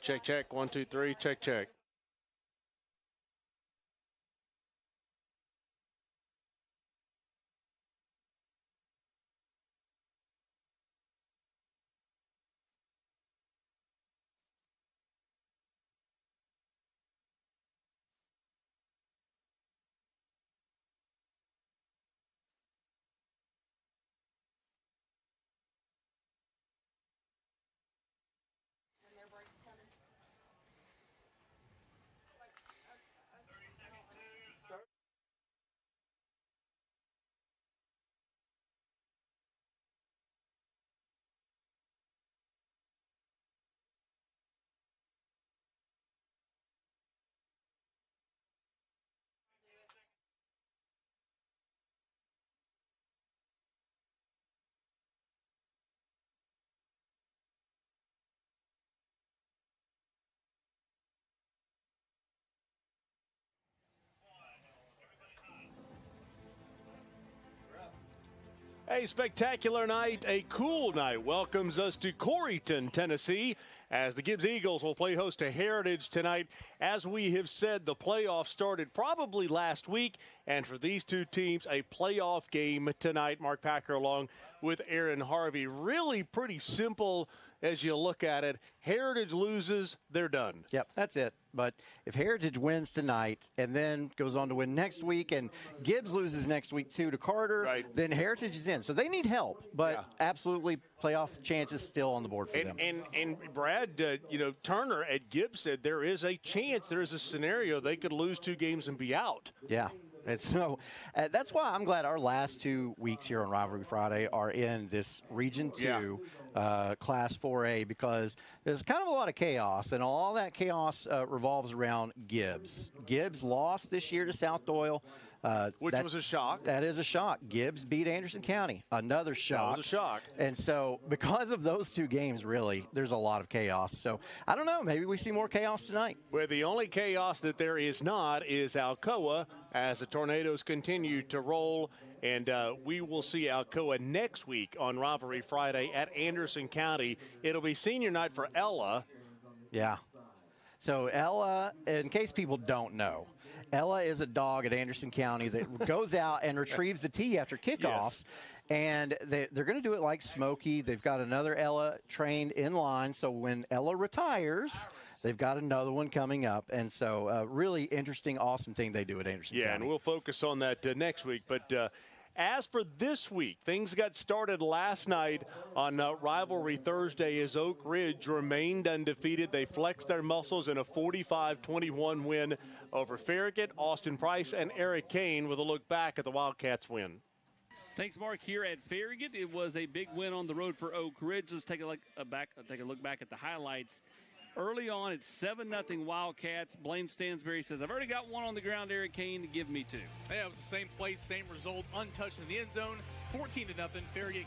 Check, check. 1, 2, 3. Check, check. A spectacular night, a cool night welcomes us to Corryton, Tennessee, as the Gibbs Eagles will play host to Heritage tonight. As we have said, the playoffs started probably last week, and for these two teams, a playoff game tonight. Mark Packer along with Aaron Harvey. Really pretty simple as you look at it. Heritage loses, they're done. Yep, that's it. But if Heritage wins tonight and then goes on to win next week, and Gibbs loses next week too to Carter, right, then Heritage is in. So they need help, but absolutely playoff chances still on the board for them. And Brad, Turner at Gibbs said there is a chance, there is a scenario they could lose 2 games and be out. Yeah. And so that's why I'm glad our last 2 weeks here on Rivalry Friday are in this Region 2 Class 4A, because there's kind of a lot of chaos, and all that chaos revolves around Gibbs. Gibbs lost this year to South Doyle. Which was a shock. That is a shock. Gibbs beat Anderson County. Another shock. That was a shock. And so because of those 2 games, really, there's a lot of chaos. So I don't know. Maybe we see more chaos tonight. Where the only chaos that there is not is Alcoa, as the Tornadoes continue to roll. And we will see Alcoa next week on Rivalry Friday at Anderson County. It'll be senior night for Ella. Yeah. So Ella, in case people don't know, Ella is a dog at Anderson County that goes out and retrieves the tee after kickoffs. Yes. And they're going to do it like Smokey. They've got another Ella trained in line. So when Ella retires, they've got another one coming up. And so really interesting, awesome thing they do at Anderson County. Yeah, and we'll focus on that next week. But as for this week, things got started last night on Rivalry Thursday as Oak Ridge remained undefeated. They flexed their muscles in a 45-21 win over Farragut. Austin Price and Eric Kane with a look back at the Wildcats win. Thanks, Mark. Here at Farragut, it was a big win on the road for Oak Ridge. Let's take a look back at the highlights. Early on, it's 7-0 Wildcats. Blaine Stansberry says, I've already got one on the ground, Eric Kane, give me 2. Yeah, it was the same place, same result, untouched in the end zone, 14-0. Farragut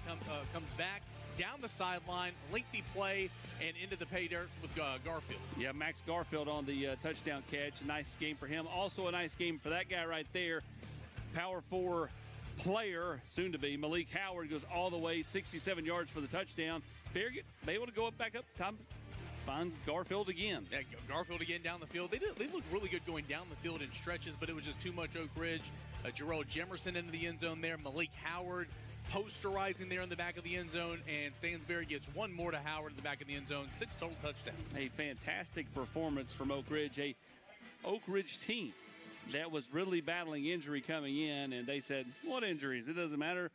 comes back down the sideline, lengthy play, and into the pay dirt with Garfield. Yeah, Max Garfield on the touchdown catch. A nice game for him. Also a nice game for that guy right there. Power 4 player, soon to be, Malik Howard goes all the way, 67 yards for the touchdown. Farragut able to go back up, time to find Garfield again. Yeah, Garfield again down the field. They looked really good going down the field in stretches, but it was just too much Oak Ridge. Gerald Jemerson into the end zone there. Malik Howard posterizing there in the back of the end zone, and Stansberry gets one more to Howard in the back of the end zone. 6 total touchdowns. A fantastic performance from Oak Ridge, a Oak Ridge team that was really battling injury coming in, and they said, what injuries? It doesn't matter.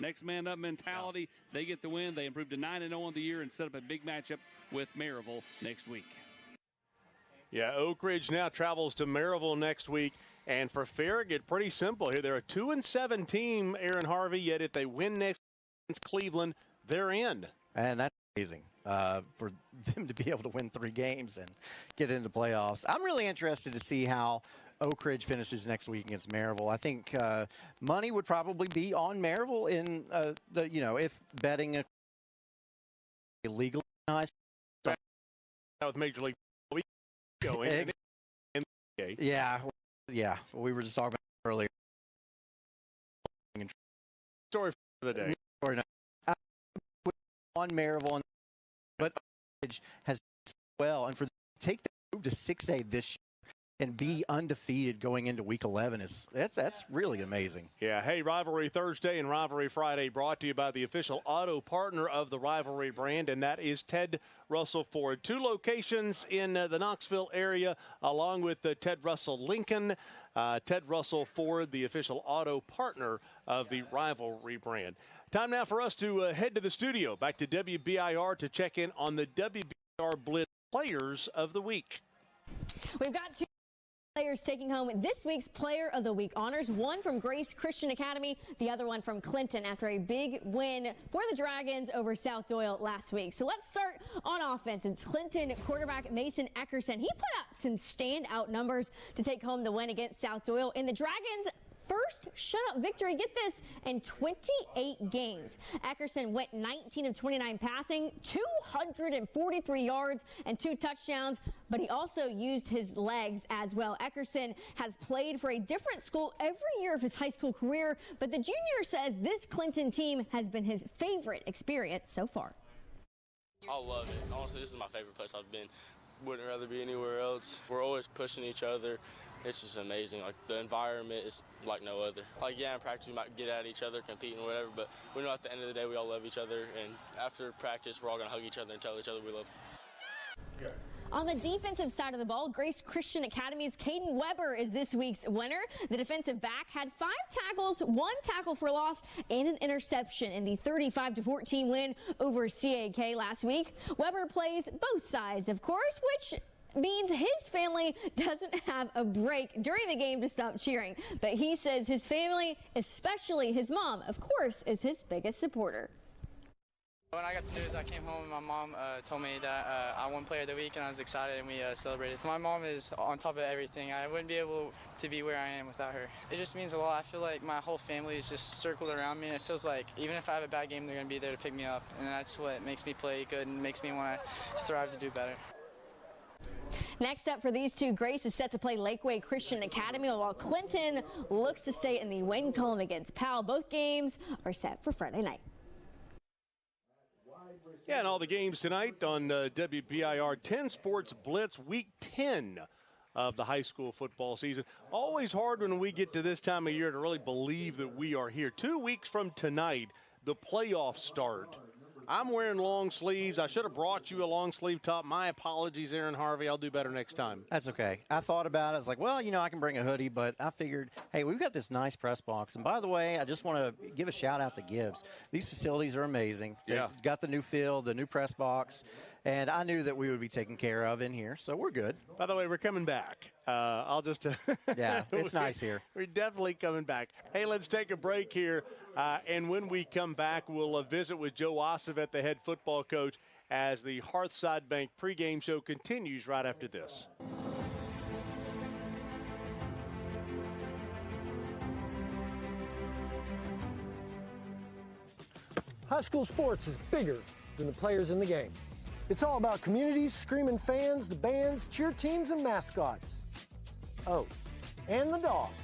Next man up mentality. They get the win. They improved to 9-0 on the year and set up a big matchup with Maryville next week. Yeah, Oak Ridge now travels to Maryville next week. And for Farragut, pretty simple here. They're a 2-7 team, Aaron Harvey, yet if they win next against Cleveland, they're in. And that's amazing for them to be able to win 3 games and get into playoffs. I'm really interested to see how Oak Ridge finishes next week against Maryville. I think money would probably be on Maryville in if betting legally. With Major League going. Yeah, we were just talking about earlier. Story for the day. On Maryville, but Oak Ridge has well, and for them to take the move to 6A this year and be undefeated going into Week 11 that's really amazing. Yeah, hey, Rivalry Thursday and Rivalry Friday brought to you by the official auto partner of the Rivalry brand, and that is Ted Russell Ford. 2 locations in the Knoxville area, along with Ted Russell Lincoln. Ted Russell Ford, the official auto partner of the Rivalry brand. Time now for us to head to the studio, back to WBIR to check in on the WBIR Blitz Players of the Week. We've got 2 players taking home this week's Player of the Week honors. One from Grace Christian Academy, the other one from Clinton after a big win for the Dragons over South Doyle last week. So let's start on offense. It's Clinton quarterback Mason Eckerson. He put out some standout numbers to take home the win against South Doyle in the Dragons' first shutout victory, get this, in 28 games. Eckerson went 19 of 29 passing, 243 yards and 2 touchdowns, but he also used his legs as well. Eckerson has played for a different school every year of his high school career, but the junior says this Clinton team has been his favorite experience so far. I love it. Honestly, this is my favorite place I've been. Wouldn't rather be anywhere else. We're always pushing each other. It's just amazing. Like, the environment is like no other. Like, yeah, in practice we might get at each other, compete and whatever, but we know at the end of the day we all love each other, and after practice we're all going to hug each other and tell each other we love them. On the defensive side of the ball, Grace Christian Academy's Caden Weber is this week's winner. The defensive back had 5 tackles, 1 tackle for loss, and an interception in the 35-14 win over CAK last week. Weber plays both sides, of course, which means his family doesn't have a break during the game to stop cheering. But he says his family, especially his mom, of course, is his biggest supporter. When I got the news, I came home and my mom told me that I won Player of the Week, and I was excited, and we celebrated. My mom is on top of everything. I wouldn't be able to be where I am without her. It just means a lot. I feel like my whole family is just circled around me, and it feels like even if I have a bad game, they're going to be there to pick me up, and that's what makes me play good and makes me want to strive to do better. Next up for these 2, Grace is set to play Lakeway Christian Academy, while Clinton looks to stay in the win column against Powell. Both games are set for Friday night. Yeah, and all the games tonight on WBIR 10 Sports Blitz, Week 10 of the high school football season. Always hard when we get to this time of year to really believe that we are here. 2 weeks from tonight, the playoffs start. I'm wearing long sleeves. I should have brought you a long sleeve top. My apologies, Aaron Harvey. I'll do better next time. That's okay. I thought about it. I was like, well, I can bring a hoodie, but I figured, hey, we've got this nice press box. And by the way, I just want to give a shout out to Gibbs. These facilities are amazing. Yeah. They've got the new field, the new press box, and I knew that we would be taken care of in here, so we're good. By the way, we're coming back. I'll just yeah, it's nice here. We're definitely coming back. Hey, let's take a break here, and when we come back, we'll visit with Joe Ossovet, the head football coach, as the Hearthside Bank pregame show continues right after this. High school sports is bigger than the players in the game. It's all about communities, screaming fans, the bands, cheer teams, and mascots. Oh, and the dogs.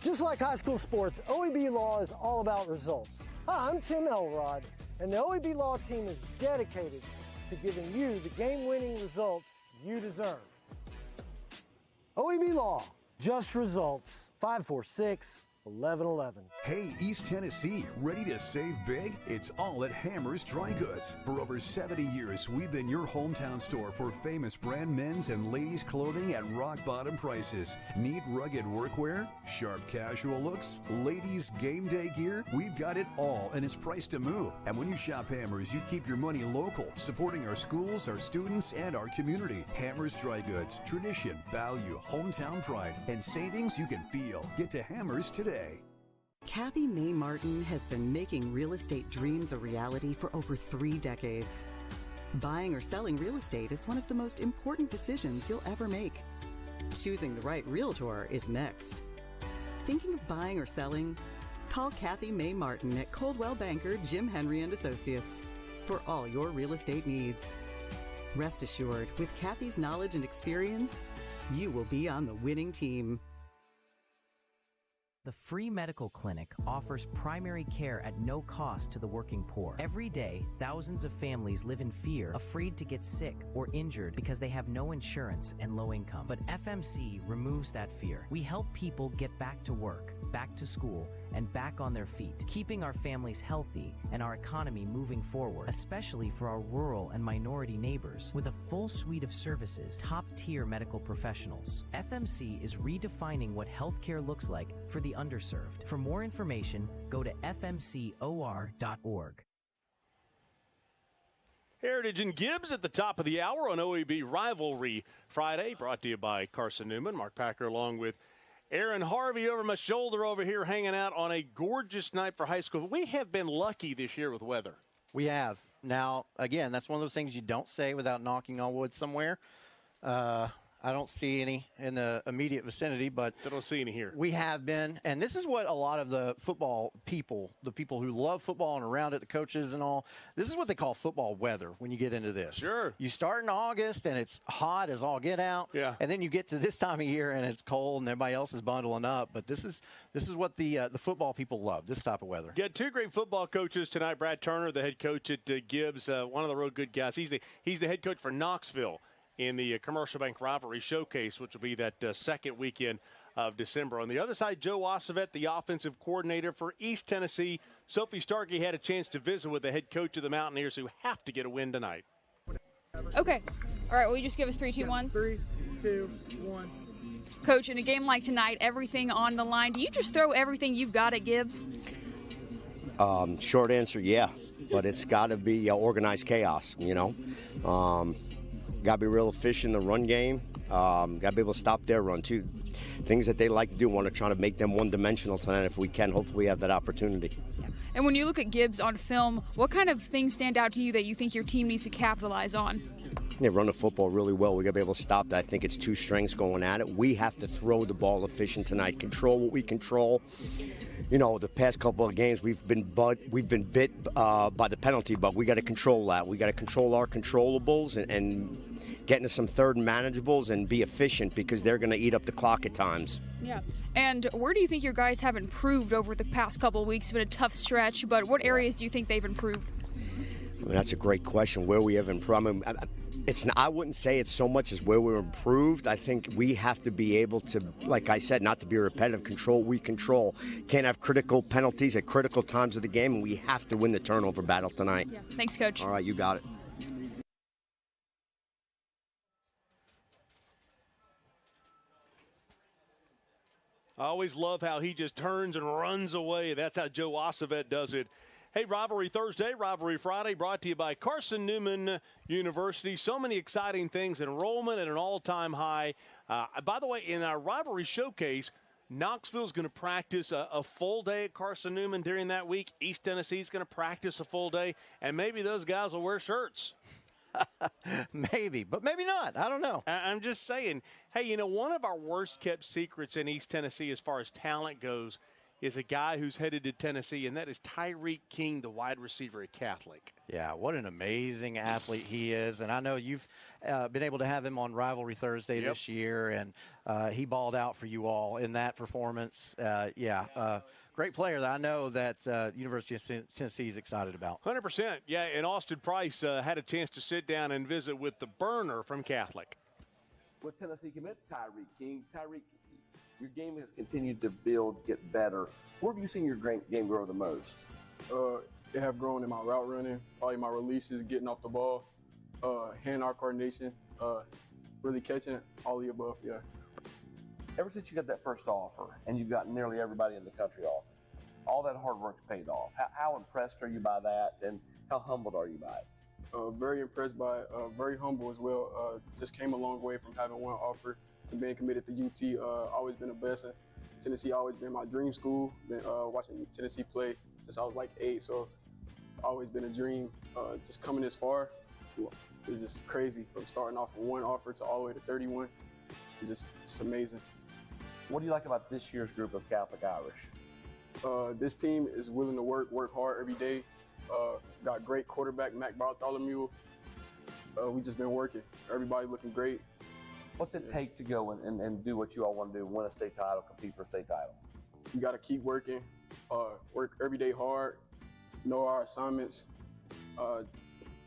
Just like high school sports, OEB Law is all about results. Hi, I'm Tim Elrod, and the OEB Law team is dedicated to giving you the game-winning results you deserve. OEB Law, just results, 546-1111. Hey, East Tennessee, ready to save big? It's all at Hammer's Dry Goods. For over 70 years, we've been your hometown store for famous brand men's and ladies' clothing at rock-bottom prices. Need rugged workwear? Sharp casual looks? Ladies' game day gear? We've got it all, and it's priced to move. And when you shop Hammer's, you keep your money local, supporting our schools, our students, and our community. Hammer's Dry Goods. Tradition, value, hometown pride, and savings you can feel. Get to Hammer's today. Kathy May Martin has been making real estate dreams a reality for over 3 decades. Buying or selling real estate is one of the most important decisions you'll ever make. Choosing the right realtor is next. Thinking of buying or selling? Call Kathy May Martin at Coldwell Banker Jim Henry & Associates for all your real estate needs. Rest assured, with Kathy's knowledge and experience, you will be on the winning team. The free medical clinic offers primary care at no cost to the working poor. Every day, thousands of families live in fear, afraid to get sick or injured because they have no insurance and low income. But FMC removes that fear. We help people get back to work, back to school, and back on their feet, keeping our families healthy and our economy moving forward, especially for our rural and minority neighbors. With a full suite of services, top-tier medical professionals, FMC is redefining what healthcare looks like for the underserved. For more information, go to fmcor.org. Heritage and Gibbs at the top of the hour on OEB Rivalry Friday, brought to you by Carson Newman. Mark Packer along with Aaron Harvey over my shoulder over here, hanging out on a gorgeous night for high school. We have been lucky this year with weather. We have. Now, again, that's one of those things you don't say without knocking on wood somewhere. I don't see any in the immediate vicinity, but I don't see any here. We have been, and this is what a lot of the football people, the people who love football and around it, the coaches and all, this is what they call football weather when you get into this. Sure. You start in August, and it's hot as all get out. Yeah. And then you get to this time of year, and it's cold, and everybody else is bundling up. But this is what the football people love, this type of weather. Got two great football coaches tonight. Brad Turner, the head coach at Gibbs, one of the real good guys. He's the head coach for Knoxville in the Commercial Bank Rivalry Showcase, which will be that second weekend of December. On the other side, Joe Ossovet, the offensive coordinator for East Tennessee. Sophie Starkey had a chance to visit with the head coach of the Mountaineers, who have to get a win tonight. Okay. All right, will you just give us 3, 2, 1? 3, 2, 1. Coach, in a game like tonight, everything on the line, do you just throw everything you've got at Gibbs? Short answer, yeah. But it's got to be organized chaos, you know. Got to be real efficient in the run game. Got to be able to stop their run, too. Things that they like to do, want to try to make them one-dimensional tonight if we can. Hopefully we have that opportunity. Yeah. And when you look at Gibbs on film, what kind of things stand out to you that you think your team needs to capitalize on? They run the football really well. We got to be able to stop that. I think it's two strengths going at it. We have to throw the ball efficient tonight, control what we control. You know, the past couple of games we've been bit by the penalty, but we got to control that. We got to control our controllables and get into some third and manageables and be efficient because they're going to eat up the clock at times. Yeah. And where do you think your guys have improved over the past couple of weeks? It's been a tough stretch, but what areas do you think they've improved? I mean, that's a great question. Where we have improved. I mean, I wouldn't say it's so much as where we're improved. I think we have to be able to, like I said, not to be repetitive, control we control. Can't have critical penalties at critical times of the game, and we have to win the turnover battle tonight. Yeah. Thanks, Coach. All right, you got it. I always love how he just turns and runs away. That's how Joe Ossovet does it. Hey, Rivalry Thursday, Rivalry Friday, brought to you by Carson Newman University. So many exciting things. Enrollment at an all-time high. By the way, in our Rivalry Showcase, Knoxville's going to practice a full day at Carson Newman during that week. East Tennessee's going to practice a full day. And maybe those guys will wear shirts. Maybe, but maybe not. I don't know. I'm just saying, hey, you know, one of our worst-kept secrets in East Tennessee as far as talent goes is a guy who's headed to Tennessee, and that is Tyreek King, the wide receiver at Catholic. Yeah, what an amazing athlete he is. And I know you've been able to have him on Rivalry Thursday this year, and he balled out for you all in that performance. Great player that I know that University of Tennessee is excited about. 100%. Yeah, and Austin Price had a chance to sit down and visit with the burner from Catholic. With Tennessee commit Tyreek King. Tyreek, your game has continued to build, get better. Where have you seen your game grow the most? They have grown in my route running, probably my releases, getting off the ball, hand-eye coordination, really catching all the above, yeah. Ever since you got that first offer, and you've got nearly everybody in the country offer, all that hard work's paid off. How impressed are you by that, and how humbled are you by it? Very impressed by it, very humble as well. Just came a long way from having one offer to being committed to UT. Always been a blessing. Tennessee always been my dream school. Been watching Tennessee play since I was like 8, so always been a dream. Just coming this far is just crazy. From starting off with one offer to all the way to 31, it's amazing. What do you like about this year's group of Catholic Irish? This team is willing to work hard every day. Got great quarterback, Mac Bartholomew. We just been working. Everybody looking great. What's it take to go and do what you all want to do, win a state title, compete for a state title? we got to keep working, work every day hard, know our assignments,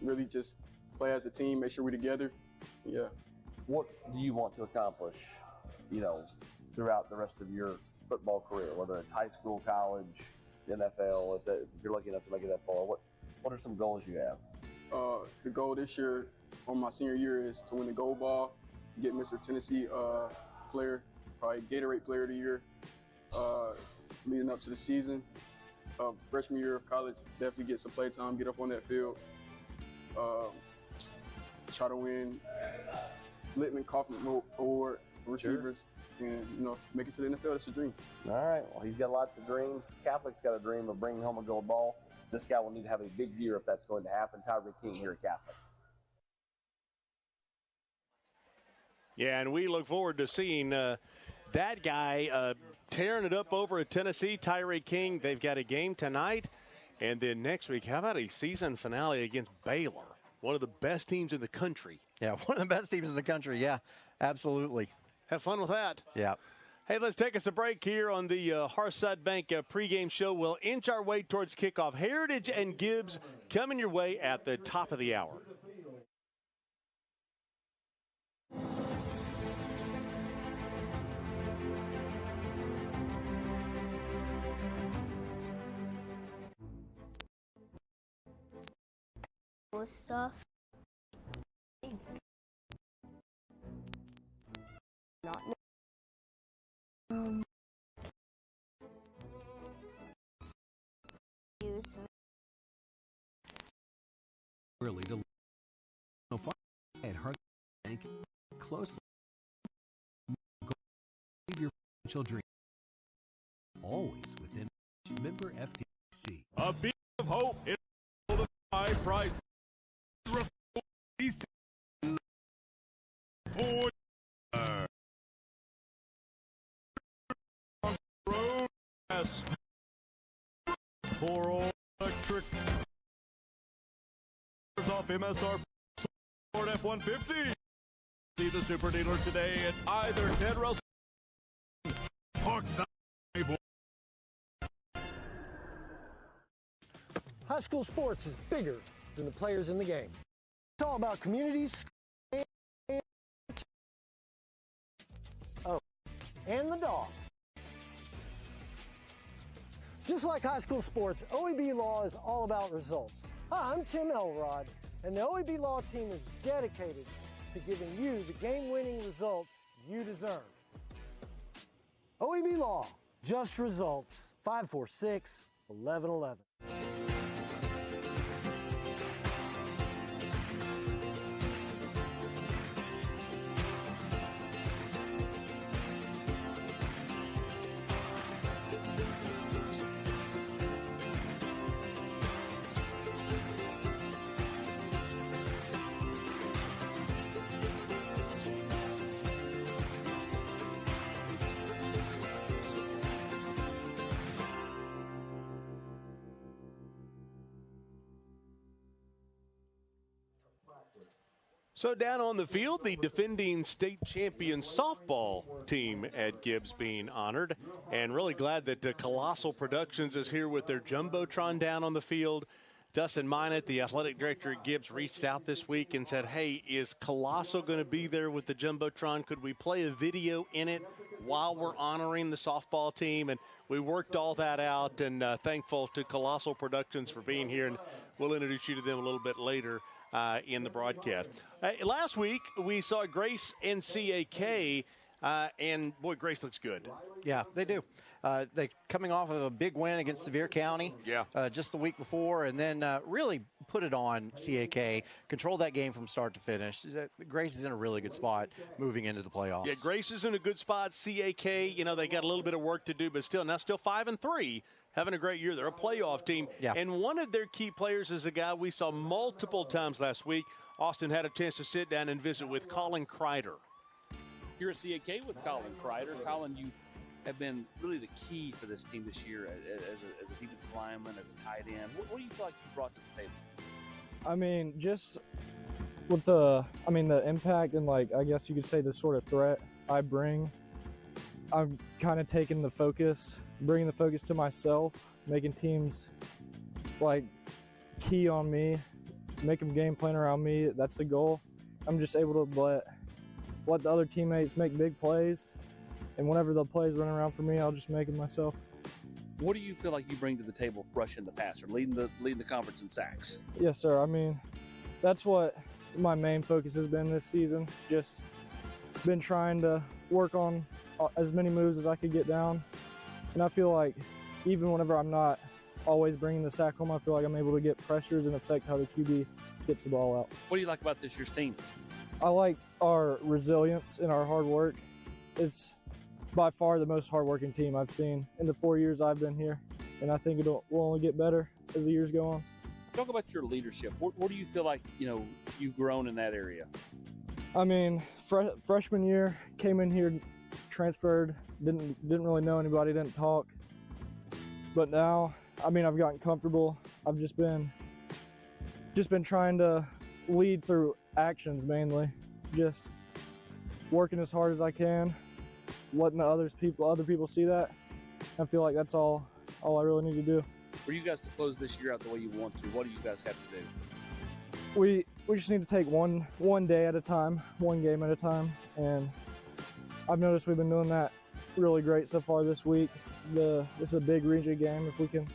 really just play as a team, make sure we're together. Yeah. What do you want to accomplish, throughout the rest of your football career, whether it's high school, college, NFL, if you're lucky enough to make it that far? What are some goals you have? The goal this year on my senior year is to win the gold ball, get Mr. Tennessee player, probably Gatorade player of the year, leading up to the season. Freshman year of college, definitely get some play time, get up on that field, try to win Littman Kaufman Award for receivers, and make it to the NFL. That's a dream. All right. Well, he's got lots of dreams. Catholic's got a dream of bringing home a gold ball. This guy will need to have a big year if that's going to happen. Tyreek King here at Catholic. Yeah, and we look forward to seeing that guy tearing it up over at Tennessee. Tyreek King, they've got a game tonight. And then next week, how about a season finale against Baylor? One of the best teams in the country. Yeah, one of the best teams in the country. Yeah, absolutely. Have fun with that. Yeah. Hey, let's take us a break here on the Hearthside Bank pregame show. We'll inch our way towards kickoff. Heritage and Gibbs coming your way at the top of the hour. Stuff. Not use early to at Heart Bank closely. Your financial dream always within member FDIC. A beacon of hope is the high price. These for road gas for all electric off MSR Ford F-150. See the super dealer today at either Ted Russell Parkside. High school sports is bigger than the players in the game. It's all about communities and the dog. Just like high school sports, OEB Law is all about results. Hi, I'm Tim Elrod, and the OEB Law team is dedicated to giving you the game-winning results you deserve. OEB Law, just results. 546-1111. So down on the field, the defending state champion softball team at Gibbs being honored, and really glad that Colossal Productions is here with their Jumbotron down on the field. Dustin Minot, the athletic director at Gibbs, reached out this week and said, hey, is Colossal going to be there with the Jumbotron? Could we play a video in it while we're honoring the softball team? And we worked all that out, and thankful to Colossal Productions for being here, and we'll introduce you to them a little bit later in the broadcast. Last week, we saw Grace and CAK, and boy, Grace looks good. Yeah, they do. They coming off of a big win against Sevier County just the week before, and then really put it on CAK, controlled that game from start to finish. Grace is in a really good spot moving into the playoffs. Yeah, Grace is in a good spot. CAK, they got a little bit of work to do, but still 5-3. Having a great year. They're a playoff team. Yeah. And one of their key players is a guy we saw multiple times last week. Austin had a chance to sit down and visit with Colin Kreider. You're at CAK with Colin Kreider. Colin, you have been really the key for this team this year as a defensive lineman, as a tight end. What do you feel like you brought to the table? I mean, just with the impact and, I guess you could say the sort of threat I bring, I'm kind of taking the focus, bringing the focus to myself, making teams like key on me, make them game plan around me. That's the goal. I'm just able to let the other teammates make big plays, and whenever the plays run around for me, I'll just make them myself. What do you feel like you bring to the table rushing the passer, leading the conference in sacks? Yes, sir. I mean, that's what my main focus has been this season. Just been trying to work on as many moves as I could get down. And I feel like even whenever I'm not always bringing the sack home, I feel like I'm able to get pressures and affect how the QB gets the ball out. What do you like about this year's team? I like our resilience and our hard work. It's by far the most hardworking team I've seen in the 4 years I've been here. And I think it will only get better as the years go on. Talk about your leadership. What do you feel like, you've grown in that area? I mean, freshman year, came in here, transferred, didn't really know anybody, didn't talk. But now, I mean, I've gotten comfortable. I've just been trying to lead through actions mainly. Just working as hard as I can, letting other people see that. I feel like that's all I really need to do. For you guys to close this year out the way you want to, what do you guys have to do? We just need to take one day at a time, one game at a time, and I've noticed we've been doing that really great so far this week. This is a big region game. If we can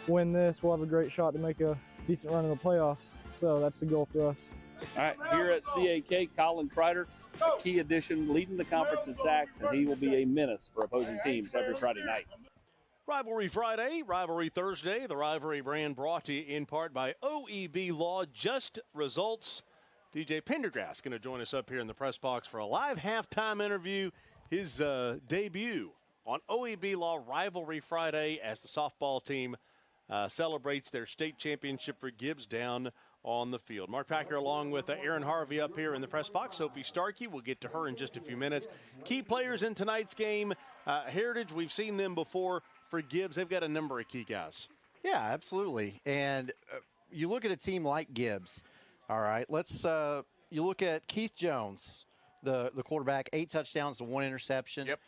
win this, we'll have a great shot to make a decent run in the playoffs. So that's the goal for us. All right, here at CAK, Colin Kreider, a key addition, leading the conference in sacks, and he will be a menace for opposing teams every Friday night. Rivalry Friday, Rivalry Thursday. The Rivalry brand brought to you in part by OEB Law. Just results. DJ Pendergrass going to join us up here in the press box for a live halftime interview. His debut on OEB Law Rivalry Friday as the softball team celebrates their state championship for Gibbs down on the field. Mark Packer along with Aaron Harvey up here in the press box. Sophie Starkey, we'll get to her in just a few minutes. Key players in tonight's game. Heritage, we've seen them before. For Gibbs, they've got a number of key guys. Yeah, absolutely. And you look at a team like Gibbs. All right, you look at Keith Jones, the quarterback, 8 touchdowns to 1 interception. Yep.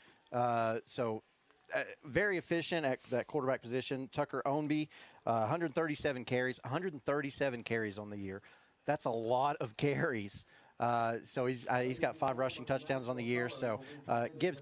Very efficient at that quarterback position. Tucker Ownby, 137 carries on the year. That's a lot of carries. So he's got 5 rushing touchdowns on the year. So Gibbs,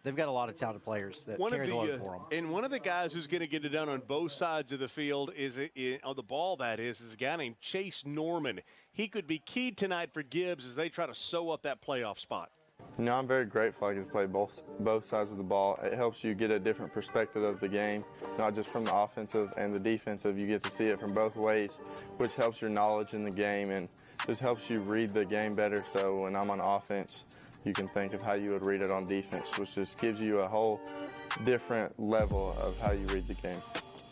they've got a lot of talented players that carry the load for them. And one of the guys who's going to get it done on both sides of the field on the ball, is a guy named Chase Norman. He could be key tonight for Gibbs as they try to sew up that playoff spot. I'm very grateful I get to play both sides of the ball. It helps you get a different perspective of the game, not just from the offensive and the defensive. You get to see it from both ways, which helps your knowledge in the game and just helps you read the game better. So when I'm on offense, you can think of how you would read it on defense, which just gives you a whole different level of how you read the game.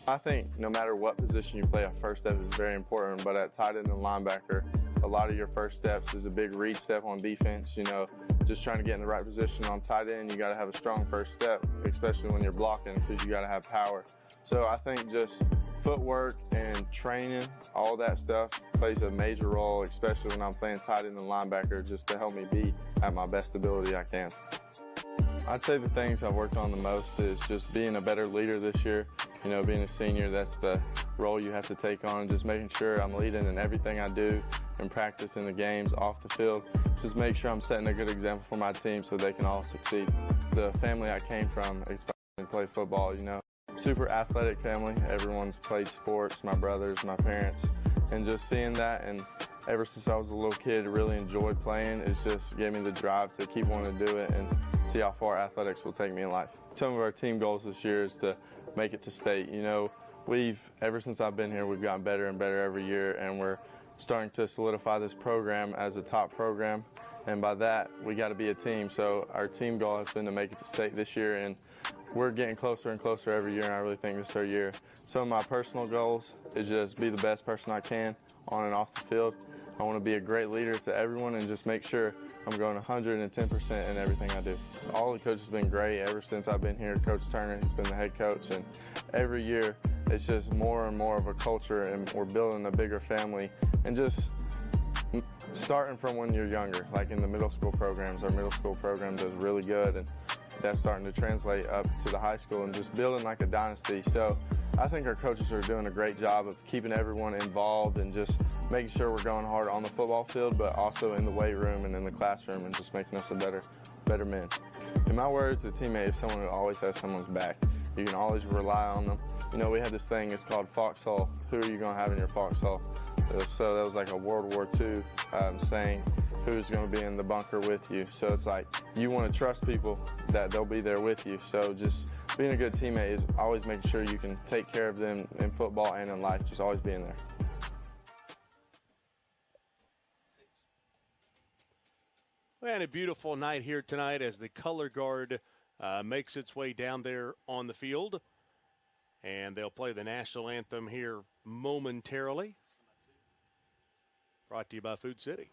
I think no matter what position you play, a first step is very important, but at tight end and linebacker, a lot of your first steps is a big read step on defense. Just trying to get in the right position on tight end, you got to have a strong first step, especially when you're blocking, because you got to have power. So I think just footwork and training, all that stuff plays a major role, especially when I'm playing tight end and linebacker, just to help me be at my best ability I can. I'd say the things I've worked on the most is just being a better leader this year. Being a senior, that's the role you have to take on, just making sure I'm leading in everything I do in practice, in the games, off the field. Just make sure I'm setting a good example for my team so they can all succeed. The family I came from, I play football, super athletic family. Everyone's played sports, my brothers, my parents, and just seeing that, and ever since I was a little kid, really enjoyed playing. It's just gave me the drive to keep wanting to do it and see how far athletics will take me in life. Some of our team goals this year is to make it to state. Ever since I've been here, we've gotten better and better every year, and we're starting to solidify this program as a top program. And by that, we got to be a team. So our team goal has been to make it to state this year, and we're getting closer and closer every year, and I really think this is our year. Some of my personal goals is just be the best person I can on and off the field. I want to be a great leader to everyone and just make sure I'm going 110% in everything I do. All the coaches have been great ever since I've been here. Coach Turner, he's been the head coach, and every year it's just more and more of a culture, and we're building a bigger family. And just starting from when you're younger, like in the middle school programs, our middle school program does really good, and that's starting to translate up to the high school and just building like a dynasty. So I think our coaches are doing a great job of keeping everyone involved and just making sure we're going hard on the football field, but also in the weight room and in the classroom, and just making us a better men. In my words, a teammate is someone who always has someone's back. You can always rely on them. You know, we had this thing, it's called foxhole. Who are you going to have in your foxhole? So that was like a World War II saying, who's going to be in the bunker with you? So it's like, you want to trust people that they'll be there with you. So just being a good teammate is always making sure you can take care of them in football and in life, just always being there. We had a beautiful night here tonight as the color guard makes its way down there on the field. And they'll play the national anthem here momentarily. Brought to you by Food City.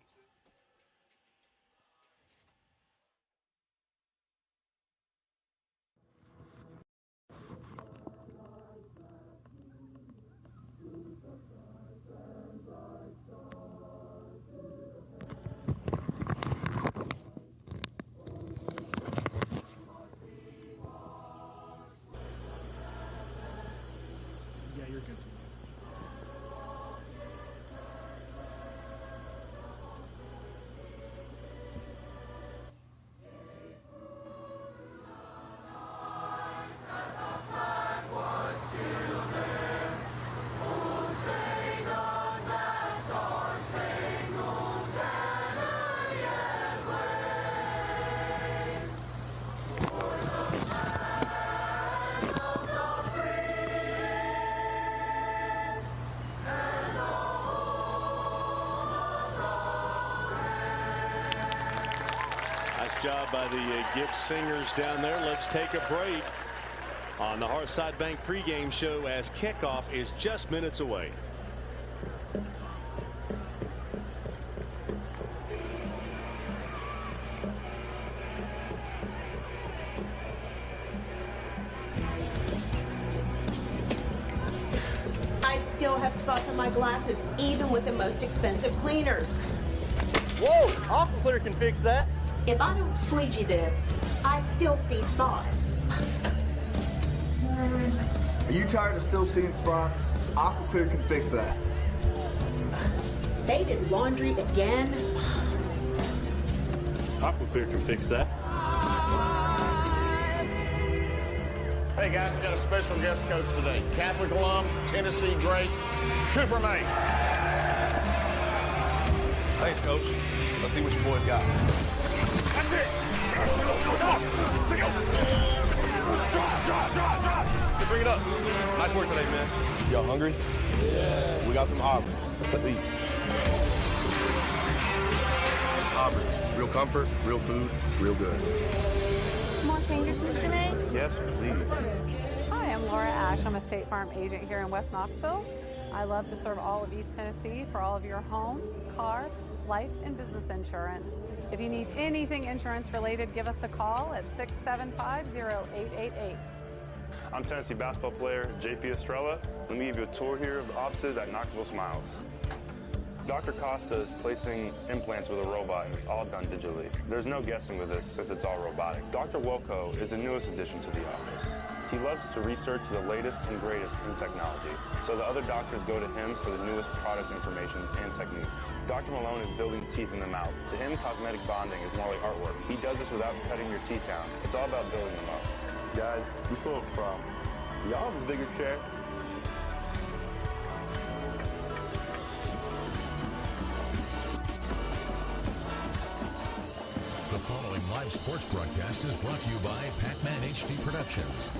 Yeah, you're good. Job by the Gibbs singers down there. Let's take a break on the Hearthside Bank pregame show as kickoff is just minutes away. I still have spots on my glasses, even with the most expensive cleaners. Whoa, Aqua Clear can fix that. If I don't squeegee this, I still see spots. Are you tired of still seeing spots? Aquaclear can fix that. They did laundry again. Aquaclear can fix that. Hey guys, we got a special guest coach today. Catholic alum, Tennessee great, Cooper Mate. Thanks, Coach. Let's see what your boys got. That's it. Hey, bring it up. Nice work today, man. Y'all hungry? Yeah. We got some Auburn's. Let's eat. Auburn's. Real comfort, real food, real good. More fingers, Mr. Mays? Yes, please. Hi, I'm Laura Ash. I'm a State Farm agent here in West Knoxville. I love to serve all of East Tennessee for all of your home, car, life, and business insurance. If you need anything insurance related, give us a call at 675-0888. I'm Tennessee basketball player JP Estrella. Let me give you a tour here of the offices at Knoxville Smiles. Dr. Costa is placing implants with a robot, and it's all done digitally. There's no guessing with this since it's all robotic. Dr. Wilco is the newest addition to the office. He loves to research the latest and greatest in technology, so the other doctors go to him for the newest product information and techniques. Dr. Malone is building teeth in the mouth. To him, cosmetic bonding is more like artwork. He does this without cutting your teeth down. It's all about building them up. Guys, we still have a problem. Y'all have a bigger chair. The following live sports broadcast is brought to you by Pac-Man HD Productions.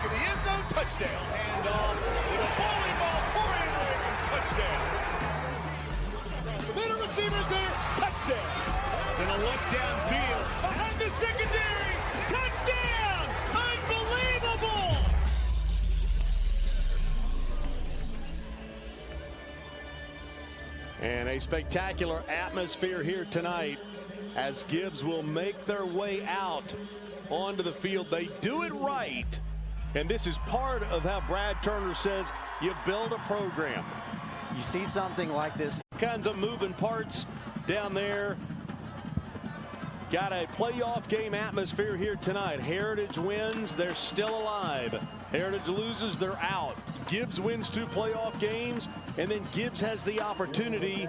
of the end zone, touchdown. Hand off with a bowling ball, Torian Williams, touchdown. The middle receiver's there, touchdown. And a look downfield, behind the secondary, touchdown! Unbelievable! And a spectacular atmosphere here tonight as Gibbs will make their way out onto the field. They do it right. And this is part of how Brad Turner says you build a program. You see something like this. Kinds of moving parts down there. Got a playoff game atmosphere here tonight. Heritage wins, they're still alive. Heritage loses, they're out. Gibbs wins 2 playoff games, and then Gibbs has the opportunity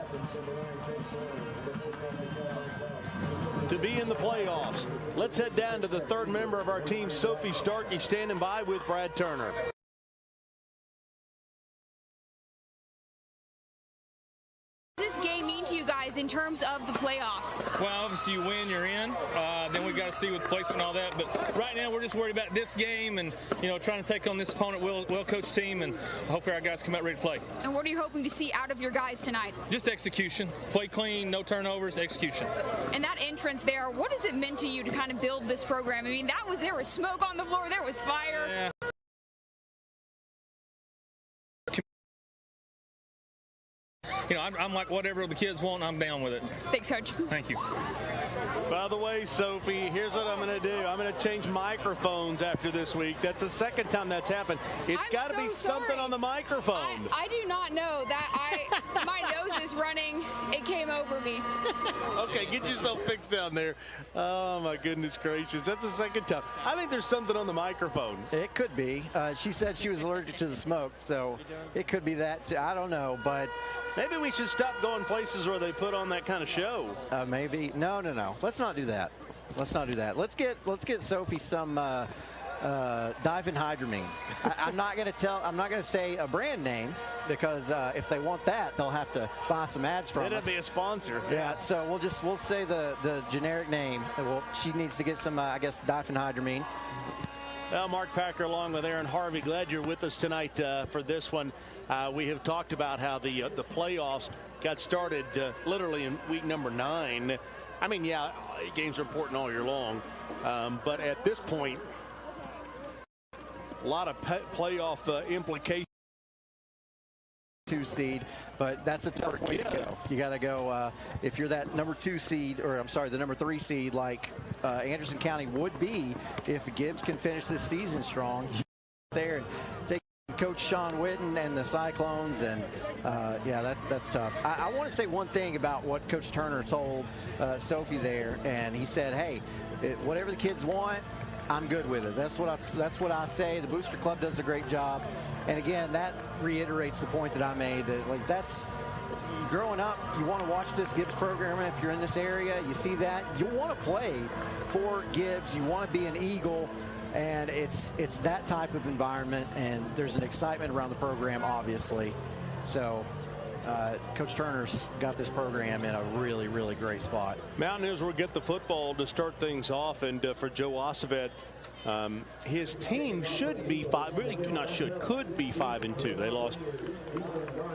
to be in the playoffs. Let's head down to the third member of our team, Sophie Starkey, standing by with Brad Turner. This game mean to you guys in terms of the playoffs? Well, obviously you win, you're in. Then we've got to see with placement and all that. But right now we're just worried about this game and, you know, trying to take on this opponent, well-coached team, and hopefully our guys come out ready to play. And what are you hoping to see out of your guys tonight? Just execution. Play clean, no turnovers, execution. And that entrance there, what has it meant to you to kind of build this program? I mean, there was smoke on the floor, there was fire. Yeah. You know, I'm like, whatever the kids want, I'm down with it. Thanks, Coach. Thank you. By the way, Sophie, here's what I'm going to do. I'm going to change microphones after this week. That's the second time that's happened. It's got to be something on the microphone. I do not know that. My nose is running. It came over me. Okay, get yourself fixed down there. Oh, my goodness gracious. That's the second time. I think there's something on the microphone. It could be. She said she was allergic to the smoke, so it could be that too. I don't know, but maybe we should stop going places where they put on that kind of show. Maybe. No. Let's not do that. Let's get Sophie some diphenhydramine. I'm not going to say a brand name because if they want that, they'll have to buy some ads from us. It'll be a sponsor. Yeah. So we'll say the generic name. She needs to get some diphenhydramine. Well, Mark Packer along with Aaron Harvey. Glad you're with us tonight for this one. We have talked about how the playoffs got started literally in week number 9. I mean, yeah, games are important all year long, but at this point, a lot of playoff implications. 2 seed, but that's a tough way to go. You got to go if you're that number 2 seed, or I'm sorry, the number 3 seed, like Anderson County would be if Gibbs can finish this season strong. There, take Coach Sean Witten and the Cyclones, and yeah, that's tough. I want to say one thing about what Coach Turner told Sophie there, and he said, "Hey, whatever the kids want, I'm good with it." That's what I say. The Booster Club does a great job, and again, that reiterates the point that I made. That like that's growing up, you want to watch this Gibbs program. If you're in this area, you see that you want to play for Gibbs. You want to be an Eagle. And it's that type of environment, and there's an excitement around the program, obviously. So Coach Turner's got this program in a really, really great spot. Mountaineers will get the football to start things off, and for Joe Ossovet, his team should be could be 5-2. They lost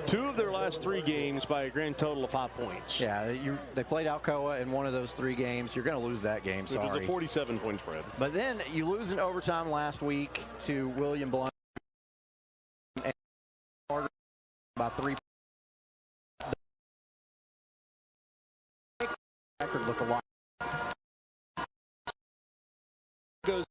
2 of their last 3 games by a grand total of 5 points. Yeah, they played Alcoa in one of those 3 games. You're going to lose that game. Sorry. It was a 47-point spread. But then you lose in overtime last week to William Blunt and by 3. Record look a lot. Goes.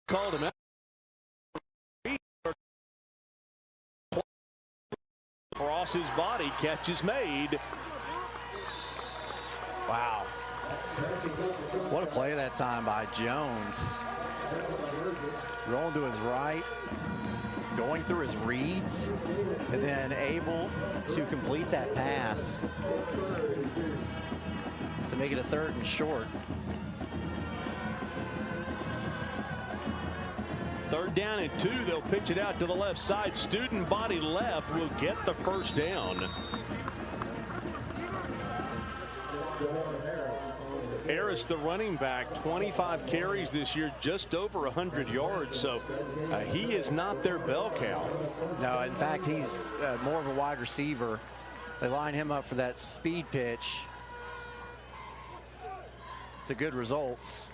Called him out. Across his body, catch is made. Wow. What a play that time by Jones. Rolling to his right, going through his reads, and then able to complete that pass to make it a 3rd and short. 3rd down and 2. They'll pitch it out to the left side. Student body left will get the first down. Harris, the running back, 25 carries this year, just over 100 yards. So he is not their bell cow. No, in fact, he's more of a wide receiver. They line him up for that speed pitch. To good results.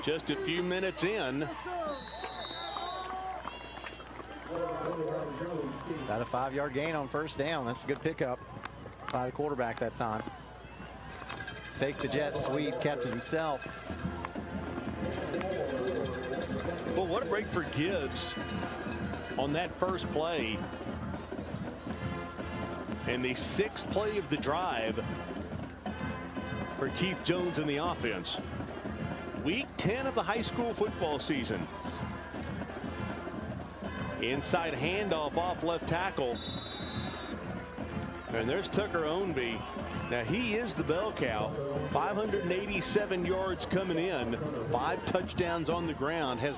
Just a few minutes in. Got a 5-yard gain on first down. That's a good pickup by the quarterback that time. Fake the jet sweep, kept it himself. Well, what a break for Gibbs on that first play. And the 6th play of the drive for Keith Jones in the offense. Week 10 of the high school football season. Inside handoff off left tackle. And there's Tucker Ownby. Now he is the bell cow. 587 yards coming in. 5 touchdowns on the ground. They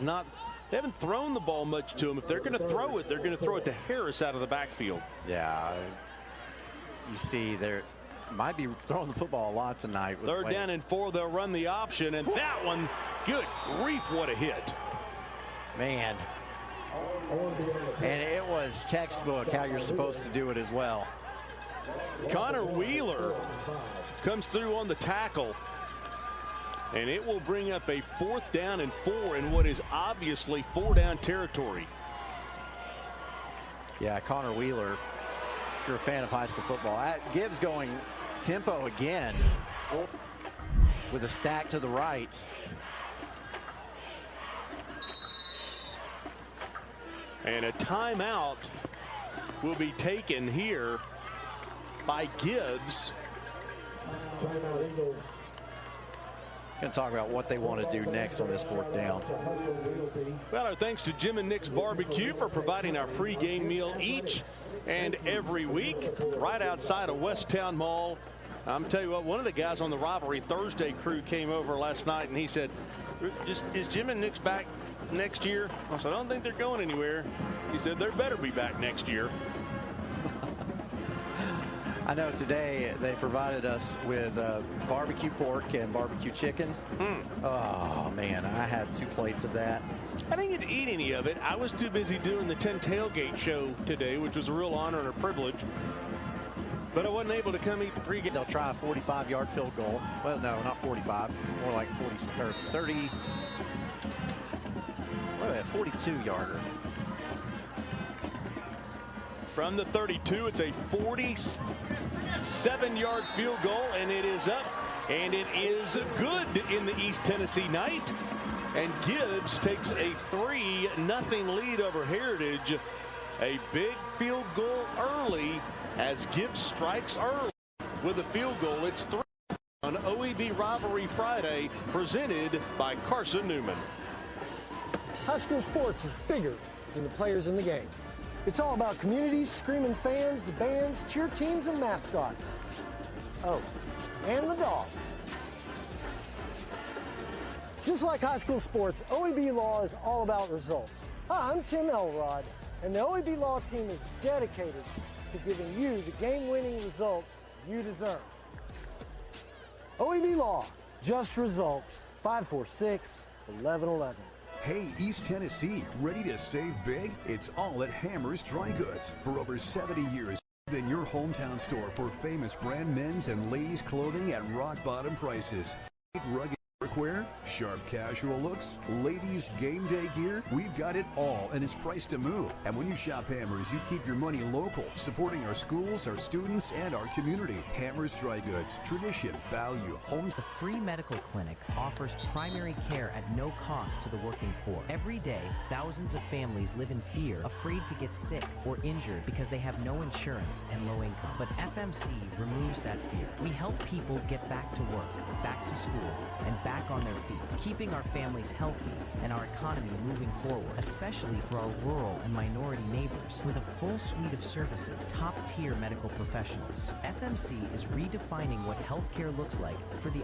haven't thrown the ball much to him. If they're going to throw it, they're going to throw it to Harris out of the backfield. Yeah. You see, they're might be throwing the football a lot tonight. Third down and 4, they'll run the option, and that one, good grief, what a hit. Man. And it was textbook how you're supposed to do it as well. Connor Wheeler comes through on the tackle, and it will bring up a 4th down and 4 in what is obviously 4-down territory. Yeah, Connor Wheeler, if you're a fan of high school football. Gibbs going tempo again with a stack to the right. And a timeout will be taken here by Gibbs. Going to talk about what they want to do next on this 4th down. Well, our thanks to Jim and Nick's Barbecue for providing our pregame meal each and every week right outside of Westtown Mall. I'm telling you what, one of the guys on the Rivalry Thursday crew came over last night and he said, is Jim and Nick's back next year? I said, I don't think they're going anywhere. He said, they better be back next year. I know today they provided us with barbecue pork and barbecue chicken. Oh, man, I had 2 plates of that. I didn't get to eat any of it. I was too busy doing the 10 tailgate show today, which was a real honor and a privilege. But I wasn't able to come eat the pregame. They'll try a 45-yard field goal. Well, no, not 45. More like 40 or 30. What a 42-yarder. From the 32, it's a 47-yard field goal, and it is up, and it is good in the East Tennessee night. And Gibbs takes a 3-0 lead over Heritage. A big field goal early as Gibbs strikes early with a field goal. It's 3 on OEB Rivalry Friday, presented by Carson Newman. High school sports is bigger than the players in the game. It's all about communities, screaming fans, the bands, cheer teams, and mascots. Oh, and the dogs. Just like high school sports, OEB Law is all about results. Hi, I'm Tim Elrod, and the OEB Law team is dedicated to giving you the game-winning results you deserve. OEB Law, just results. 546-1111. Hey, East Tennessee, ready to save big? It's all at Hammer's Dry Goods. For over 70 years, been your hometown store for famous brand men's and ladies' clothing at rock-bottom prices. Rugged workwear, sharp casual looks, ladies' game day gear, we've got it all, and it's priced to move. And when you shop Hammers, you keep your money local, supporting our schools, our students, and our community. Hammers Dry Goods, tradition, value, home. The free medical clinic offers primary care at no cost to the working poor. Every day, thousands of families live in fear, afraid to get sick or injured because they have no insurance and low income. But FMC removes that fear. We help people get back to work, back to school, and back on their feet, keeping our families healthy and our economy moving forward, especially for our rural and minority neighbors. With a full suite of services, top-tier medical professionals, FMC is redefining what healthcare looks like for the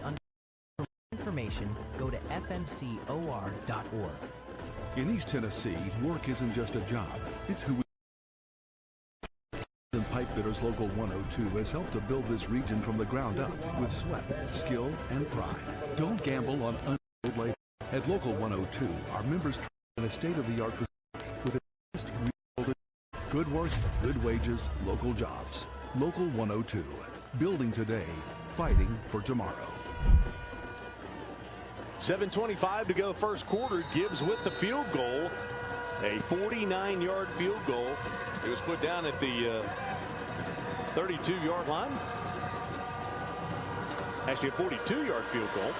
Information, go to fmcor.org. In East Tennessee, work isn't just a job. It's who we and Pipe Fitters Local 102 has helped to build this region from the ground up with sweat, skill, and pride. Don't gamble on unskilled labor. At Local 102, our members train in a state-of-the-art facility with advanced rebuilding, good work, good wages, local jobs. Local 102, building today, fighting for tomorrow. 7:25 to go first quarter. Gibbs with the field goal. A 49-yard field goal. It was put down at the 32-yard line. Actually, a 42-yard field goal.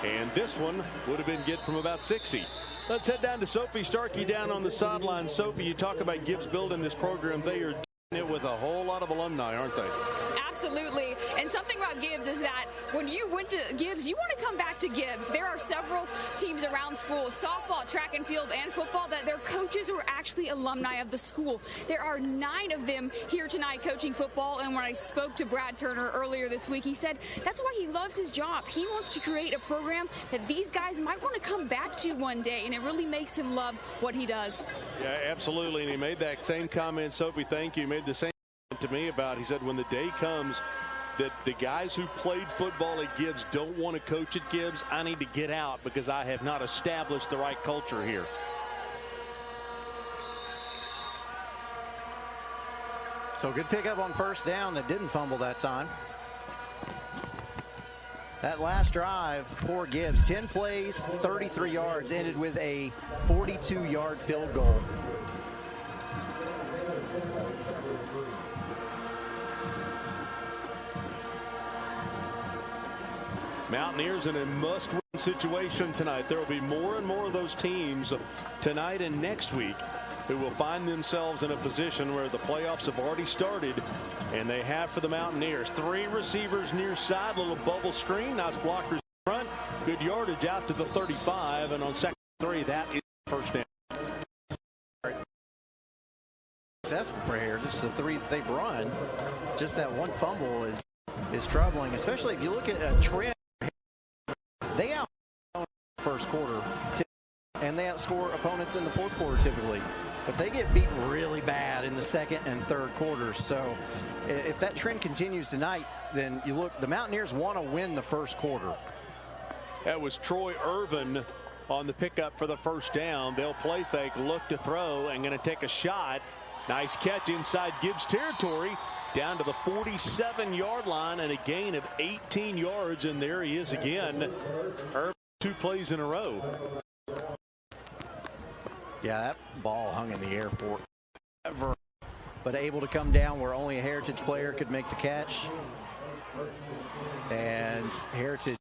And this one would have been good from about 60. Let's head down to Sophie Starkey down on the sideline. Sophie, you talk about Gibbs building this program. They are doing it with a whole lot of alumni, aren't they? Absolutely. And something about Gibbs is that when you went to Gibbs, you want to come back to Gibbs. There are several teams around schools, softball, track and field, and football, that their coaches were actually alumni of the school. There are 9 of them here tonight coaching football. And when I spoke to Brad Turner earlier this week, he said that's why he loves his job. He wants to create a program that these guys might want to come back to one day, and it really makes him love what he does. Yeah, absolutely. And he made that same comment, Sophie, thank you. He made the same to me about, he said, when the day comes that the guys who played football at Gibbs don't want to coach at Gibbs, I need to get out because I have not established the right culture here. So good pickup on first down that didn't fumble that time. That last drive for Gibbs, 10 plays, 33 yards, ended with a 42-yard field goal. Mountaineers in a must-win situation tonight. There will be more and more of those teams tonight and next week who will find themselves in a position where the playoffs have already started, and they have for the Mountaineers. 3 receivers near side, little bubble screen, nice blockers in front, good yardage out to the 35, and on second 3, that is first down. Successful for here, just the 3 that they've run. Just that one fumble is troubling, especially if you look at a trend. They outscore in the first quarter, and they outscore opponents in the fourth quarter typically. But they get beat really bad in the second and third quarters. So if that trend continues tonight, then you look, the Mountaineers want to win the first quarter. That was Troy Irvin on the pickup for the first down. They'll play fake, look to throw, and going to take a shot. Nice catch inside Gibbs territory. Down to the 47-yard line and a gain of 18 yards, and there he is again. Irvin, 2 plays in a row. Yeah, that ball hung in the air forever, but able to come down where only a Heritage player could make the catch. And Heritage.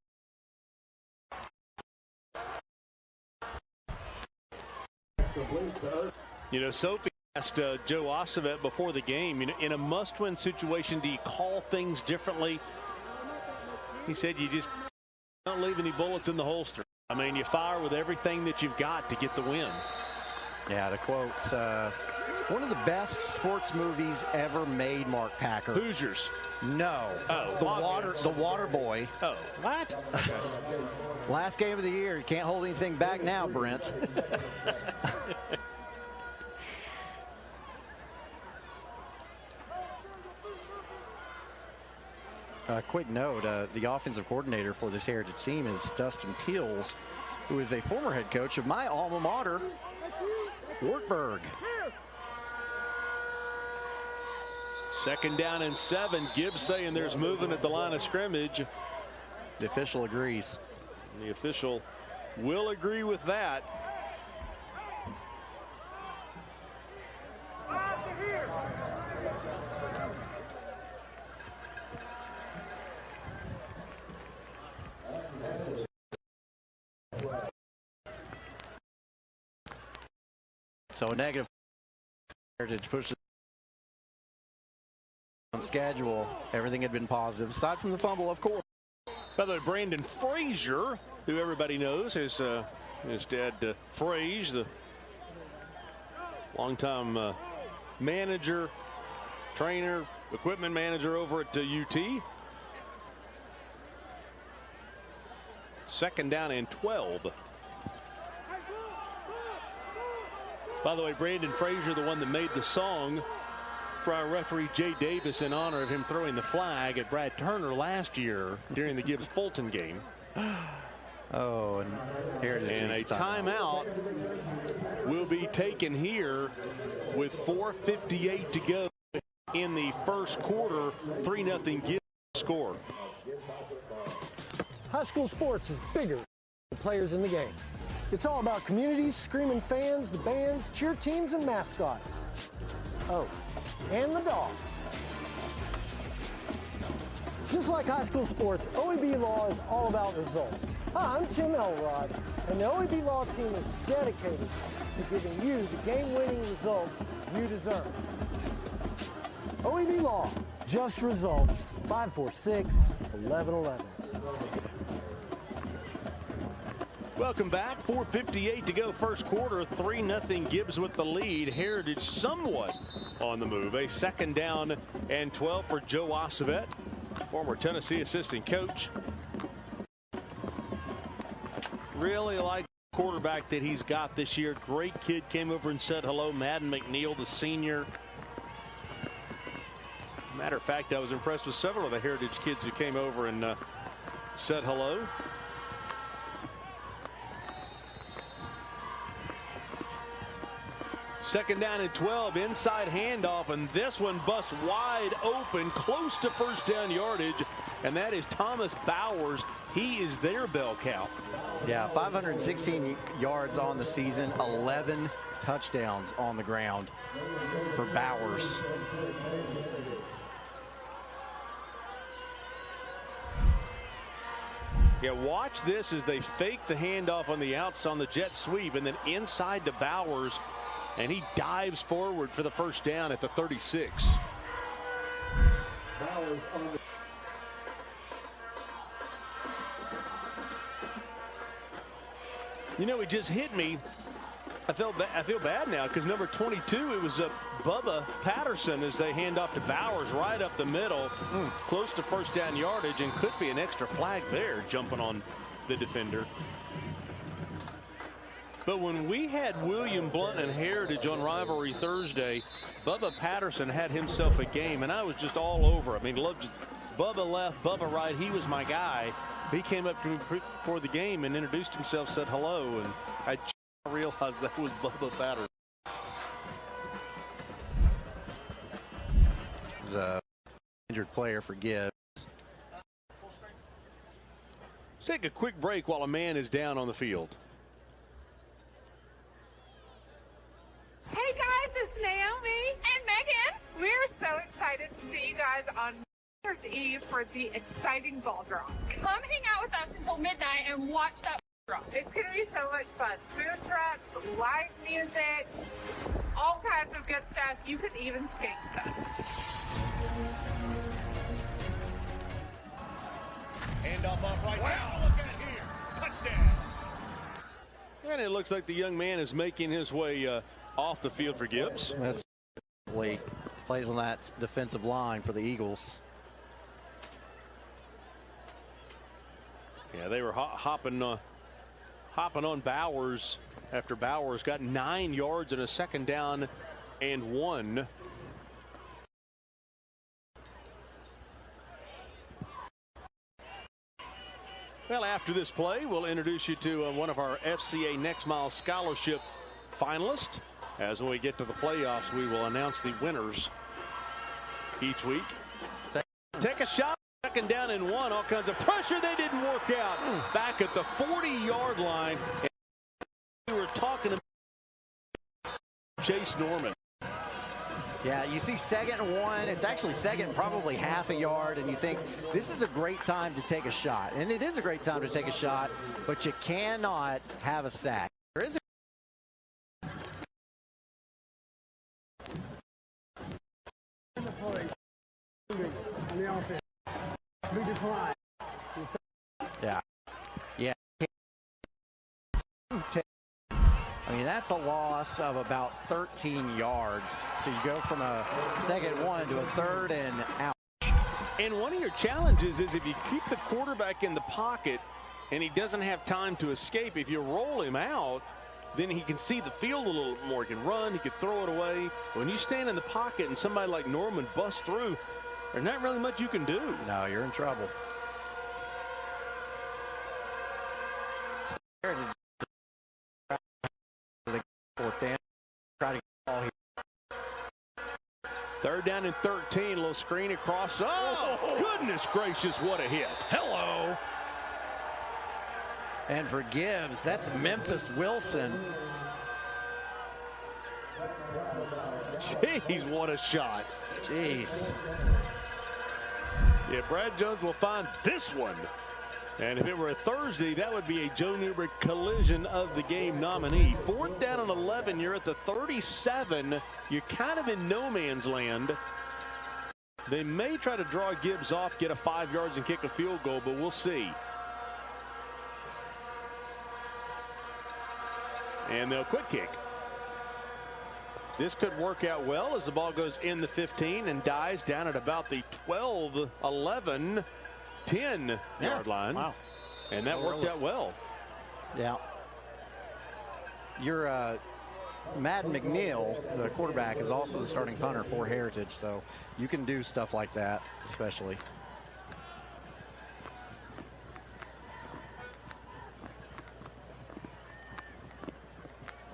You know, Sophie asked Joe Ossovet before the game, you know, in a must-win situation, do you call things differently? He said you just don't leave any bullets in the holster. I mean, you fire with everything that you've got to get the win. Yeah, to quote one of the best sports movies ever made, Mark Packer. Hoosiers. No. Oh, the Water Boy. Oh, what? Okay. Last game of the year. You can't hold anything back now, Brent. Quick note, the offensive coordinator for this Heritage team is Dustin Peels, who is a former head coach of my alma mater, Wartburg. Second down and 7. Gibbs saying there's movement at the line of scrimmage. The official agrees. The official will agree with that. So a negative. Heritage pushes on schedule. Everything had been positive, aside from the fumble, of course. By the way, Brandon Frazier, who everybody knows, his dad, Fraze, the longtime manager, trainer, equipment manager over at UT. 2nd down and 12. By the way, Brandon Frazier, the one that made the song for our referee Jay Davis in honor of him throwing the flag at Brad Turner last year during the Gibbs-Fulton game. Oh, and here it is. And a timeout will be taken here with 4:58 to go in the first quarter. 3-0 Gibbs score. High school sports is bigger than the players in the game. It's all about communities, screaming fans, the bands, cheer teams, and mascots. Oh, and the dogs. Just like high school sports, OEB Law is all about results. Hi, I'm Tim Elrod, and the OEB Law team is dedicated to giving you the game-winning results you deserve. OEB Law, just results. 546-1111. Welcome back. 4:58 to go first quarter. 3-0 Gibbs with the lead. Heritage somewhat on the move. A 2nd down and 12 for Joe Ossavet, former Tennessee assistant coach. Really like the quarterback that he's got this year. Great kid. Came over and said hello. Madden McNeil, the senior. Matter of fact, I was impressed with several of the Heritage kids who came over and said hello. Second down and 12, inside handoff, and this one busts wide open, close to first down yardage, and that is Thomas Bowers. He is their bell cow. Yeah, 516 yards on the season, 11 touchdowns on the ground for Bowers. Yeah, watch this as they fake the handoff on the outs on the jet sweep, and then inside to Bowers, and he dives forward for the first down at the 36. You know, it just hit me. I feel bad now because number 22, it was Bubba Patterson as they hand off to Bowers right up the middle, close to first down yardage, and could be an extra flag there jumping on the defender. But when we had William Blunt and Heritage on Rivalry Thursday, Bubba Patterson had himself a game, and I was just all over. I mean, Bubba left, Bubba right. He was my guy. He came up to me before the game and introduced himself, said hello, and I realized that was Bubba Patterson. He was an injured player for Gibbs. Let's take a quick break while a man is down on the field. Hey guys, it's Naomi and Megan. We're so excited to see you guys on New Year's Eve for the exciting ball drop. Come hang out with us until midnight and watch that drop. It's going to be so much fun. Food trucks, live music, all kinds of good stuff. You could even skate with us. Handoff off right now. Look at here. Touchdown. And it looks like the young man is making his way off the field for Gibbs. That's plays on that defensive line for the Eagles. Yeah, they were hopping on Bowers after Bowers got 9 yards and a 2nd down and 1. Well, after this play, we'll introduce you to one of our FCA Next Mile Scholarship finalists. As when we get to the playoffs, we will announce the winners each week. Take a shot. 2nd down and 1. All kinds of pressure. They didn't work out. Back at the 40-yard line. We were talking about Chase Norman. Yeah, you see 2nd and 1. It's actually 2nd, probably half a yard, and you think this is a great time to take a shot. And it is a great time to take a shot, but you cannot have a sack. There is Yeah. I mean, that's a loss of about 13 yards. So you go from a 2nd and 1 to a 3rd and out. And one of your challenges is if you keep the quarterback in the pocket, and he doesn't have time to escape. If you roll him out, then he can see the field a little more. He can run, he can throw it away. When you stand in the pocket and somebody like Norman busts through, there's not really much you can do. No, you're in trouble. Fourth down. Try to get the ball here. 3rd down and 13. A little screen across. Oh, goodness gracious, what a hit. Hello. And for Gibbs, that's Memphis Wilson. Jeez, what a shot. Jeez. Yeah, Brad Jones will find this one. And if it were a Thursday, that would be a Joe Newberg collision of the game nominee. 4th down and 11. You're at the 37. You're kind of in no man's land. They may try to draw Gibbs off, get a 5 yards and kick a field goal, but we'll see. And they'll quick kick. This could work out well as the ball goes in the 15 and dies down at about the 12, 11, 10 yard line. Wow. And that worked out well. Yeah. Your Matt McNeil, the quarterback, is also the starting punter for Heritage, so you can do stuff like that, especially.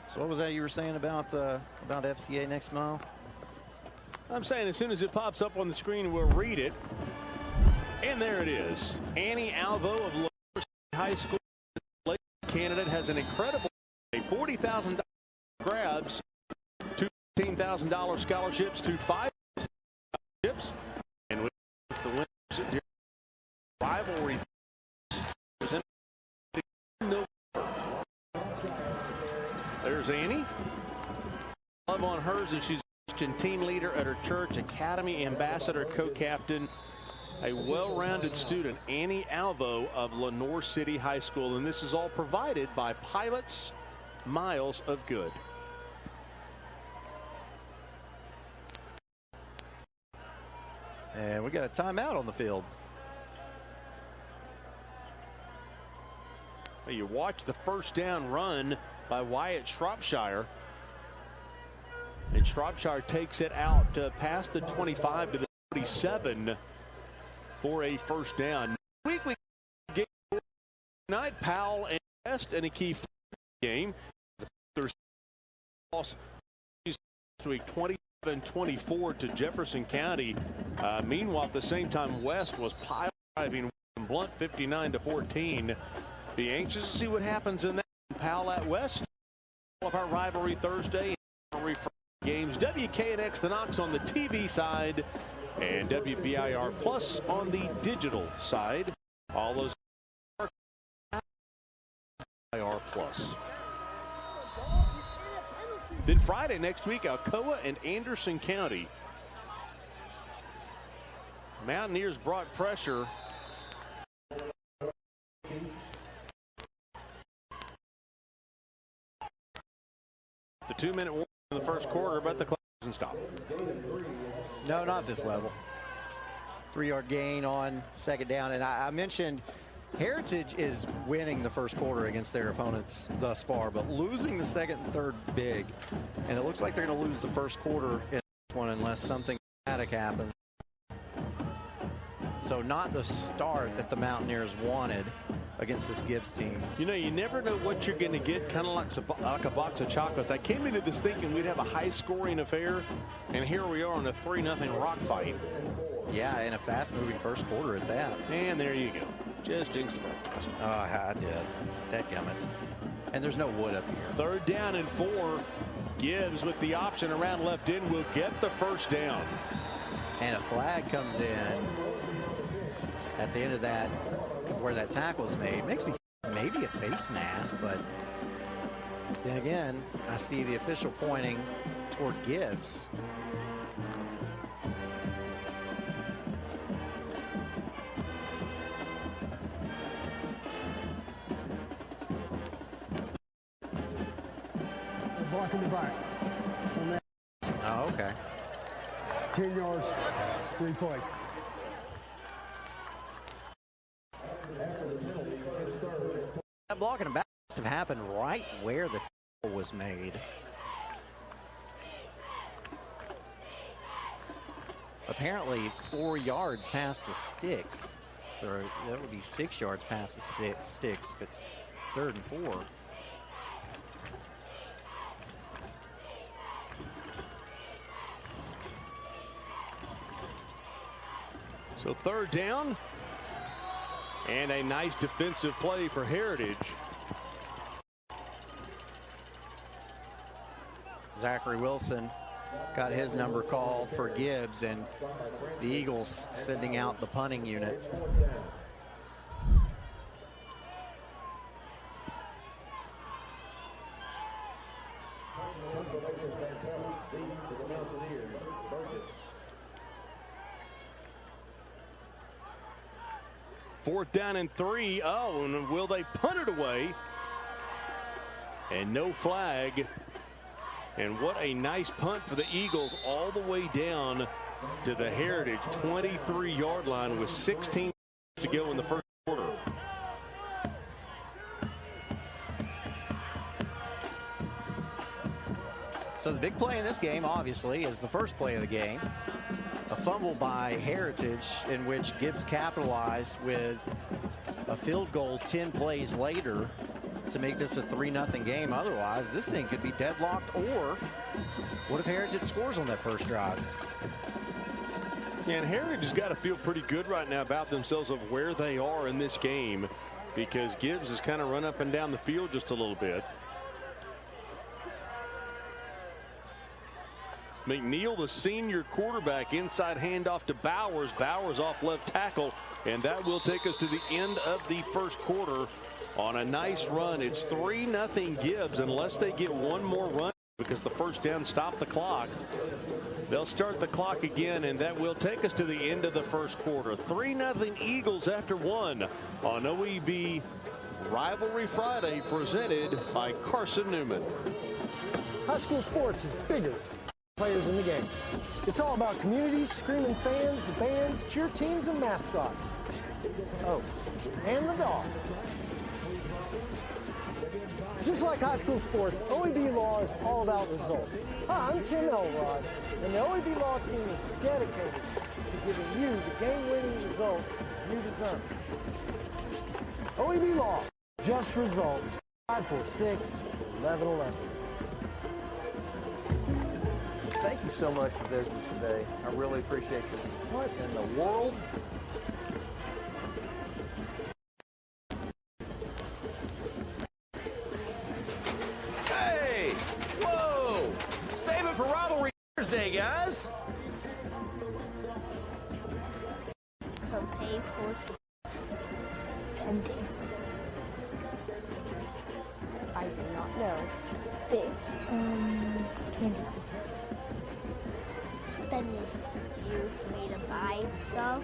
So what was that you were saying about FCA next mile? I'm saying as soon as it pops up on the screen, we'll read it. And there it is. Annie Alvo of Lenore High School candidate has an incredible $40,000 grabs, $2 $15,000 scholarships to 5 scholarships, and with the winners rivalry. There's Annie. Love on hers, and she's a team leader at her church, academy ambassador, co-captain, a well-rounded student, Annie Alvo of Lenore City High School. And this is all provided by Pilots Miles of Good. And we got a timeout on the field. Well, you watch the first down run by Wyatt Shropshire. And Shropshire takes it out past the 25 to the 47 for a first down. Weekly game tonight, Powell and West in a key game. There's loss to a 27-24 to Jefferson County. Meanwhile, at the same time, West was driving Blunt 59-14. Be anxious to see what happens in that. Powell at West. All of our rivalry Thursday. Games WKNX, the KNOX on the TV side, and WBIR Plus on the digital side. All those WBIR Plus. Then Friday next week, Alcoa and Anderson County. Mountaineers brought pressure. The 2-minute warning in the first quarter, but the clock doesn't stop. No, not this level. 3-yard gain on second down. And I mentioned Heritage is winning the first quarter against their opponents thus far, but losing the second and third big. And it looks like they're going to lose the first quarter in this one unless something dramatic happens. So not the start that the Mountaineers wanted against this Gibbs team. You know, you never know what you're going to get, kind of like a box of chocolates. I came into this thinking we'd have a high-scoring affair, and here we are in a 3-0 rock fight. Yeah, in a fast-moving first quarter at that. And there you go. Just jinxed the broadcast. Oh, I did. Dadgummit. And there's no wood up here. 3rd down and 4. Gibbs with the option around left in will get the first down. And a flag comes in at the end of that, where that tackle is made. Makes me maybe a face mask, but then again, I see the official pointing toward Gibbs. Blocking the back. Oh, okay. 10 yards, 3-point. After the penalty, it's third. block and a back must have happened right where the tackle was made. Apparently 4 yards past the sticks. Or that would be 6 yards past the sticks if it's 3rd and 4. So 3rd down. And a nice defensive play for Heritage. Zachary Wilson got his number called for Gibbs, and the Eagles sending out the punting unit. Fourth down and 3. Oh, and will they punt it away? And no flag. And what a nice punt for the Eagles all the way down to the Heritage 23-yard line with 16 to go in the first quarter. So the big play in this game, obviously, is the first play of the game. A fumble by Heritage in which Gibbs capitalized with a field goal 10 plays later to make this a 3-0 game. Otherwise, this thing could be deadlocked. Or what if Heritage scores on that first drive? Yeah, and Heritage has got to feel pretty good right now about themselves of where they are in this game, because Gibbs has kind of run up and down the field just a little bit. McNeil, the senior quarterback, inside handoff to Bowers. Bowers off left tackle, and that will take us to the end of the first quarter on a nice run. It's 3-0 Gibbs unless they get one more run, because the first down stopped the clock. They'll start the clock again, and that will take us to the end of the first quarter. 3-0 Eagles after 1 on OEB Rivalry Friday, presented by Carson Newman. High school sports is bigger. Players in the game. It's all about communities, screaming fans, the bands, cheer teams, and mascots. Oh, and the dog. Just like high school sports, OEB Law is all about results. Hi, I'm Tim Elrod, and the OEB Law team is dedicated to giving you the game-winning results you deserve. OEB Law, just results. 546-1111. Thank you so much for visiting us today. I really appreciate you. What in the world? Hey! Whoa! Save it for Rivalry Thursday, guys! To pay for spending. I do not know. Big. Candy. Spending use me to buy stuff.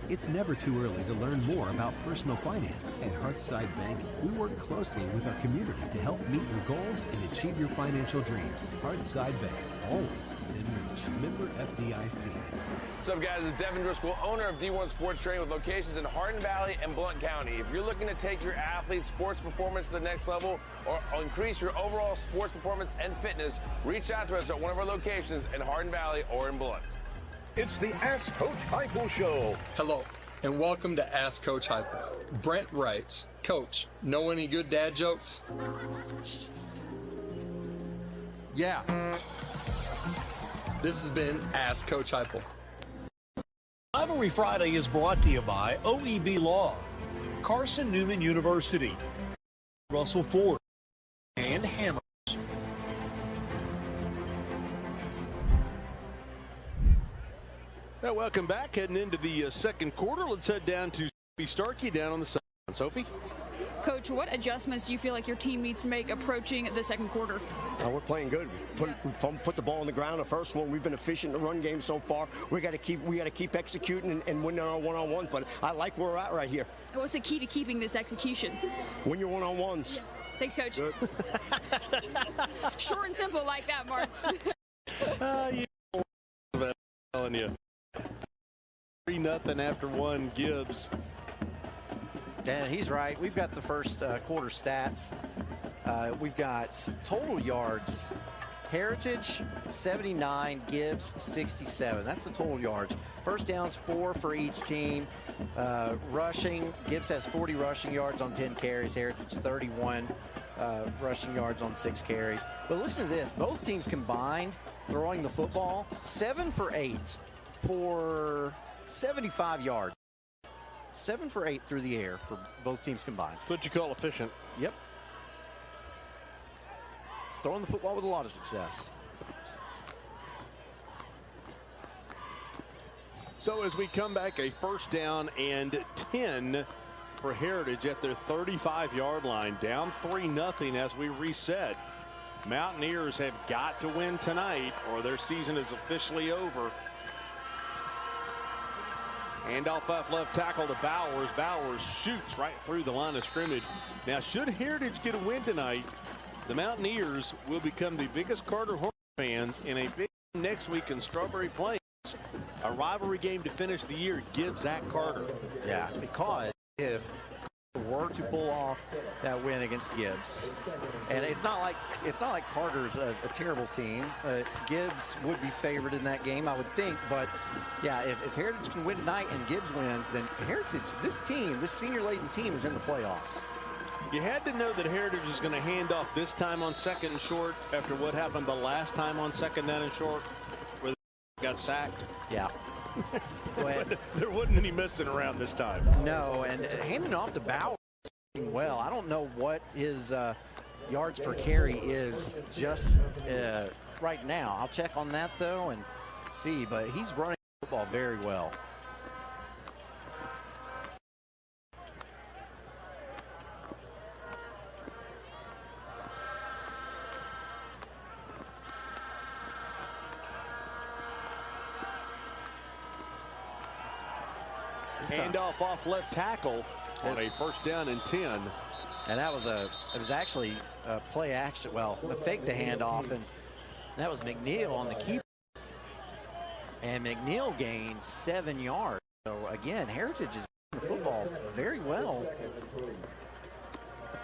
It's never too early to learn more about personal finance. At Hearthside Bank, we work closely with our community to help meet your goals and achieve your financial dreams. Hearthside Bank, always within reach. Member FDIC. What's up, guys? It's Devin Driscoll, owner of D1 Sports Training with locations in Hardin Valley and Blount County. If you're looking to take your athlete's sports performance to the next level or increase your overall sports performance and fitness, reach out to us at one of our locations in Hardin Valley or in Blount. It's the Ask Coach Heupel Show. Hello, and welcome to Ask Coach Heupel. Brent writes, Coach, know any good dad jokes? Yeah. This has been Ask Coach Heupel. Rivalry Friday is brought to you by OEB Law, Carson Newman University, Russell Ford, and Hammer. Welcome back. Heading into the second quarter. Let's head down to Sophie Starkey down on the side. Sophie? Coach, what adjustments do you feel like your team needs to make approaching the second quarter? We're playing good. We put the ball on the ground. The first one, we've been efficient in the run game so far. We got to keep executing and winning our one-on-ones. But I like where we're at right here. What's the key to keeping this execution? Win your one-on-ones. Thanks, Coach. Short and simple like that, Mark. I'm telling you. 3-0 after 1, Gibbs. And he's right. We've got the first quarter stats. We've got total yards. Heritage, 79. Gibbs, 67. That's the total yards. First downs, 4 for each team. Rushing, Gibbs has 40 rushing yards on 10 carries. Heritage, 31 rushing yards on 6 carries. But listen to this. Both teams combined, throwing the football, 7 for 8 for 75 yards. 7 for 8 through the air for both teams combined. That's what you call efficient. Yep. Throwing the football with a lot of success. So as we come back, a first down and 10 for Heritage at their 35-yard line. Down 3-0 as we reset. Mountaineers have got to win tonight or their season is officially over. Handoff off left tackle to Bowers. Bowers shoots right through the line of scrimmage. Now, should Heritage get a win tonight, the Mountaineers will become the biggest Carter Hornet fans in a big game next week in Strawberry Plains. A rivalry game to finish the year, Gibbs at Carter. Yeah, because if were to pull off that win against Gibbs, and it's not like Carter's a terrible team. Gibbs would be favored in that game, I would think. But yeah, if Heritage can win tonight and Gibbs wins, then Heritage, this senior-laden team, is in the playoffs. You had to know that Heritage is going to hand off this time on second and short after what happened the last time on second down and short where they got sacked. Yeah. There wasn't any messing around this time. No, and handing off to Bauer well. I don't know what his yards per carry is just right now. I'll check on that, though, and see. But he's running the football very well. Handoff off left tackle on a first down and 10. And it was actually a play action, well, a fake to handoff, and that was McNeil on the keeper. And McNeil gained 7 yards. So again, Heritage is playing the football very well.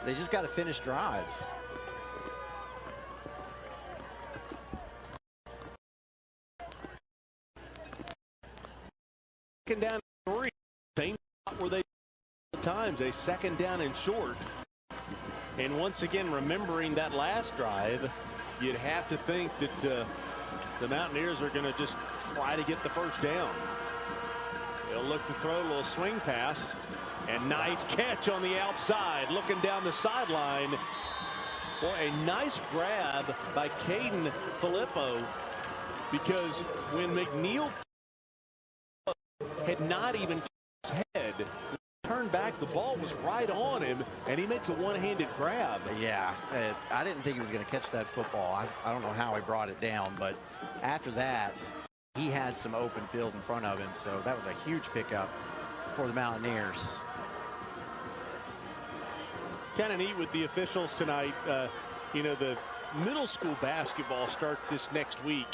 They just got to finish drives. Second down and 3. Same spot where they times, a second down and short. And once again, remembering that last drive, you'd have to think that the Mountaineers are going to just try to get the first down. They'll look to throw a little swing pass, and nice catch on the outside, looking down the sideline. Boy, a nice grab by Caden Filippo, because when McNeil had not even his head, turned back, the ball was right on him, and he makes a one-handed grab. Yeah, I didn't think he was going to catch that football. I don't know how he brought it down, but after that, he had some open field in front of him, so that was a huge pickup for the Mountaineers. Kind of neat with the officials tonight. You know, the middle school basketball starts this next week.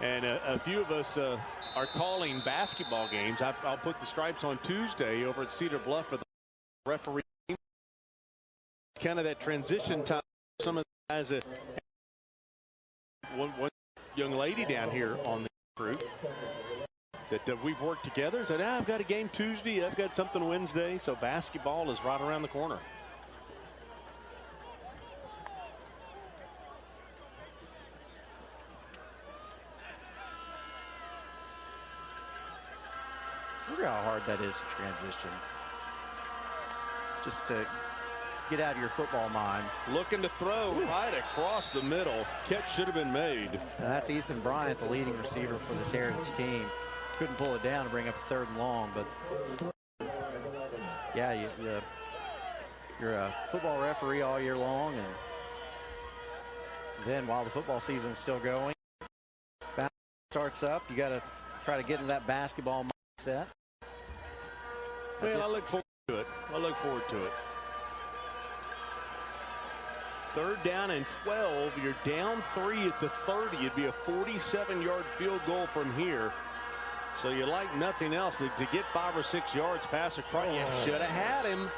And a few of us are calling basketball games. I'll put the stripes on Tuesday over at Cedar Bluff for the referee. Kind of that transition time. Some of the guys, one young lady down here on the group that we've worked together and said, I've got a game Tuesday, I've got something Wednesday. So basketball is right around the corner. Look how hard that is to transition. Just to get out of your football mind. Looking to throw right across the middle. Catch should have been made. And that's Ethan Bryant, the leading receiver for this Heritage team. Couldn't pull it down to bring up a 3rd and long, but yeah, you're a football referee all year long, and then while the football season is still going, starts up, you got to try to get into that basketball mindset. Well, I look forward to it. I look forward to it. 3rd down and 12. You're down 3 at the 30. It'd be a 47-yard field goal from here. So you like nothing else to get 5 or 6 yards pass across. You should have had him.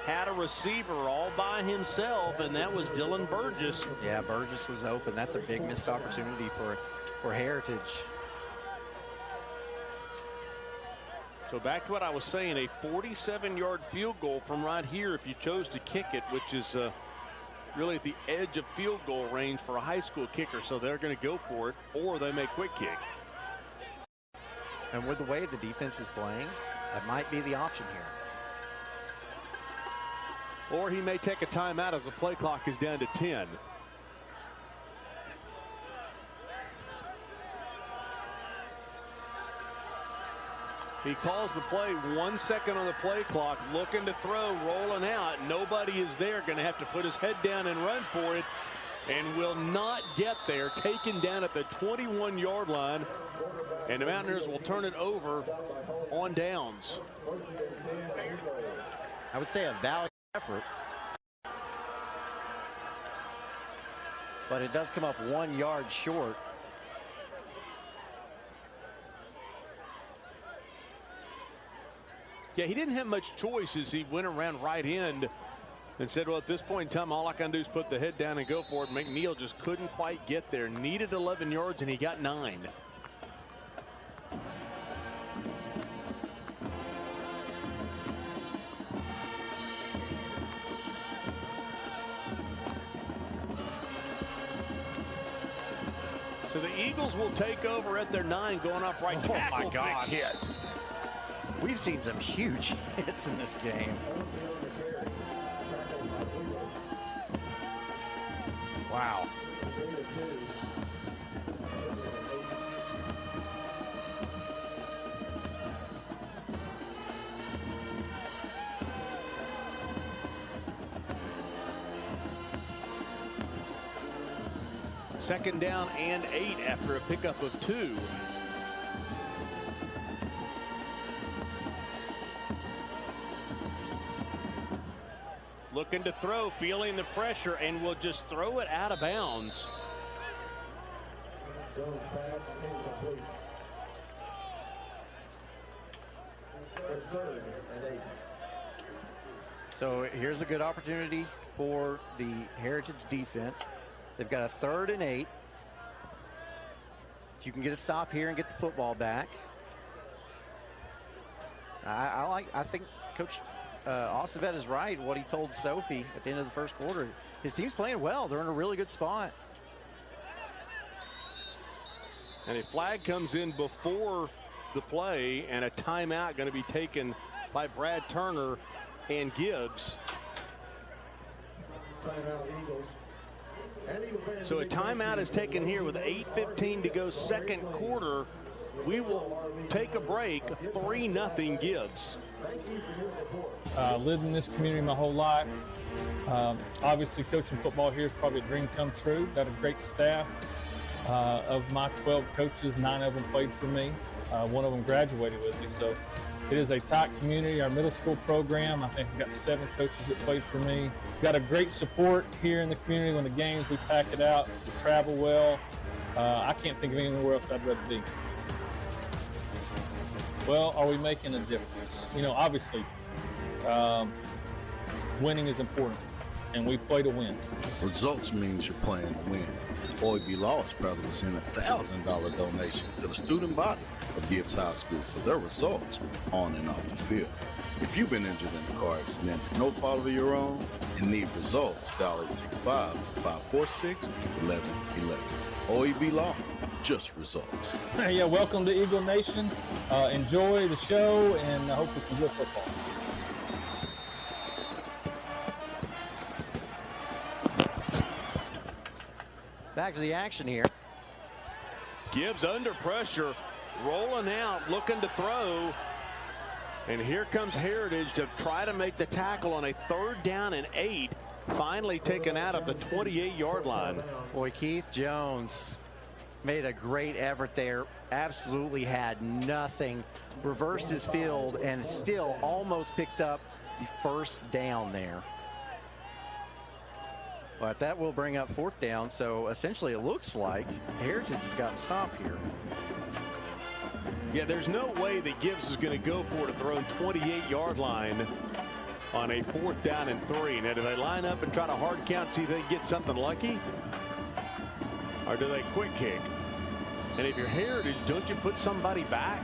Had a receiver all by himself, and that was Dylan Burgess. Yeah, Burgess was open. That's a big missed opportunity for Heritage. So back to what I was saying, a 47-yard field goal from right here if you chose to kick it, which is really at the edge of field goal range for a high school kicker. So they're going to go for it, or they may quick kick. And with the way the defense is playing, that might be the option here. Or he may take a timeout as the play clock is down to 10. He calls the play, 1 second on the play clock, looking to throw, rolling out. Nobody is there, going to have to put his head down and run for it, and will not get there. Taken down at the 21-yard line, and the Mountaineers will turn it over on downs. I would say a valiant effort, but it does come up 1 yard short. Yeah, he didn't have much choice as he went around right end and said, well, at this point in time, all I can do is put the head down and go for it. McNeil just couldn't quite get there. Needed 11 yards, and he got 9. So the Eagles will take over at their 9, going off right tackle. Oh, my God. Big hit. We've seen some huge hits in this game. Wow. Second down and 8 after a pickup of 2. Looking to throw, feeling the pressure, and will just throw it out of bounds. Jones pass incomplete. It's 3rd and 8. So here's a good opportunity for the Heritage defense. They've got a 3rd and 8. If you can get a stop here and get the football back. I think Coach Ossavet is right. What he told Sophie at the end of the first quarter. His team's playing well. They're in a really good spot. And a flag comes in before the play, and a timeout going to be taken by Brad Turner and Gibbs. Timeout Eagles. So a timeout is taken here with 8:15 to go, second quarter. We will take a break. 3-0 Gibbs. Lived in this community my whole life. Obviously, coaching football here is probably a dream come true. Got a great staff. Of my 12 coaches, 9 of them played for me. One of them graduated with me. So it is a tight community. Our middle school program, I think we've got 7 coaches that played for me. Got a great support here in the community. When the games, we pack it out. We travel well. I can't think of anywhere else I'd rather be. Well, are we making a difference? You know, obviously, winning is important, and we play to win. Results means you're playing to win. OEB Law is proud to send a $1,000 donation to the student body of Gibbs High School for their results on and off the field. If you've been injured in a car accident, no fault of your own, and need results, dial 865-546-1111. OEB Law, just results. Yeah, welcome to Eagle Nation. Enjoy the show, and I hope it's some good football. Back to the action here. Gibbs under pressure, rolling out, looking to throw. And here comes Heritage to try to make the tackle on a 3rd down and 8. Finally taken out of the 28-yard line. Boy, Keith Jones made a great effort there. Absolutely had nothing. Reversed his field and still almost picked up the 1st down there. But that will bring up 4th down. So essentially it looks like Heritage has got to stop here. Yeah, there's no way that Gibbs is going to go for it at their own 28-yard line on a 4th down and 3. Now, do they line up and try to hard count, see if they can get something lucky? Or do they quick kick? And if you're Heritage, don't you put somebody back?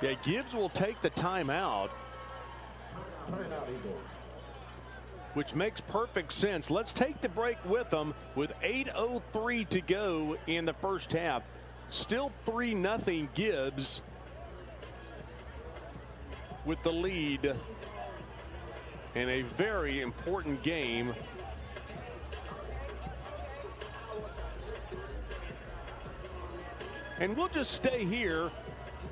Yeah, Gibbs will take the timeout, which makes perfect sense. Let's take the break with them with 8:03 to go in the first half. Still 3-0 Gibbs with the lead in a very important game. And we'll just stay here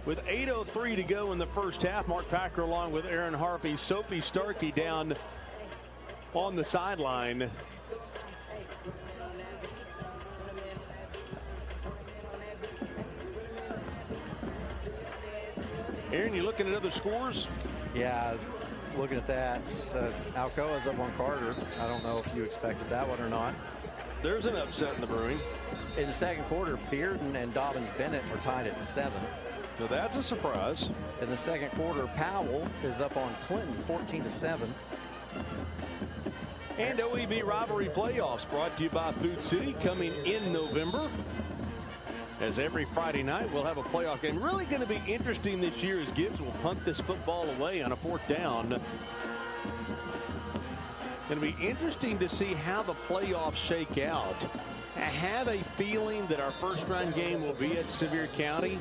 with 8:03 to go in the first half. Mark Packer along with Aaron Harvey, Sophie Starkey down on the sideline. Aaron, you looking at other scores? Yeah, looking at that. Alcoa's up on Carter. I don't know if you expected that one or not. There's an upset in the brewing. In the second quarter, Bearden and Dobbins-Bennett were tied at 7. So that's a surprise. In the second quarter, Powell is up on Clinton 14-7. And OEB Rivalry Playoffs brought to you by Food City, coming in November. As every Friday night, we'll have a playoff game. Really going to be interesting this year as Gibbs will punt this football away on a 4th down. Going to be interesting to see how the playoffs shake out. I have a feeling that our first round game will be at Sevier County.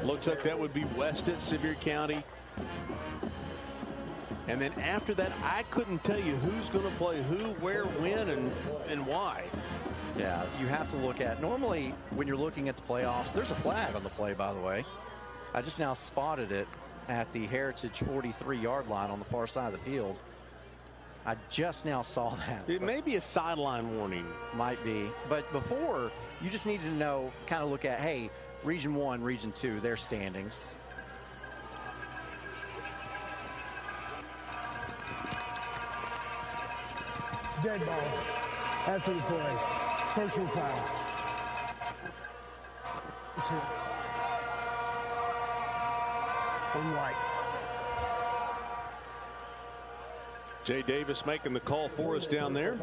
Looks like that would be west at Sevier County. And then after that, I couldn't tell you who's going to play who, where, when, and why. Yeah, you have to look at, normally when you're looking at the playoffs, there's a flag on the play, by the way. I just now spotted it at the Heritage 43-yard line on the far side of the field. I just now saw that. It may be a sideline warning. Might be. But before, you just needed to know, kind of look at, hey, Region 1, Region 2, their standings. Dead ball. After the play. Personal foul. On White. Jay Davis making the call for us down there.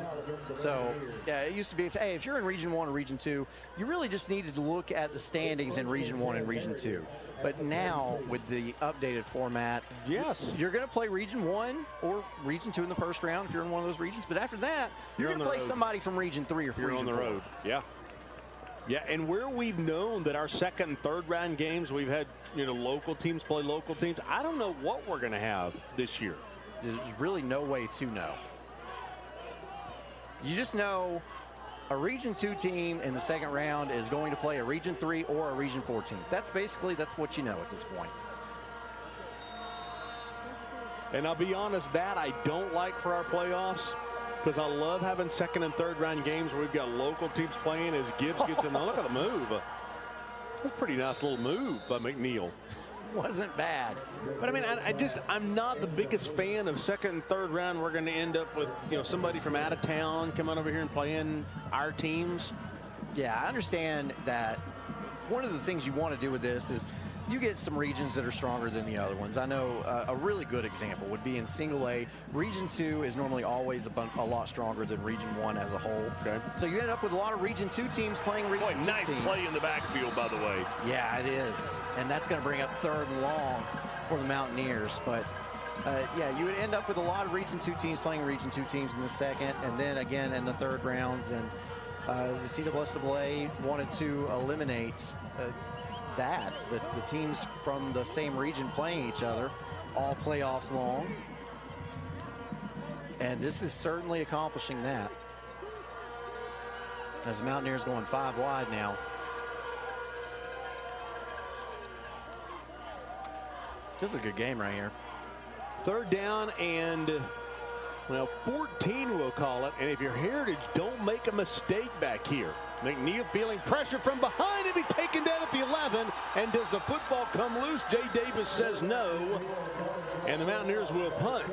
So, yeah, it used to be, hey, if you're in Region 1 or Region 2, you really just needed to look at the standings in Region 1 and Region 2. But now, with the updated format, yes, you're going to play Region 1 or Region 2 in the first round if you're in one of those regions. But after that, you're going to play somebody from Region 3 or from Region 4. You're on the road. Yeah. Yeah, and where we've known that our second and third round games, we've had, local teams play local teams. I don't know what we're going to have this year. There's really no way to know. You just know a Region 2 team in the second round is going to play a Region 3 or a Region 4 team. That's what you know at this point. And I'll be honest, that I don't like for our playoffs, because I love having second and third round games where we've got local teams playing as Gibbs gets in. Look at the move. That's a pretty nice little move by McNeil. Wasn't bad. But I mean, I'm not the biggest fan of second and third round. We're going to end up with, somebody from out of town coming over here and playing our teams. Yeah, I understand that one of the things you want to do with this is you get some regions that are stronger than the other ones. I know a really good example would be in single A. Region 2 is normally always a lot stronger than Region 1 as a whole. Okay. So you end up with a lot of Region 2 teams playing Region 2 nice teams. Play in the backfield, by the way. Yeah, it is. And that's going to bring up third and long for the Mountaineers. But, yeah, you would end up with a lot of Region 2 teams playing Region 2 teams in the second and then again in the third rounds. And the TSSAA wanted to eliminate the teams from the same region playing each other all playoffs long. And this is certainly accomplishing that. As the Mountaineers going 5 wide now. This is a good game right here. Third down and, 14 we'll call it. And if you're Heritage, don't make a mistake back here. McNeil feeling pressure from behind and be taken down at the 11. And does the football come loose? Jay Davis says no. And the Mountaineers will punt.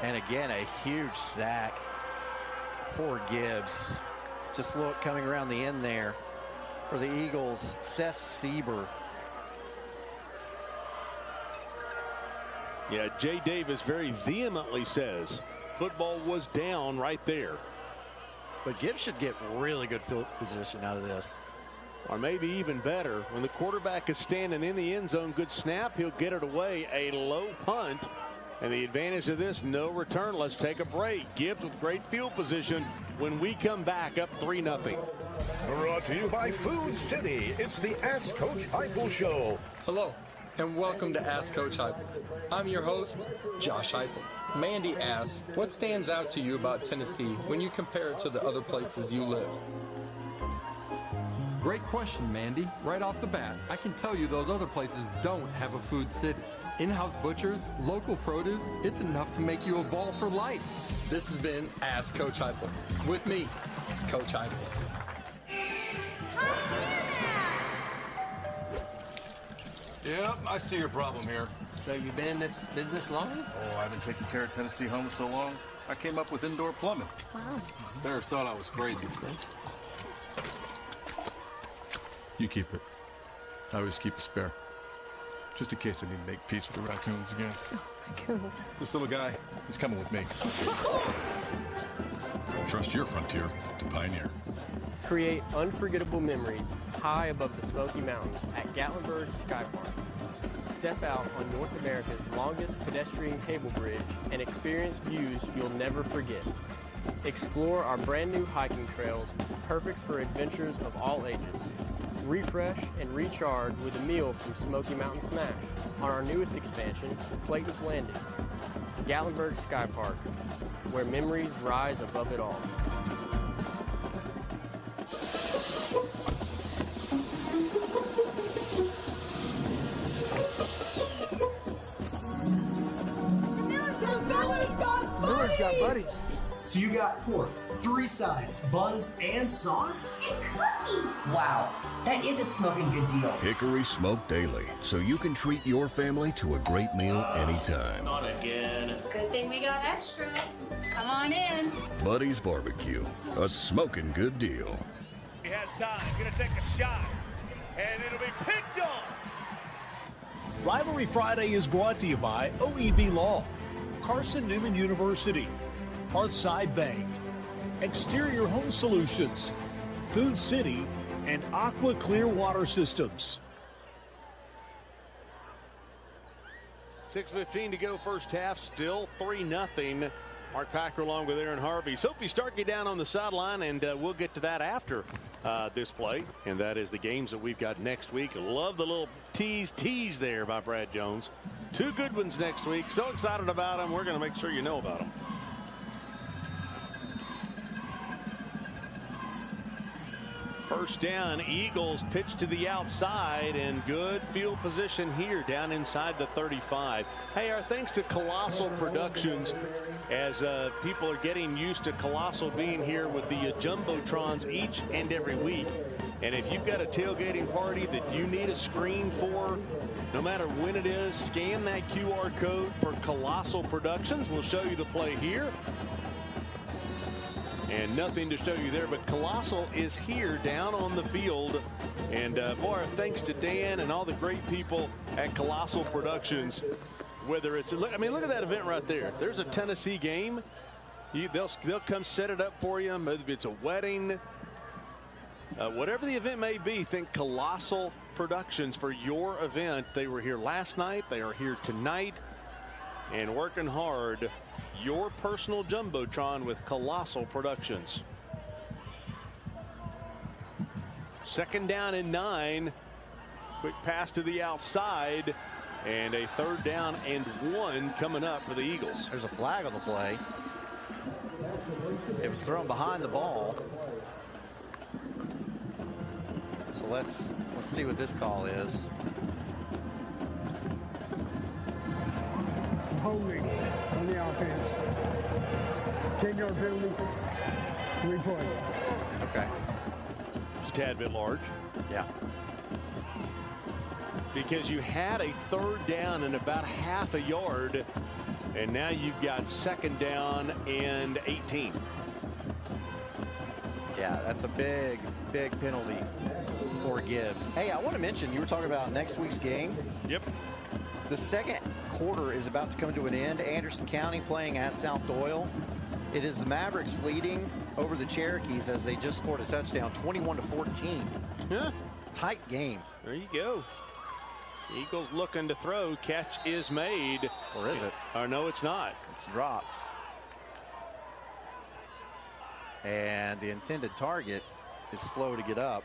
And again, a huge sack for Gibbs. Just look, coming around the end there for the Eagles, Seth Sieber. Yeah, Jay Davis very vehemently says football was down right there. But Gibbs should get really good field position out of this. Or maybe even better. When the quarterback is standing in the end zone, good snap, he'll get it away. A low punt. And the advantage of this, no return. Let's take a break. Gibbs with great field position when we come back up 3-0. Brought to you by Food City. It's the Ask Coach Heupel Show. Hello, and welcome to Ask Coach Heupel. I'm your host, Josh Heupel. Mandy asks, what stands out to you about Tennessee when you compare it to the other places you live? Great question, Mandy. Right off the bat, I can tell you those other places don't have a food city. In-house butchers, local produce, it's enough to make you evolve for life. This has been Ask Coach Heupel. With me, Coach Heupel. Yep, I see your problem here. So you've been in this business long? Oh, I've been taking care of Tennessee homes so long, I came up with indoor plumbing. Wow. Bears thought I was crazy. You keep it. I always keep a spare. Just in case I need to make peace with the raccoons again. Oh, raccoons. This little guy, he's coming with me. Trust your frontier to Pioneer. Create unforgettable memories high above the Smoky Mountains at Gatlinburg Sky Park. Step out on North America's longest pedestrian cable bridge and experience views you'll never forget. Explore our brand new hiking trails, perfect for adventures of all ages. Refresh and recharge with a meal from Smoky Mountain Smash on our newest expansion, Clayton's Landing. Gatlinburg Sky Park, where memories rise above it all. Miller's got buddies. So you got pork, 3 sides, buns, and sauce? And cookies! Wow, that is a smoking good deal. Hickory Smoked Daily, so you can treat your family to a great meal anytime. Not again. Good thing we got extra. Come on in. Buddy's Barbecue, a smoking good deal. He has time. He's going to take a shot. And it'll be picked off. Rivalry Friday is brought to you by OEB Law, Carson Newman University, Hearthside Bank, Exterior Home Solutions, Food City, and Aqua Clear Water Systems. 6:15 to go first half, still 3-0. Mark Packer along with Aaron Harvey. Sophie Starkey down on the sideline, and we'll get to that after this play. And that is the games that we've got next week. Love the little tease there by Brad Jones. 2 good ones next week. So excited about them. We're going to make sure you know about them. First down, Eagles pitch to the outside, and good field position here down inside the 35. Hey, our thanks to Colossal Productions, as people are getting used to Colossal being here with the Jumbotrons each and every week. And if you've got a tailgating party that you need a screen for, no matter when it is, scan that QR code for Colossal Productions. We'll show you the play here. And nothing to show you there, but Colossal is here down on the field. And boy, thanks to Dan and all the great people at Colossal Productions. Whether it's, look, I mean, look at that event right there. There's a Tennessee game. They'll come set it up for you. Maybe it's a wedding. Whatever the event may be, think Colossal Productions for your event. They were here last night. They are here tonight and working hard. Your personal Jumbotron with Colossal Productions. 2nd down and 9. Quick pass to the outside. And a 3rd down and 1 coming up for the Eagles. There's a flag on the play. It was thrown behind the ball. So let's see what this call is. Holding on the offense. 10-yard penalty. 3-point. Okay. It's a tad bit large. Yeah. Because you had a 3rd down and about half a yard, and now you've got 2nd down and 18. Yeah, that's a big, big penalty for Gibbs. Hey, I want to mention, you were talking about next week's game. Yep. The second quarter is about to come to an end. Anderson County playing at South Doyle. It is the Mavericks leading over the Cherokees as they just scored a touchdown, 21-14. Yeah. Tight game. There you go. Eagles looking to throw. Catch is made. Or is it? Or no, it's not. It's dropped. And the intended target is slow to get up.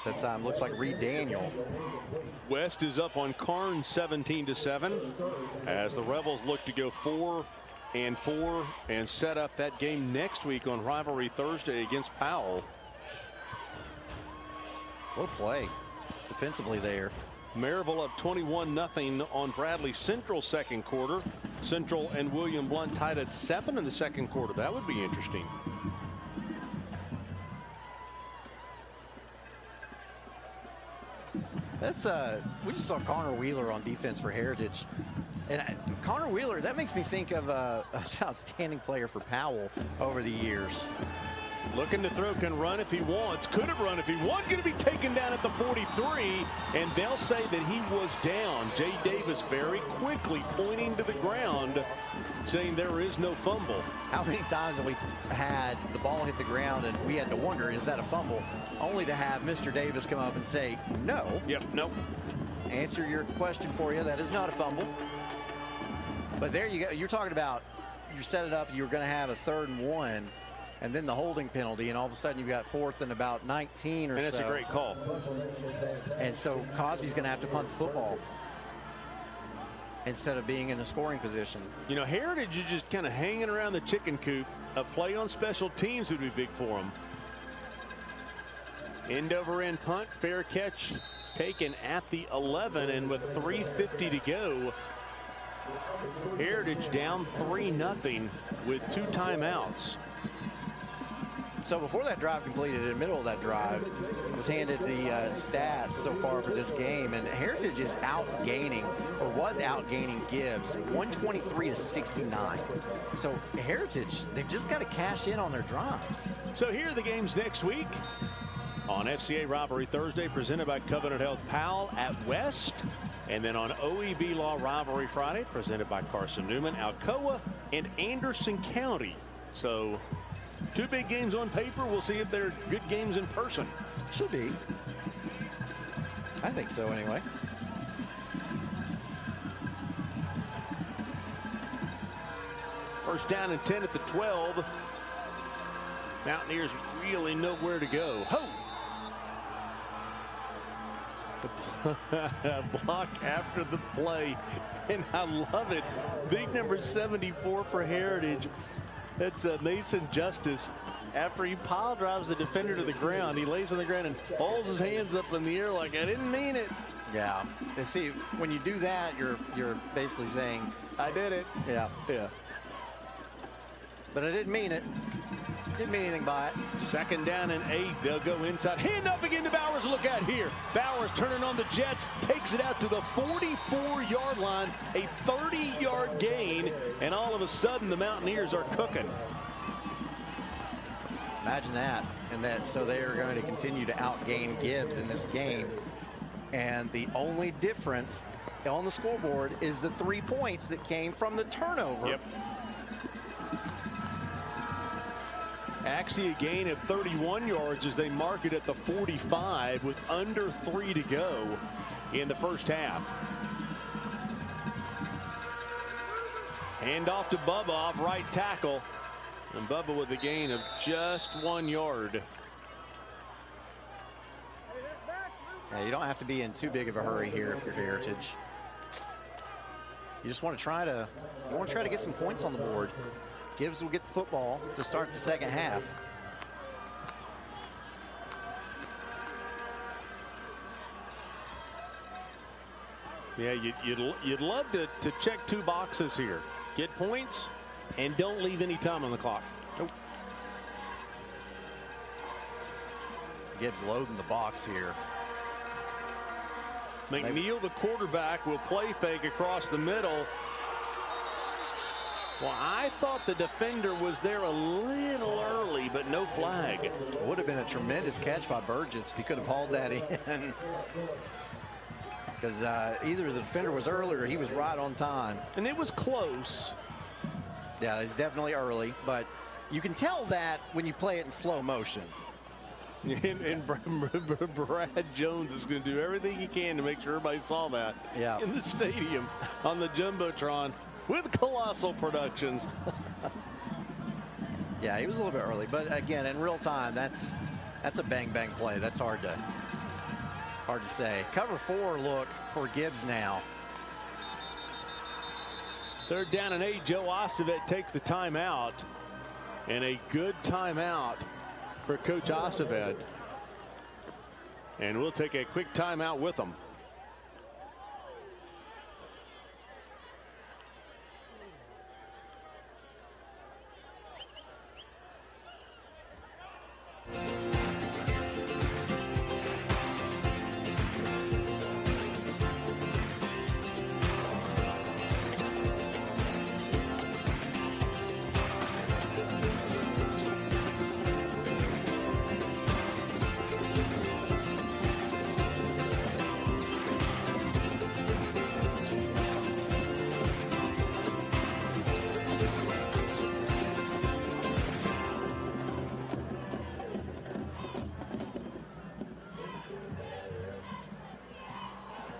That time looks like Reed Daniel. West is up on Carnes 17-7 as the Rebels look to go 4-4 and set up that game next week on Rivalry Thursday against Powell. What a play defensively there. Maryville up 21-0 on Bradley Central second quarter. Central and William Blunt tied at 7 in the second quarter. That would be interesting. That's we just saw Connor Wheeler on defense for Heritage. And Connor Wheeler, that makes me think of an outstanding player for Powell over the years. Looking to throw, can run if he wants. Could have run if he wanted. Going to be taken down at the 43, and they'll say that he was down. Jay Davis very quickly pointing to the ground, saying there is no fumble. How many times have we had the ball hit the ground and we had to wonder, is that a fumble? Only to have Mr. Davis come up and say, no. Yep, nope. Answer your question for you. That is not a fumble. But there you go. You're talking about, you set it up, you're going to have a 3rd and 1. And then the holding penalty, and all of a sudden you've got 4th and about 19 or so. And that's a great call. And so Cosby's going to have to punt the football instead of being in a scoring position. You know, Heritage is just kind of hanging around the chicken coop. A play on special teams would be big for them. End over end punt, fair catch taken at the 11, and with 3:50 to go, Heritage down 3-0 with 2 timeouts. So before that drive completed, in the middle of that drive, was handed the stats so far for this game, and Heritage is outgaining, or was outgaining Gibbs, 123-69. So Heritage, they've just got to cash in on their drives. So here are the games next week on FCA Rivalry Thursday, presented by Covenant Health Powell at West, and then on OEB Law Rivalry Friday, presented by Carson Newman, Alcoa, and Anderson County. So 2 big games on paper. We'll see if they're good games in person. Should be. I think so anyway. First down and 10 at the 12. Mountaineers really nowhere to go. Ho! Block after the play, and I love it. Big number 74 for Heritage. That's Mason Justice. After he pile drives the defender to the ground, he lays on the ground and holds his hands up in the air like, I didn't mean it. Yeah. And see, when you do that, you're basically saying, I did it. Yeah. Yeah. But I didn't mean it. Didn't mean anything by it. Second down and 8. They'll go inside. Hand up again to Bowers. Look out here. Bowers turning on the Jets. Takes it out to the 44-yard line. A 30-yard gain. And all of a sudden, the Mountaineers are cooking. Imagine that. And that, so they are going to continue to outgain Gibbs in this game. And the only difference on the scoreboard is the 3 points that came from the turnover. Yep. Actually, a gain of 31 yards as they mark it at the 45 with under 3 to go in the first half. Hand off to Bubba off right tackle. And Bubba with a gain of just 1 yard. Yeah, you don't have to be in too big of a hurry here if you're Heritage. You just want to try to get some points on the board. Gibbs will get the football to start the second half. Yeah, you'd love to check 2 boxes here. Get points and don't leave any time on the clock. Nope. Gibbs loading the box here. McNeil, the quarterback, will play fake across the middle. Well, I thought the defender was there a little early, but no flag. It would have been a tremendous catch by Burgess if he could have hauled that in. Because either the defender was early or he was right on time. And it was close. Yeah, it's definitely early, but you can tell that when you play it in slow motion. And Brad Jones is going to do everything he can to make sure everybody saw that in the stadium on the Jumbotron with Colossal Productions. Yeah, he was a little bit early, but again, in real time, that's a bang-bang play. That's hard to say. Cover 4 look for Gibbs now. 3rd down and 8. Joe Acevet takes the timeout, and a good timeout for Coach Acevet. And we'll take a quick timeout with them.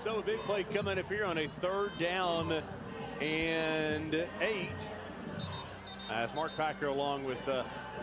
So a big play coming up here on a 3rd down and 8. As Mark Packer along with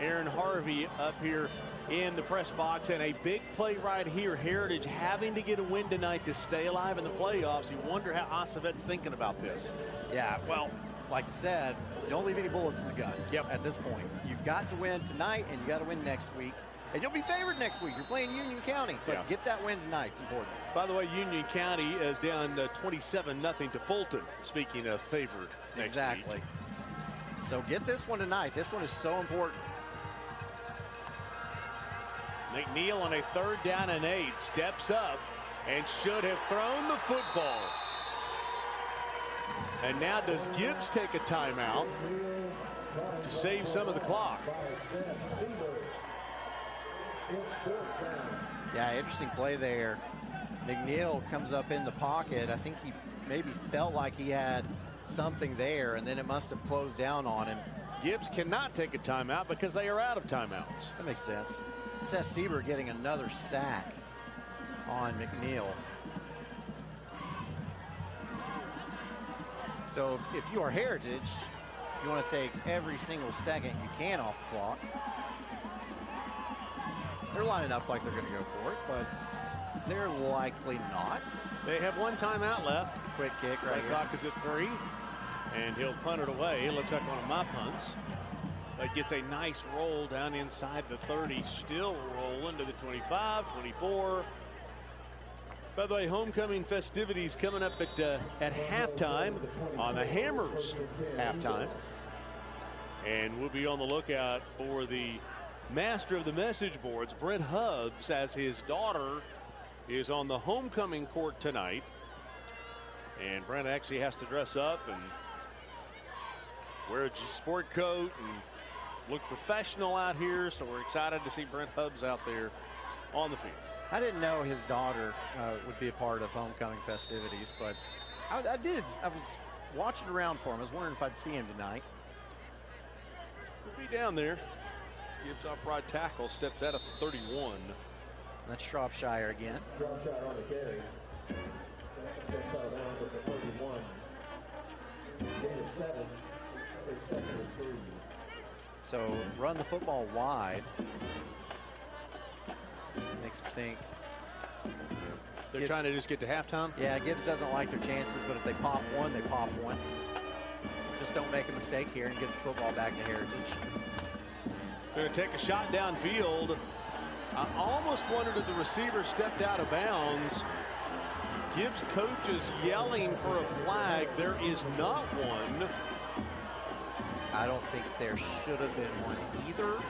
Aaron Harvey up here in the press box, and a big play right here. Heritage having to get a win tonight to stay alive in the playoffs. You wonder how Acevet's thinking about this. Yeah, well, like I said, don't leave any bullets in the gun. At this point, you've got to win tonight, and you got to win next week. And you'll be favored next week. You're playing Union County, but get that win tonight. It's important. By the way, Union County is down 27-0 to Fulton. Speaking of favored next week. So get this one tonight. This one is so important. McNeil on a 3rd down and 8 steps up and should have thrown the football. And now does Gibbs take a timeout to save some of the clock? Yeah, interesting play there. McNeil comes up in the pocket. I think he maybe felt like he had something there, and then it must have closed down on him. Gibbs cannot take a timeout because they are out of timeouts. That makes sense. Seth Sieber getting another sack on McNeil. So if you are Heritage, you want to take every single second you can off the clock. They're lining up like they're going to go for it, but they're likely not. They have one timeout left. Quick kick right here. Clock is at 3, and he'll punt it away. It looks like one of my punts. But gets a nice roll down inside the 30. Still rolling to the 25, 24. By the way, homecoming festivities coming up at halftime on the Hammers halftime. And we'll be on the lookout for the master of the message boards, Brent Hubbs, as his daughter is on the homecoming court tonight. And Brent actually has to dress up and wear a sport coat and look professional out here. So we're excited to see Brent Hubbs out there on the field. I didn't know his daughter would be a part of homecoming festivities, but I did. I was watching around for him. I was wondering if I'd see him tonight. He'll be down there. Gibbs off right tackle, steps out at the 31. That's Shropshire again. Shropshire on the carry. Steps out of bounds at the 31. Gain of 7. They're 2nd and 3. So run the football wide. Makes them think. They're trying to just get to halftime? Yeah, Gibbs doesn't like their chances, but if they pop one, they pop one. Just don't make a mistake here and get the football back to Heritage. Going to take a shot downfield. I almost wondered if the receiver stepped out of bounds. Gibbs coach is yelling for a flag. There is not one. I don't think there should have been one either.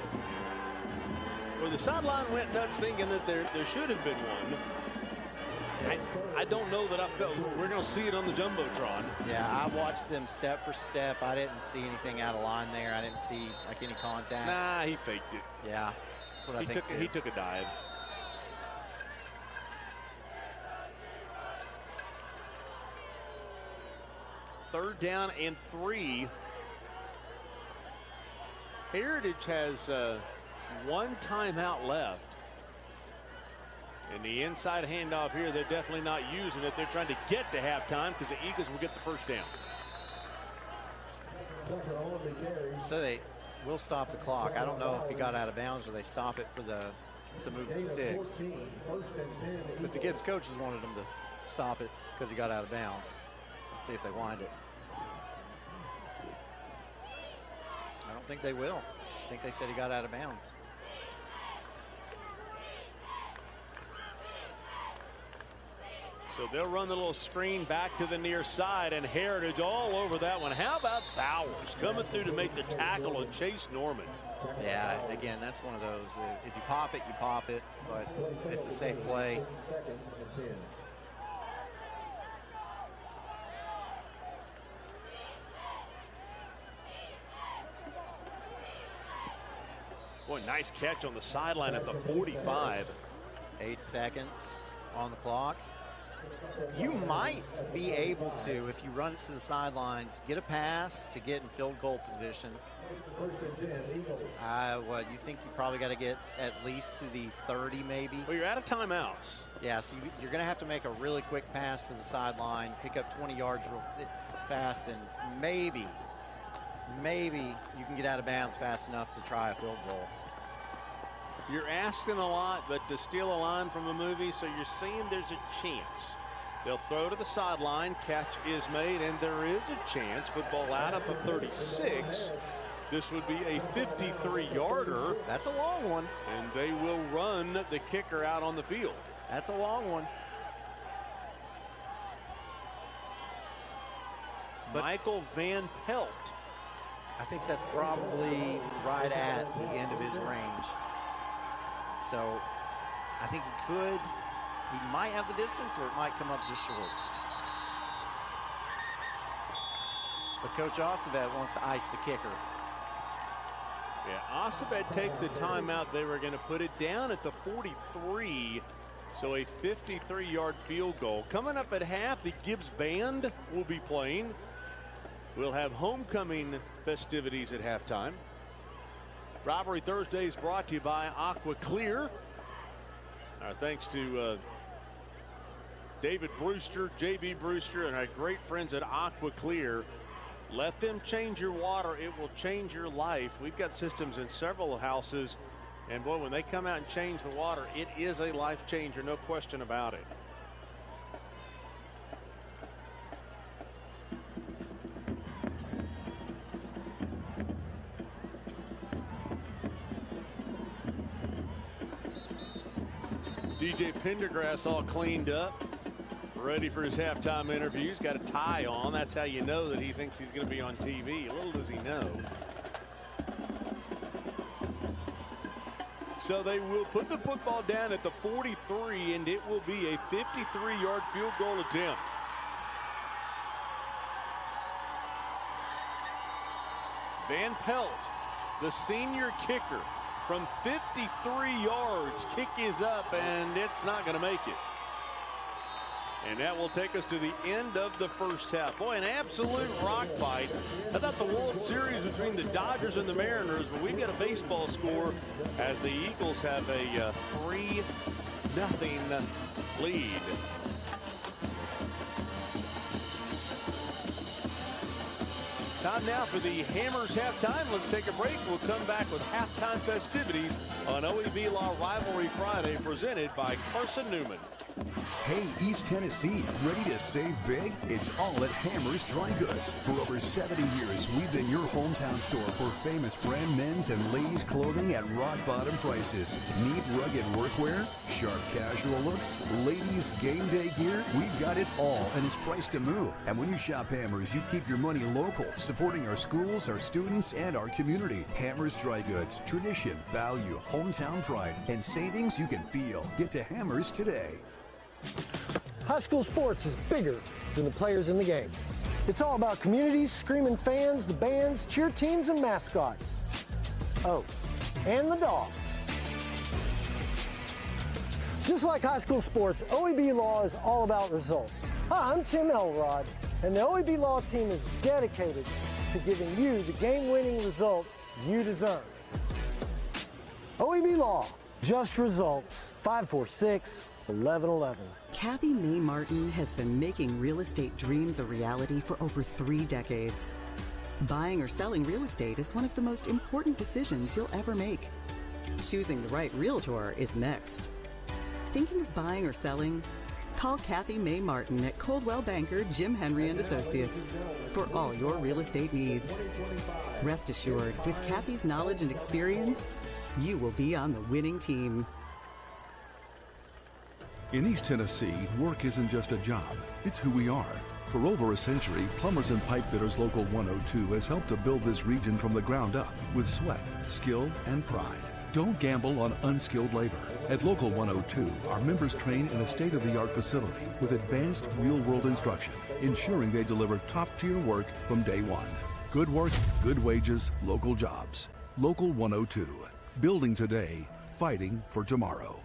Well, the sideline went nuts thinking that there should have been one. I don't know that I felt we're going to see it on the Jumbotron. Yeah, I watched them step for step. I didn't see anything out of line there. I didn't see like any contact. Nah, he faked it. Yeah, that's what I think too. He took a dive. Third down and 3. Heritage has one timeout left. And the inside handoff here, they're definitely not using it. They're trying to get to halftime because the Eagles will get the first down. So they will stop the clock. I don't know if he got out of bounds or they stop it for to move the sticks. But the Gibbs coaches wanted him to stop it because he got out of bounds. Let's see if they wind it. I don't think they will. I think they said he got out of bounds. So they'll run the little screen back to the near side, and Heritage all over that one. How about Bowers coming through to make the tackle on Chase Norman? Yeah, again, that's one of those. If you pop it, you pop it, but it's a safe play. Boy, nice catch on the sideline at the 45. 8 seconds on the clock. You might be able to, if you run it to the sidelines, get a pass to get in field goal position. What you think you probably got to get at least to the 30 maybe? Well, you're out of timeouts. Yeah, so you're going to have to make a really quick pass to the sideline, pick up 20 yards real fast, and maybe you can get out of bounds fast enough to try a field goal. You're asking a lot, but to steal a line from a movie, so you're saying there's a chance. They'll throw to the sideline, catch is made, and there is a chance. Football out at the 36. This would be a 53-yarder. That's a long one. And they will run the kicker out on the field. That's a long one. But Michael Van Pelt. I think that's probably right at the end of his range. So I think he might have the distance, or it might come up just short. But Coach Osabet wants to ice the kicker. Yeah, Osabet takes the timeout. They were going to put it down at the 43. So a 53-yard field goal. Coming up at half, the Gibbs Band will be playing. We'll have homecoming festivities at halftime. Rivalry Thursday is brought to you by Aqua Clear. Our thanks to David Brewster, J.B. Brewster, and our great friends at Aqua Clear. Let them change your water. It will change your life. We've got systems in several houses. And, boy, when they come out and change the water, it is a life changer, no question about it. DJ Pendergrass all cleaned up, ready for his halftime interview. He's got a tie on. That's how you know that he thinks he's going to be on TV. Little does he know. So they will put the football down at the 43, and it will be a 53-yard field goal attempt. Van Pelt, the senior kicker, from 53 yards. Kick is up, and it's not going to make it. And that will take us to the end of the first half. Boy, an absolute rock fight. I thought the World Series between the Dodgers and the Mariners, but we've got a baseball score as the Eagles have a 3-0 lead. Time now for the Hammers halftime. Let's take a break. We'll come back with halftime festivities on OEB Law Rivalry Friday, presented by Carson Newman. Hey, East Tennessee, ready to save big? It's all at Hammers Dry Goods. For over 70 years, we've been your hometown store for famous brand men's and ladies' clothing at rock-bottom prices. Need rugged workwear? Sharp casual looks? Ladies' game day gear? We've got it all, and it's priced to move. And when you shop Hammers, you keep your money local, supporting our schools, our students, and our community. Hammers Dry Goods. Tradition, value, hometown pride, and savings you can feel. Get to Hammers today. High school sports is bigger than the players in the game. It's all about communities, screaming fans, the bands, cheer teams, and mascots. Oh, and the dogs. Just like high school sports, OEB Law is all about results. Hi, I'm Tim Elrod, and the OEB Law team is dedicated to giving you the game-winning results you deserve. OEB Law, just results. 546-1111. Kathy May Martin has been making real estate dreams a reality for over 3 decades. Buying or selling real estate is one of the most important decisions you'll ever make. Choosing the right realtor is next. Thinking of buying or selling? Call Kathy May Martin at Coldwell Banker Jim Henry & Associates for all your real estate needs. Rest assured, with Kathy's knowledge and experience, you will be on the winning team. In East Tennessee, work isn't just a job, it's who we are. For over a century, Plumbers and Pipe Fitters Local 102 has helped to build this region from the ground up with sweat, skill, and pride. Don't gamble on unskilled labor. At Local 102, our members train in a state-of-the-art facility with advanced real-world instruction, ensuring they deliver top-tier work from day one. Good work, good wages, local jobs. Local 102. Building today, fighting for tomorrow.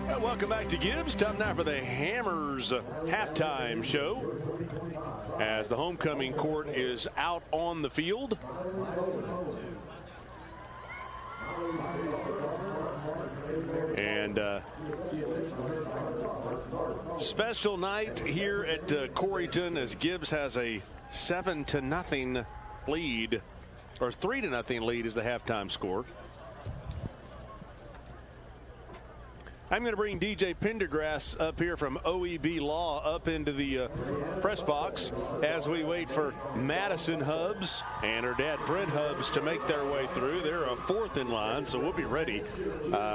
Well, welcome back to Gibbs. Time now for the Hammers halftime show as the homecoming court is out on the field. And special night here at Coreyton as Gibbs has a 7-0 lead, or 3-0 lead is the halftime score. I'm going to bring DJ Pendergrass up here from OEB Law up into the press box as we wait for Madison Hubbs and her dad Brent Hubbs to make their way through. They're a fourth in line, so we'll be ready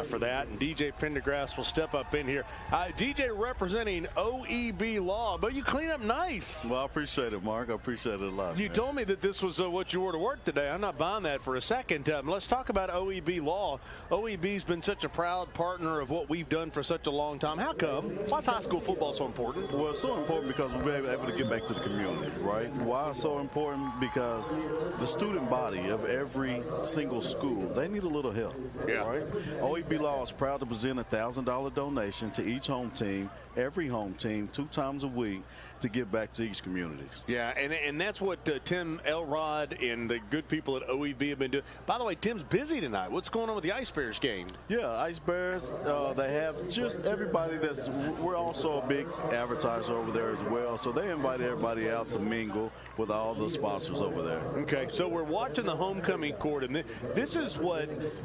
for that. And DJ Pendergrass will step up in here. DJ representing OEB Law, but you clean up nice. Well, I appreciate it, Mark. I appreciate it a lot. You told me that this was what you wore to work today. I'm not buying that for a second. Let's talk about OEB Law. OEB's been such a proud partner of what we've done for such a long time. How come? Why's high school football so important? Well, it's so important because we've been able to get back to the community, right? Why it's so important? Because the student body of every single school, they need a little help, right? OEB Law is proud to present a $1,000 donation to each home team, every home team, 2 times a week to give back to each communities. Yeah, and that's what Tim Elrod and the good people at OEB have been doing. By the way, Tim's busy tonight. What's going on with the Ice Bears game? Yeah, Ice Bears, they have just everybody we're also a big advertiser over there as well, so they invite everybody out to mingle with all the sponsors over there. Okay, so we're watching the homecoming court, and this is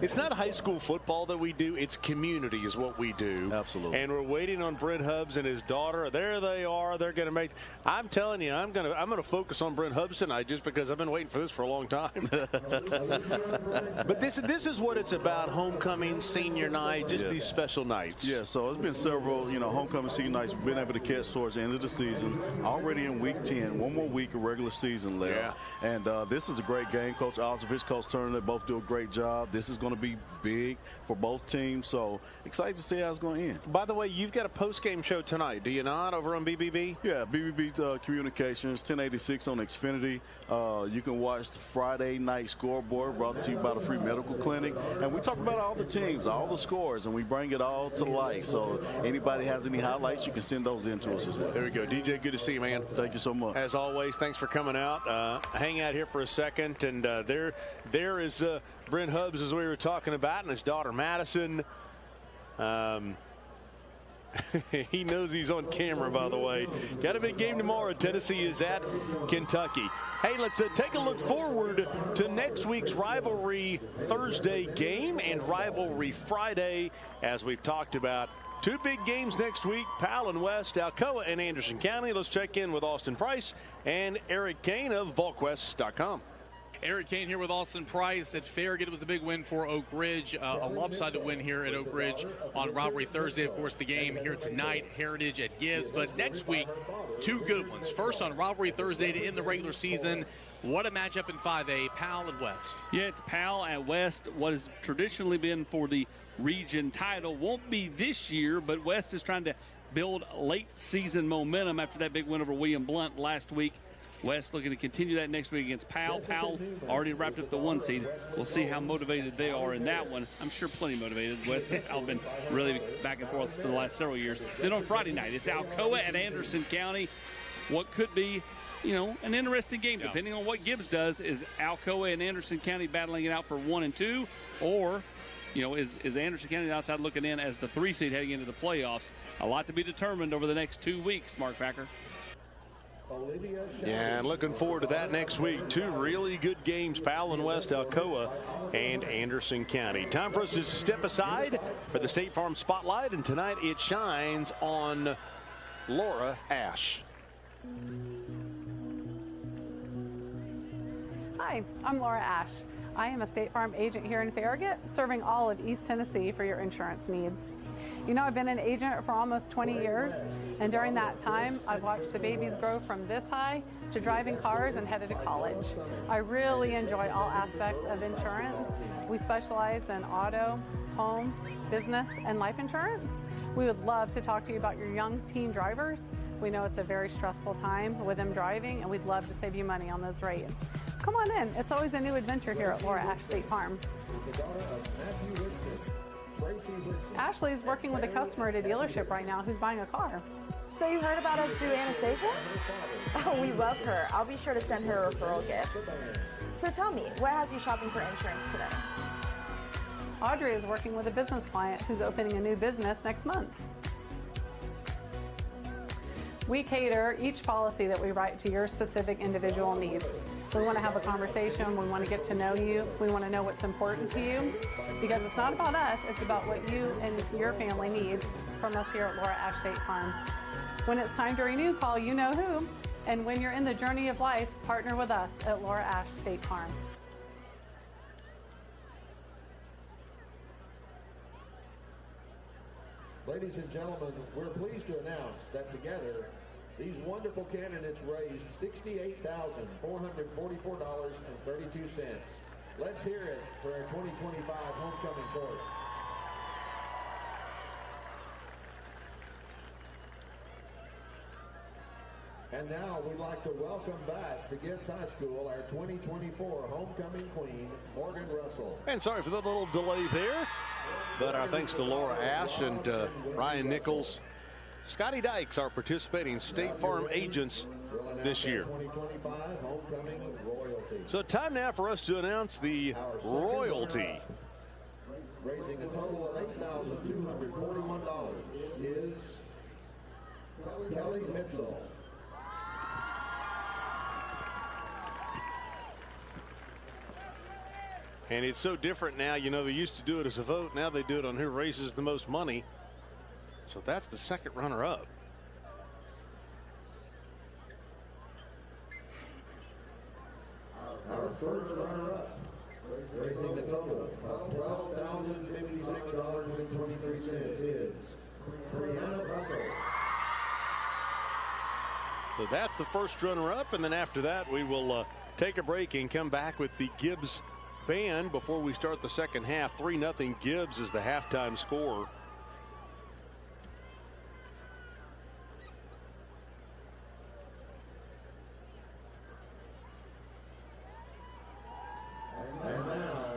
it's not high school football that we do, it's community is what we do. Absolutely. And we're waiting on Brent Hubbs and his daughter. There they are. They're going to make, I'm telling you, I'm going to focus on Brent Hubbs tonight just because I've been waiting for this for a long time. But this is what it's about, homecoming, senior night, just these special nights. Yeah, so it's been several, homecoming senior nights we've been able to catch towards the end of the season. Already in week 10, one more week of regular season left. Yeah. And this is a great game. Coach Ossoff, his coach Turner, they both do a great job. This is going to be big for both teams, so excited to see how it's going to end. By the way, you've got a post-game show tonight, do you not, over on BBB? Yeah, BBB Communications, 1086 on Xfinity. You can watch the Friday night scoreboard brought to you by the Free Medical Clinic. And we talk about all the teams, all the scores, and we bring it all to light. So anybody has any highlights, you can send those in to us as well. There we go. DJ, good to see you, man. Thank you so much. As always, thanks for coming out. Hang out here for a second. And there is Brent Hubbs, as we were talking about, and his daughter Madison. He knows he's on camera, by the way. Got a big game tomorrow. Tennessee is at Kentucky. Hey, let's take a look forward to next week's Rivalry Thursday game and Rivalry Friday, as we've talked about. 2 big games next week, Powell and West, Alcoa and Anderson County. Let's check in with Austin Price and Eric Kane of VaultQuest.com. Eric Kane here with Austin Price at Farragut. It was a big win for Oak Ridge, a lopsided win here at Oak Ridge on Rivalry Thursday. Of course, the game here tonight, Heritage at Gibbs. But next week, two good ones. First on Rivalry Thursday to end the regular season. What a matchup in 5A, Powell and West. Yeah, it's Powell at West. What has traditionally been for the region title won't be this year, but West is trying to build late season momentum after that big win over William Blunt last week. West looking to continue that next week against Powell. Powell already wrapped up the 1 seed. We'll see how motivated they are in that one. I'm sure plenty motivated. West and Powell have been really back and forth for the last several years. Then on Friday night, it's Alcoa at Anderson County. What could be, an interesting game, depending on what Gibbs does. Is Alcoa and Anderson County battling it out for 1 and 2, or is Anderson County outside looking in as the 3 seed heading into the playoffs? A lot to be determined over the next 2 weeks, Mark Packer. Yeah, and looking forward to that next week. 2 really good games, Powell and West, Alcoa and Anderson County. Time for us to step aside for the State Farm Spotlight, and tonight it shines on Laura Ash. Hi, I'm Laura Ash. I am a State Farm agent here in Farragut, serving all of East Tennessee for your insurance needs. I've been an agent for almost 20 years, and during that time, I've watched the babies grow from this high to driving cars and headed to college. I really enjoy all aspects of insurance. We specialize in auto, home, business, and life insurance. We would love to talk to you about your young teen drivers. We know it's a very stressful time with them driving, and we'd love to save you money on those rates. Come on in. It's always a new adventure here at Laura Ash State Farm. Ashley's working with a customer at a dealership right now who's buying a car. So you heard about us through Anastasia? Oh, we love her. I'll be sure to send her a referral gift. So tell me, what has you shopping for insurance today? Audrey is working with a business client who's opening a new business next month. We cater each policy that we write to your specific individual needs. We want to have a conversation. We want to get to know you. We want to know what's important to you, because it's not about us. It's about what you and your family need from us here at Laura Ash State Farm. When it's time to renew, call you know who. And when you're in the journey of life, partner with us at Laura Ash State Farm. Ladies and gentlemen, we're pleased to announce that together, these wonderful candidates raised $68,444.32. Let's hear it for our 2025 homecoming chorus. And now we'd like to welcome back to Gibbs High School our 2024 homecoming queen, Morgan Russell. And sorry for the little delay there, but our thanks to Laura Ash and Ryan Nichols. Scotty Dykes are participating State Farm agents this year. So time now for us to announce the royalty. Raising a total of $8,241 is Kelly Mitchell. And it's so different now. They used to do it as a vote. Now they do it on who raises the most money. So that's the second runner-up. Our first runner-up, raising a total of $12,056.23 is Brianna Russell. So that's the first runner-up, and then after that we will take a break and come back with the Gibbs band before we start the second half. 3-0 Gibbs is the halftime score. And now,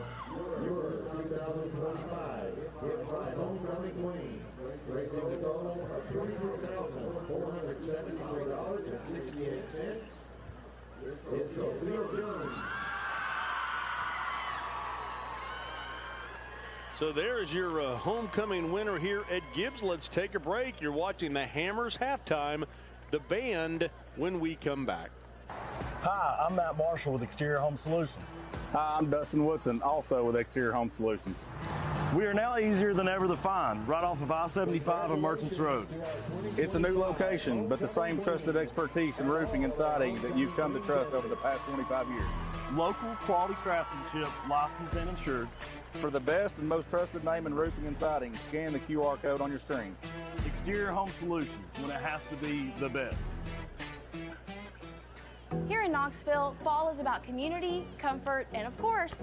your 2025 Gibbs High homecoming queen, raising a total of $23,473.68. It's Sophia Jones. So there's your homecoming winner here at Gibbs. Let's take a break. You're watching the Hammers halftime, the band, when we come back. Hi, I'm Matt Marshall with Exterior Home Solutions. Hi, I'm Dustin Woodson, also with Exterior Home Solutions. We are now easier than ever to find, right off of I-75 and Merchants Road. It's a new location, but the same trusted expertise in roofing and siding that you've come to trust over the past 25 years. Local quality craftsmanship, licensed and insured. For the best and most trusted name in roofing and siding, scan the QR code on your screen. Exterior Home Solutions, when it has to be the best. Here in Knoxville, fall is about community, comfort, and of course,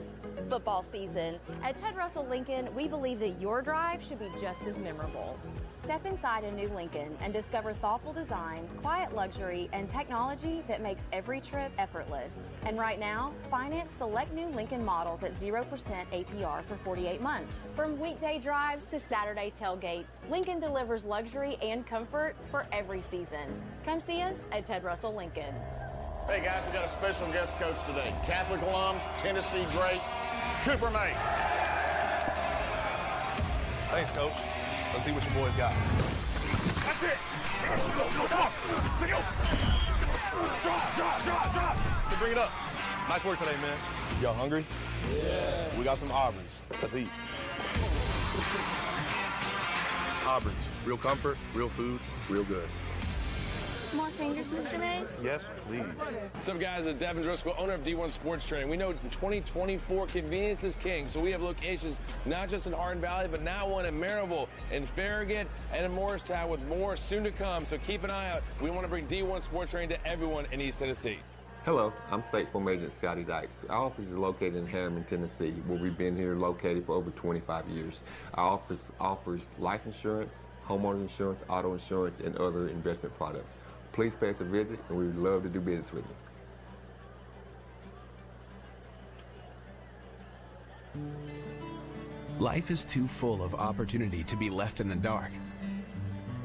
football season. At Ted Russell Lincoln, we believe that your drive should be just as memorable. Step inside a new Lincoln and discover thoughtful design, quiet luxury, and technology that makes every trip effortless. And right now, finance select new Lincoln models at 0% APR for 48 months. From weekday drives to Saturday tailgates, Lincoln delivers luxury and comfort for every season. Come see us at Ted Russell Lincoln. Hey guys, we got a special guest coach today. Catholic alum, Tennessee great, Cooper Mate. Thanks, Coach. Let's see what your boys got. That's it. Come on. Drop. Hey, bring it up. Nice work today, man. Y'all hungry? Yeah. We got some Auburn's. Let's eat. Auburn's. Real comfort, real food, real good. More fingers, Mr. Mays? Yes, please. What's up, guys? It's Devin Driscoll, owner of D1 Sports Training. We know in 2024, convenience is king, so we have locations not just in Hardin Valley, but now one in Maryville, in Farragut, and in Morristown, with more soon to come. So keep an eye out. We want to bring D1 Sports Training to everyone in East Tennessee. Hello, I'm State Farm Agent Scotty Dykes. Our office is located in Harriman, Tennessee, where we've been here located for over 25 years. Our office offers life insurance, homeowner insurance, auto insurance, and other investment products. Please pay us a visit, and we would love to do business with you. Life is too full of opportunity to be left in the dark.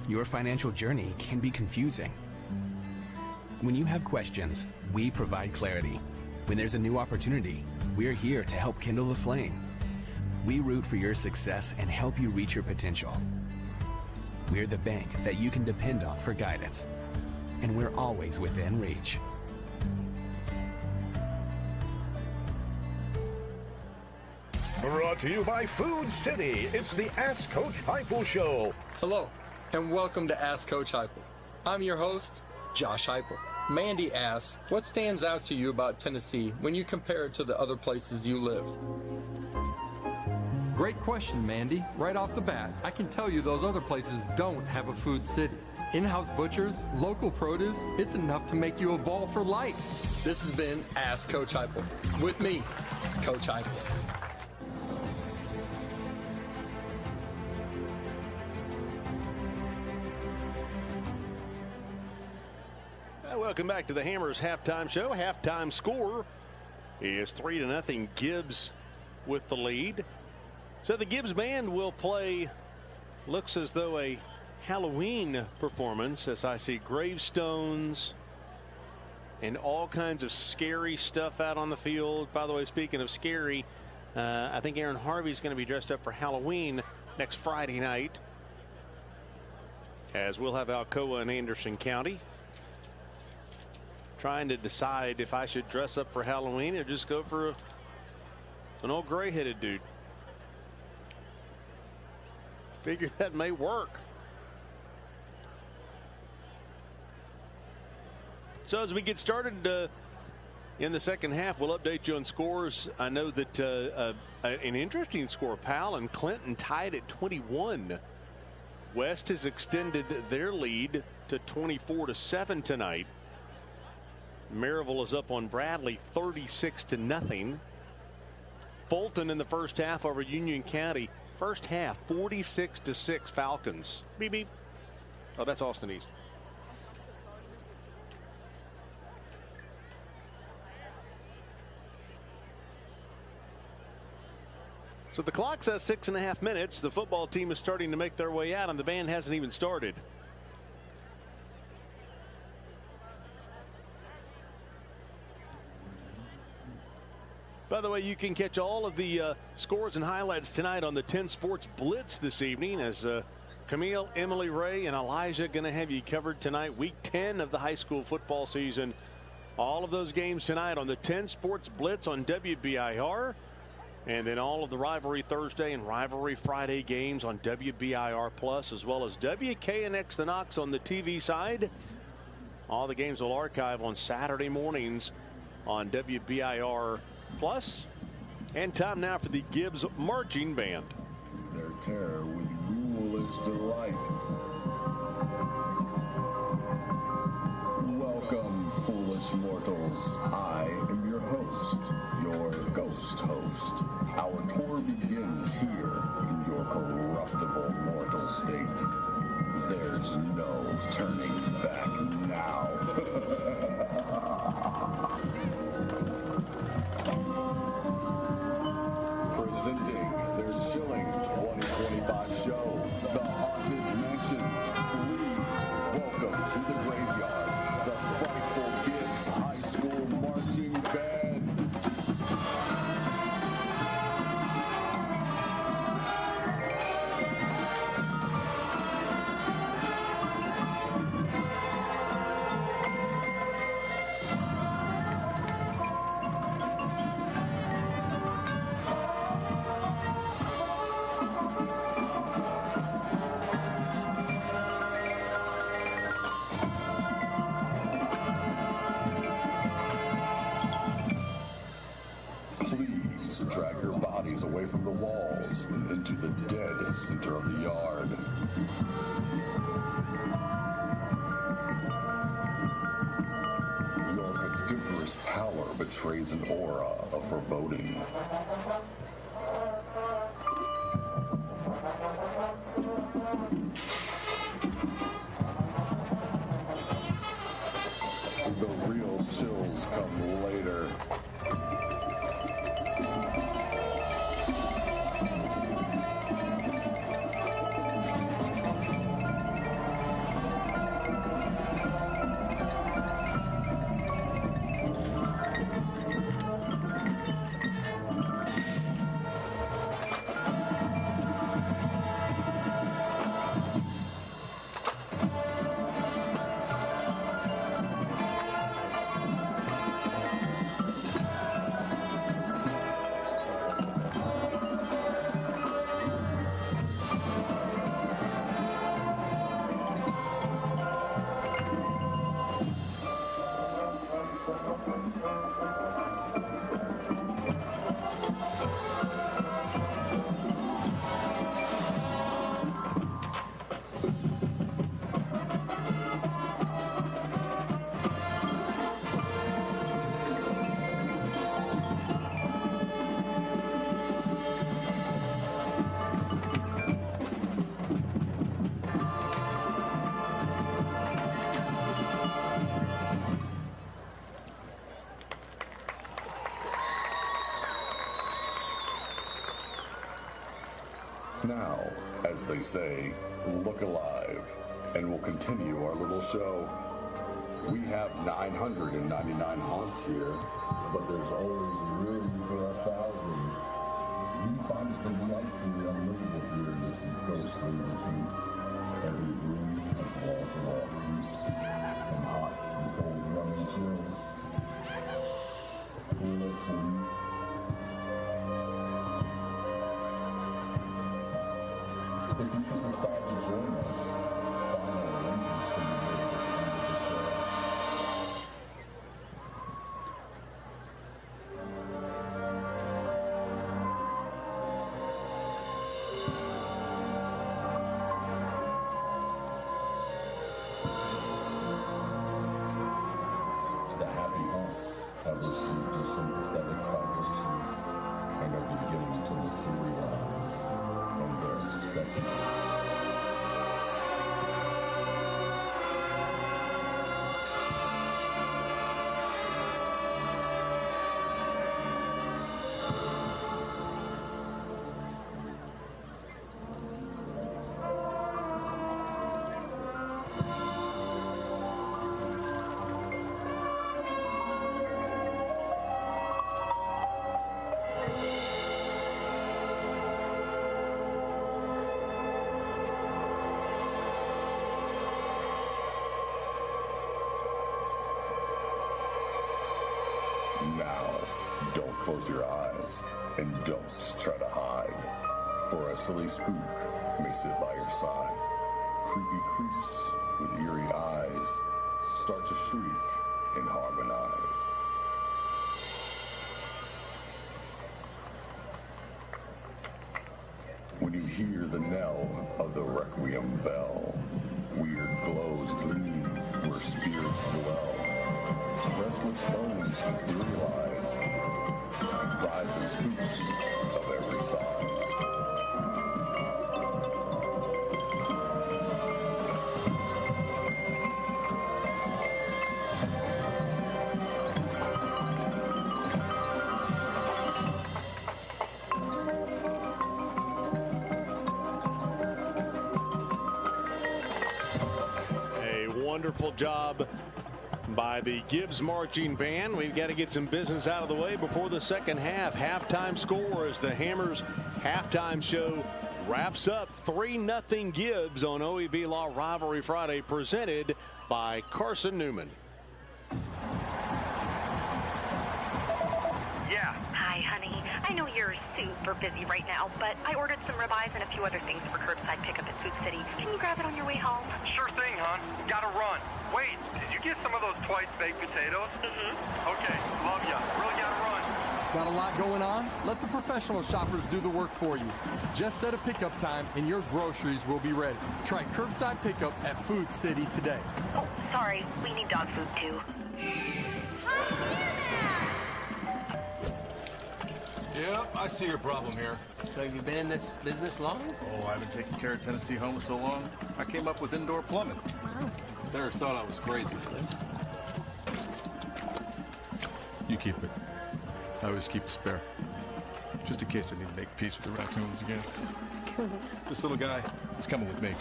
Your financial journey can be confusing. When you have questions, we provide clarity. When there's a new opportunity, we're here to help kindle the flame. We root for your success and help you reach your potential. We're the bank that you can depend on for guidance. And we're always within reach. Brought to you by Food City, it's the Ask Coach Heupel Show. Hello, and welcome to Ask Coach Heupel. I'm your host, Josh Heupel. Mandy asks, what stands out to you about Tennessee when you compare it to the other places you lived? Great question, Mandy. Right off the bat, I can tell you those other places don't have a food city. In-house butchers, local produce, it's enough to make you evolve for life. This has been Ask Coach Heupel. With me, Coach Heupel. Welcome back to the Hammers halftime show. Halftime score is 3-0. Gibbs with the lead. So the Gibbs band will play, looks as though a Halloween performance, as I see gravestones and all kinds of scary stuff out on the field. By the way, speaking of scary, I think Aaron Harvey's going to be dressed up for Halloween next Friday night, as we'll have Alcoa and Anderson County. Trying to decide if I should dress up for Halloween or just go for an old gray-headed dude. Figure that may work. So as we get started in the second half, we'll update you on scores. I know that an interesting score, Powell and Clinton tied at 21. West has extended their lead to 24-7 tonight. Maryville is up on Bradley 36-0. Fulton in the first half over Union County. First half 46-6 Falcons. Beep beep. Oh, that's Austin East. So the clock says 6.5 minutes. The football team is starting to make their way out, and the band hasn't even started. By the way, you can catch all of the scores and highlights tonight on the 10 Sports Blitz this evening, as Camille, Emily Ray, and Elijah going to have you covered tonight. Week 10 of the high school football season All of those games tonight on the 10 Sports Blitz on WBIR. And then all of the Rivalry Thursday and Rivalry Friday games on WBIR Plus, as well as WKNX the KNOX on the TV side. All the games will archive on Saturday mornings on WBIR Plus. And time now for the Gibbs Marching Band. Their terror with ghoulish delight. Welcome, foolish mortals. I am your host, your ghost host. Our tour begins here in your corruptible mortal state. There's no turning back now. Presenting their chilling 2025 show, The Haunted Mansion. Please welcome to the graveyard, the frightful Gibbs High School Marching Band. Please drag your bodies away from the walls and into the dead center of the yard. Your cadaverous power betrays an aura of foreboding. The real chills come later. Now, as they say, look alive, and we'll continue our little show. We have 999 haunts here, but there's always room for 1,000. We find it delightfully unlivable here in this ghostly retreat. Every room has wall-to-wall peace, and hot and cold running chills. Listen. If you should decide to join us, final arrangements can be made at the end of the show. The happy haunts have received your sympathetic vibrations and are beginning to materialize from their spectacles. Now, don't close your eyes and don't try to hide, for a silly spook may sit by your side. Creepy creeps with eerie eyes start to shriek and harmonize. When you hear the knell of the requiem bell, weird glows gleam where spirits dwell. Restless bones etherealize, rising spooks of every size. Wonderful job by the Gibbs marching band. We've got to get some business out of the way before the second half. Halftime score as the Hammers halftime show wraps up. 3-0 Gibbs on OEB Law Rivalry Friday, presented by Carson Newman. Yeah. Hi, honey. I know you're super busy right now, but I ordered some ribeyes and a few other things for curbside pickup at Food City. Can you grab it on your way home? Sure thing, hon. Gotta run. Wait, did you get some of those twice baked potatoes? Mm-hmm. Okay, love ya. Really gotta run. Got a lot going on? Let the professional shoppers do the work for you. Just set a pickup time and your groceries will be ready. Try curbside pickup at Food City today. Oh, sorry. We need dog food, too. Yep, I see your problem here. So you've been in this business long? Oh, I haven't taken care of Tennessee homes so long. I came up with indoor plumbing. Wow. There's thought I was crazy. You keep it. I always keep a spare. Just in case I need to make peace with the raccoons again. This little guy is coming with me.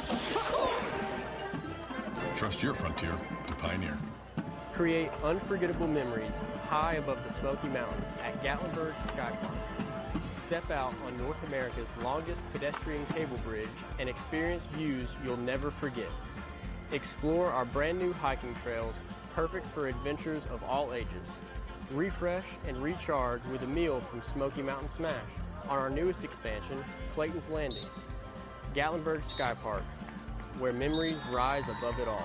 Trust your frontier to Pioneer. Create unforgettable memories high above the Smoky Mountains at Gatlinburg Sky Park. Step out on North America's longest pedestrian cable bridge and experience views you'll never forget. Explore our brand new hiking trails, perfect for adventures of all ages. Refresh and recharge with a meal from Smoky Mountain Smash on our newest expansion, Clayton's Landing. Gatlinburg Sky Park, where memories rise above it all.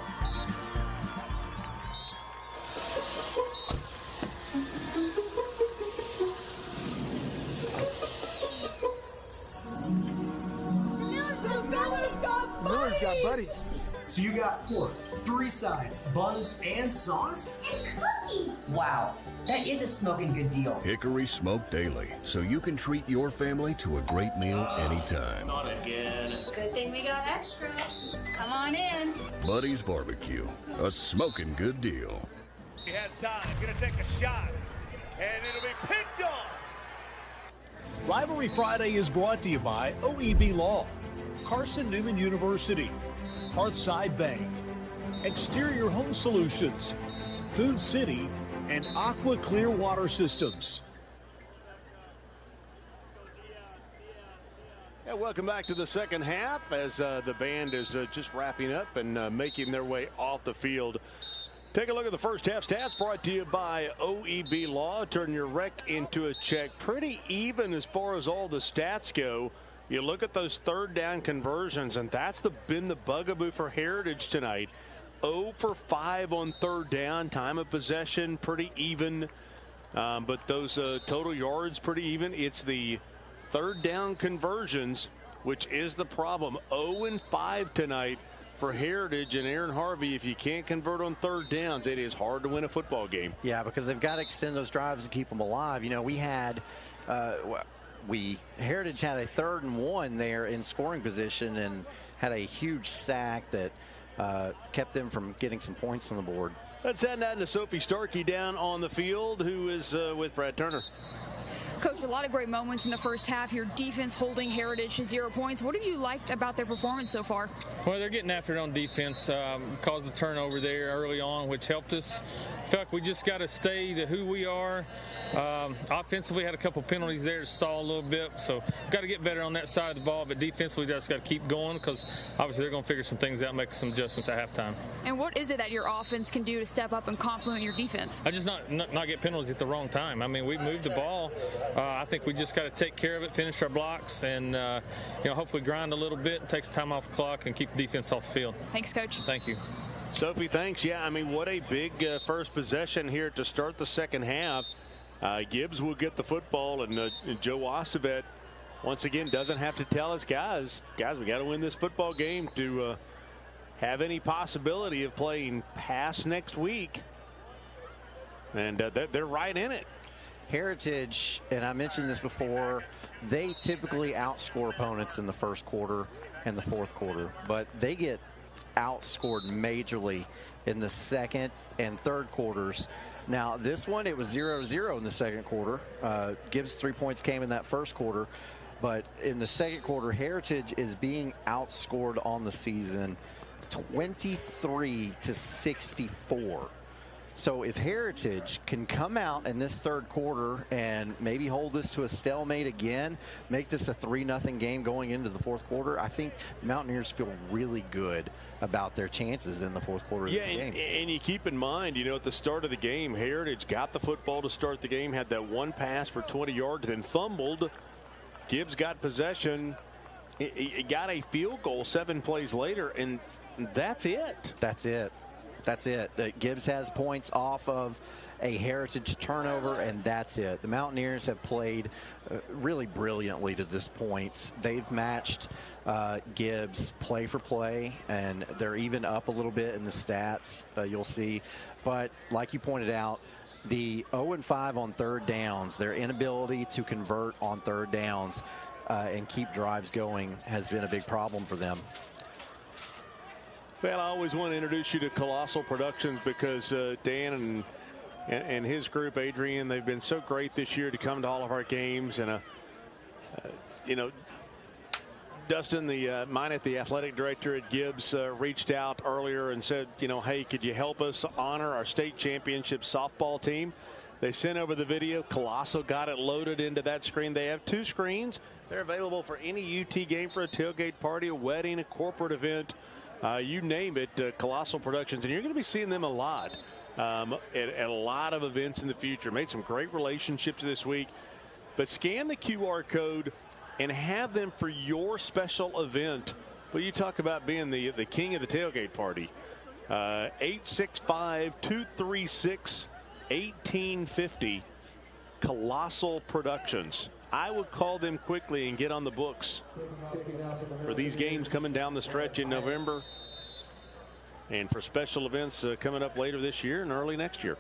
Miller's got buddies. So you got pork, 3 sides, buns, and sauce? And cookies! Wow, that is a smoking good deal. Hickory Smoked Daily, so you can treat your family to a great meal anytime. Not again. Good thing we got extra. Come on in. Buddy's Barbecue, a smoking good deal. He has time. He's going to take a shot, and it'll be picked off. Rivalry Friday is brought to you by OEB Law, Carson Newman University, Hearthside Bank, Exterior Home Solutions, Food City, and Aqua Clear Water Systems. Yeah, welcome back to the second half as the band is just wrapping up and making their way off the field. Take a look at the first half stats brought to you by OEB Law. Turn your wreck into a check. Pretty even as far as all the stats go. You look at those third down conversions, and that's been the bugaboo for Heritage tonight. 0 for 5 on third down. Time of possession pretty even, but those total yards pretty even. It's the third down conversions which is the problem. 0 and 5 tonight for Heritage, and Aaron Harvey, if you can't convert on third downs, it is hard to win a football game. Yeah, because they've got to extend those drives and keep them alive. You know, we had Heritage had a 3rd and 1 there in scoring position and had a huge sack that kept them from getting some points on the board. Let's head down to Sophie Starkey down on the field, who is with Brad Turner. Coach, a lot of great moments in the first half. Your defense holding Heritage to 0 points. What have you liked about their performance so far? Well, they're getting after it on defense. Caused a turnover there early on, which helped us. feel like we just got to stay to who we are. Offensively, had a couple penalties there to stall a little bit, so got to get better on that side of the ball. But defensively, just got to keep going because obviously they're going to figure some things out, make some adjustments at halftime. And what is it that your offense can do to step up and complement your defense? I just not get penalties at the wrong time. I mean, we moved the ball. I think we just got to take care of it, finish our blocks, and hopefully grind a little bit, take some time off the clock, and keep the defense off the field. Thanks, Coach. Thank you. Sophie, thanks. Yeah, I mean, what a big first possession here to start the second half. Gibbs will get the football, and Joe Wassevet once again doesn't have to tell us, guys, we got to win this football game to have any possibility of playing past next week. And they're right in it. Heritage, and I mentioned this before, they typically outscore opponents in the first quarter and the fourth quarter, but they get outscored majorly in the second and third quarters. Now, this one, it was 0-0 in the second quarter. Gibbs 3 points came in that first quarter, but in the second quarter, Heritage is being outscored on the season 23-64. So if Heritage can come out in this third quarter and maybe hold this to a stalemate again, make this a 3-0 game going into the fourth quarter, I think the Mountaineers feel really good about their chances in the fourth quarter of this game. And you keep in mind, at the start of the game, Heritage got the football to start the game, had that one pass for 20 yards, then fumbled. Gibbs got possession. He got a field goal 7 plays later, and that's it. That's it. Gibbs has points off of a Heritage turnover, and that's it. The Mountaineers have played really brilliantly to this point. They've matched Gibbs play for play, and they're even up a little bit in the stats, you'll see. But like you pointed out, the 0-5 on third downs, their inability to convert on third downs and keep drives going has been a big problem for them. Well, I always want to introduce you to Colossal Productions because Dan and his group, Adrian, they've been so great this year to come to all of our games. And, Dustin, the athletic director at Gibbs, reached out earlier and said, hey, could you help us honor our state championship softball team? They sent over the video. Colossal got it loaded into that screen. They have 2 screens. They're available for any UT game, for a tailgate party, a wedding, a corporate event. You name it, Colossal Productions, and you're going to be seeing them a lot at a lot of events in the future. Made some great relationships this week, but scan the QR code and have them for your special event. Well, you talk about being the king of the tailgate party. 865-236-1850, Colossal Productions. I would call them quickly and get on the books for these games coming down the stretch in November and for special events coming up later this year and early next year.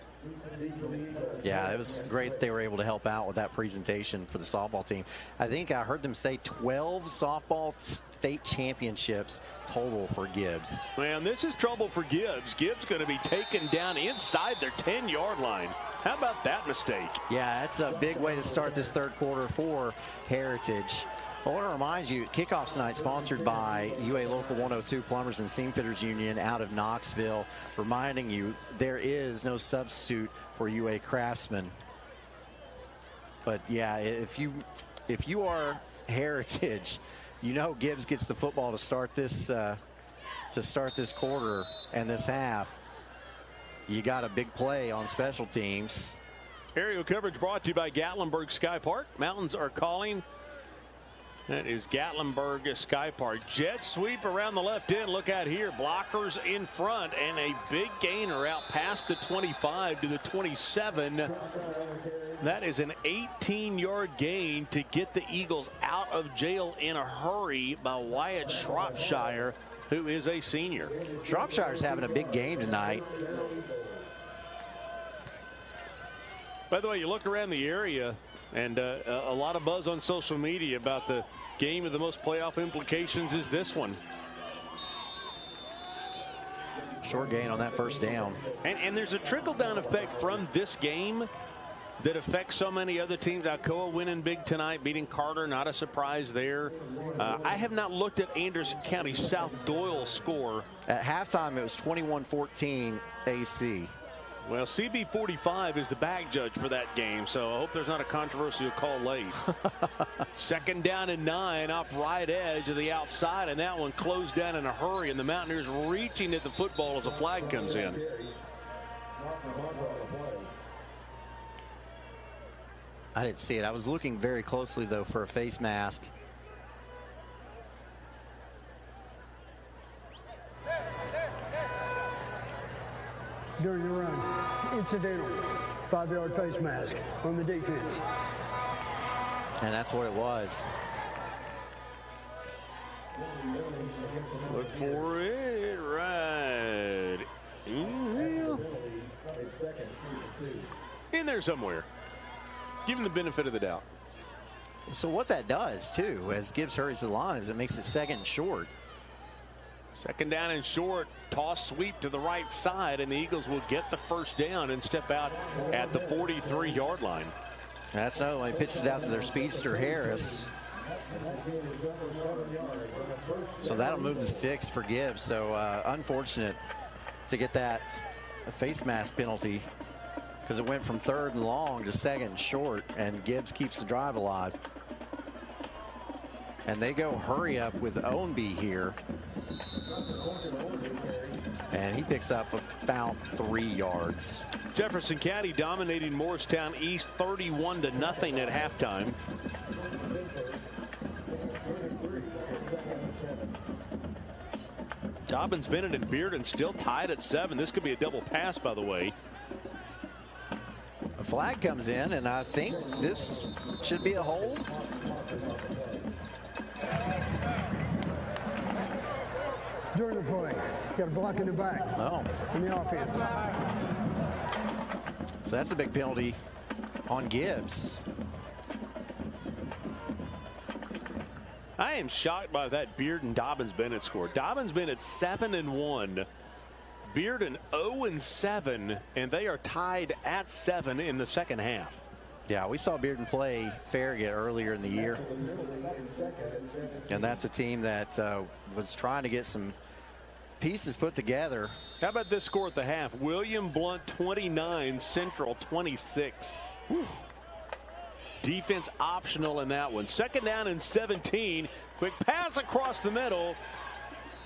Yeah, it was great that they were able to help out with that presentation for the softball team. I think I heard them say 12 softball state championships total for Gibbs. Man, this is trouble for Gibbs. Gibbs going to be taken down inside their 10-yard line. How about that mistake? Yeah, that's a big way to start this third quarter for Heritage. I want to remind you, kickoff tonight sponsored by UA Local 102 Plumbers and Steamfitters Union out of Knoxville. Reminding you, there is no substitute for UA Craftsman. But yeah, if you are Heritage, Gibbs gets the football to start this quarter and this half. You got a big play on special teams. Aerial coverage brought to you by Gatlinburg Sky Park. Mountains are calling. That is Gatlinburg Sky Park. Jet sweep around the left end. Look out here. Blockers in front and a big gainer out past the 25 to the 27. That is an 18-yard gain to get the Eagles out of jail in a hurry by Wyatt Shropshire, who is a senior. Shropshire's having a big game tonight. By the way, you look around the area, and a lot of buzz on social media about the game with the most playoff implications is this one. Short gain on that first down. And there's a trickle-down effect from this game that affects so many other teams. Alcoa winning big tonight, beating Carter, not a surprise there. I have not looked at Anderson County South Doyle's score. At halftime, it was 21-14 AC. Well, CB45 is the back judge for that game, so I hope there's not a controversial call late. 2nd down and 9 off right edge of the outside, and that one closed down in a hurry, and the Mountaineers reaching at the football as a flag comes in. I didn't see it. I was looking very closely, though, for a face mask. During the run, incidental 5-yard face mask on the defense. And that's what it was. Look for it right in there somewhere. Give him the benefit of the doubt. So what that does, too, as Gibbs hurries the line, is it makes it 2nd and short. 2nd down and short, toss sweep to the right side, and the Eagles will get the 1st down and step out at the 43-yard line. That's not only pitched it out to their speedster Harris. So that'll move the sticks for Gibbs. So unfortunate to get that face mask penalty, because it went from 3rd and long to 2nd and short, and Gibbs keeps the drive alive. And they go hurry up with Ownby here. And he picks up about 3 yards. Jefferson County dominating Morristown East 31-0 at halftime. Dobbins, Bennett, and Bearden still tied at 7. This could be a double pass, by the way. A flag comes in, and I think this should be a hold. During the play, got a block in the back. Oh. In the offense. So that's a big penalty on Gibbs. I am shocked by that Bearden Dobbins Bennett score. Dobbins Bennett 7-1. Bearden 0-7, and they are tied at 7 in the 2nd half. Yeah, we saw Bearden play Farragut earlier in the year. And that's a team that was trying to get some pieces put together. How about this score at the half? William Blunt 29, Central 26. Whew. Defense optional in that one. 2nd down and 17. Quick pass across the middle.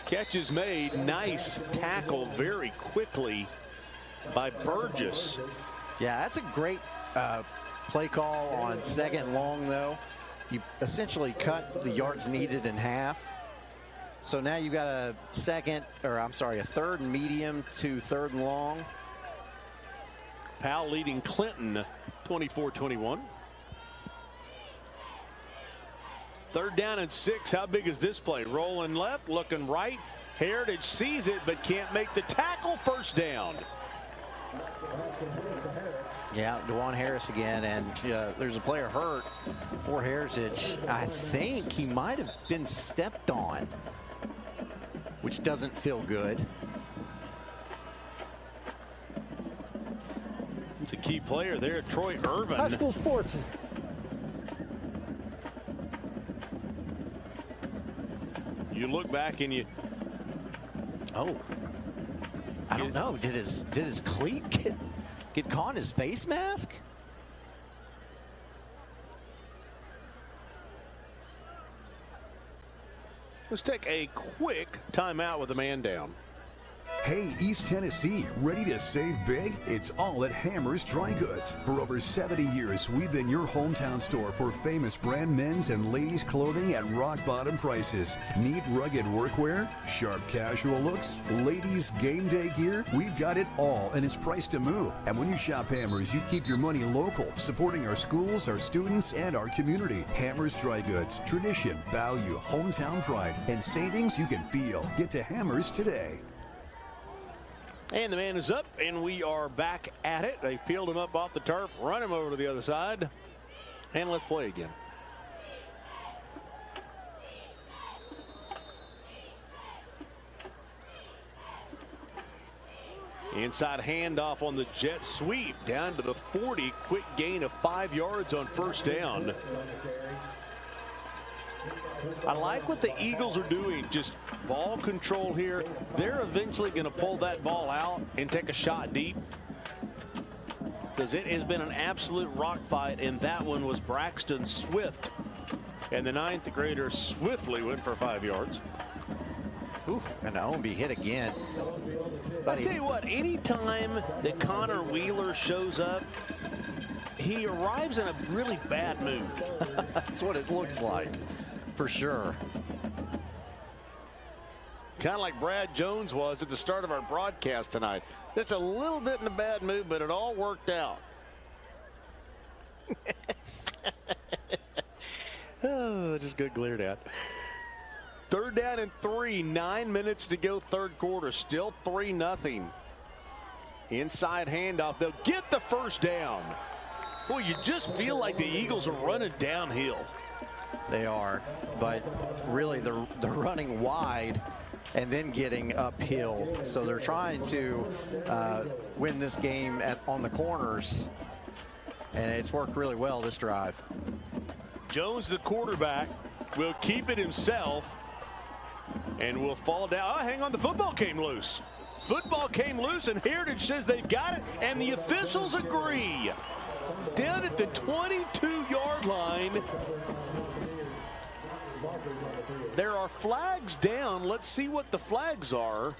Catch is made. Nice tackle very quickly by Burgess. Yeah, that's a great play call on 2nd long, though. You essentially cut the yards needed in half. So now you've got a 3rd and medium to 3rd and long. Powell leading Clinton 24-21. 3rd down and 6. How big is this play? Rolling left, looking right. Heritage sees it, but can't make the tackle. 1st down. Yeah, DeJuan Harris again, and there's a player hurt for Heritage. I think he might have been stepped on, which doesn't feel good. It's a key player there, Troy Irvin. High school sports. You look back and you. Oh, I don't know. Did his cleat get caught in his face mask? Let's take a quick timeout with a man down. Hey, East Tennessee, ready to save big? It's all at Hammer's Dry Goods. For over 70 years, we've been your hometown store for famous brand men's and ladies' clothing at rock-bottom prices. Need rugged workwear? Sharp casual looks? Ladies' game day gear? We've got it all, and it's priced to move. And when you shop Hammer's, you keep your money local, supporting our schools, our students, and our community. Hammer's Dry Goods. Tradition, value, hometown pride, and savings you can feel. Get to Hammer's today. And the man is up, and we are back at it. They peeled him up off the turf, run him over to the other side, and let's play again. Inside handoff on the jet sweep down to the 40. Quick gain of 5 yards on 1st down. I like what the Eagles are doing, just ball control here. They're eventually going to pull that ball out and take a shot deep. because it has been an absolute rock fight, and that one was Braxton Swift. And the 9th grader swiftly went for 5 yards. Oof, and Ownby hit again. I'll tell you what, anytime that Connor Wheeler shows up, he arrives in a really bad mood. That's what it looks like, for sure. Kind of like Brad Jones was at the start of our broadcast tonight. Just a little bit in a bad mood, but it all worked out. Oh, just got glared at. 3rd down and 3, 9 minutes to go, 3rd quarter. Still 3-0. Inside handoff. They'll get the 1st down. Boy, you just feel like the Eagles are running downhill. They are, but really they're running wide and then getting uphill. So they're trying to win this game on the corners, and it's worked really well this drive. Jones, the quarterback, will keep it himself and will fall down. Oh, hang on, the football came loose. Football came loose, and Heritage says they've got it, and the officials agree. Down at the 22-yard line. There are flags down. Let's see what the flags are.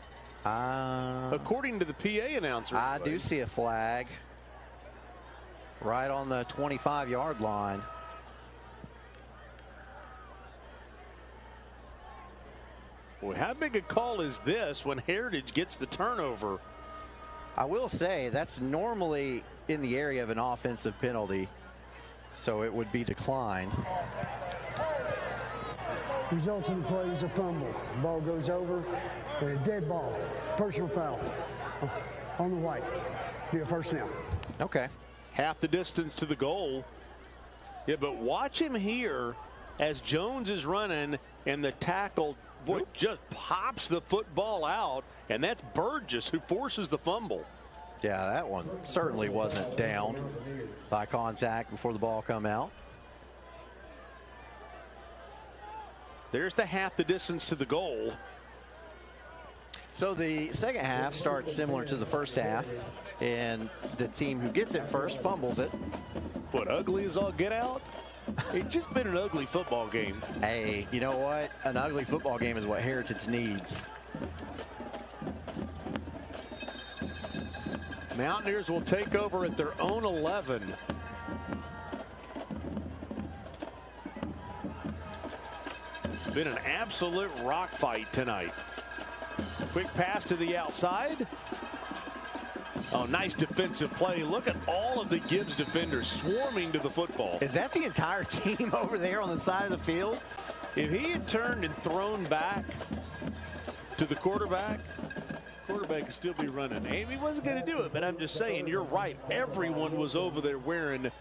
According to the PA announcer. I do see a flag right on the 25-yard line. Well, how big a call is this when Heritage gets the turnover? I will say that's normally in the area of an offensive penalty, so it would be declined. Results in the play is a fumble. Ball goes over, a dead ball. Personal foul on the white. Be a 1st down. Okay. Half the distance to the goal. Yeah, but watch him here as Jones is running, and the tackle, boy, just pops the football out, and that's Burgess who forces the fumble. Yeah, that one certainly wasn't down by contact before the ball come out. There's the half the distance to the goal. So the second half starts similar to the first half, and the team who gets it first fumbles it. What, ugly as all get out? It's just been an ugly football game. Hey, you know what? An ugly football game is what Heritage needs. Mountaineers will take over at their own 11. It's been an absolute rock fight tonight. Quick pass to the outside. Oh, nice defensive play. Look at all of the Gibbs defenders swarming to the football. Is that the entire team over there on the side of the field? If he had turned and thrown back to the quarterback could still be running. He wasn't going to do it, but I'm just saying, you're right. Everyone was over there wearing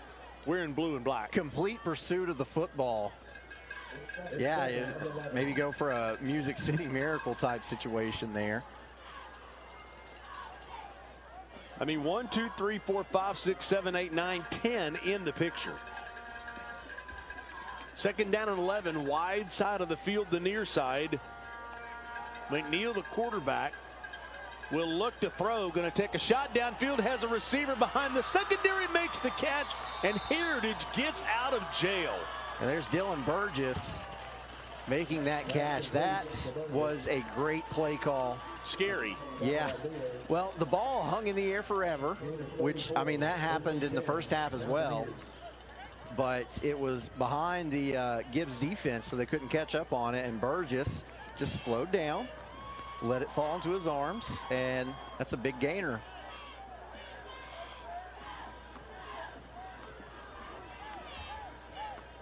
blue and black. Complete pursuit of the football. Yeah, maybe go for a Music City Miracle type situation there. I mean, 1, 2, 3, 4, 5, 6, 7, 8, 9, 10 in the picture. 2nd down and 11, wide side of the field, the near side. McNeil, the quarterback, will look to throw. Going to take a shot downfield, has a receiver behind the secondary, makes the catch, and Heritage gets out of jail. And there's Dylan Burgess making that catch. That was a great play call. Scary. Yeah. Well, the ball hung in the air forever, which, I mean, that happened in the first half as well. But it was behind the Gibbs defense, so they couldn't catch up on it. And Burgess just slowed down, let it fall into his arms, and that's a big gainer.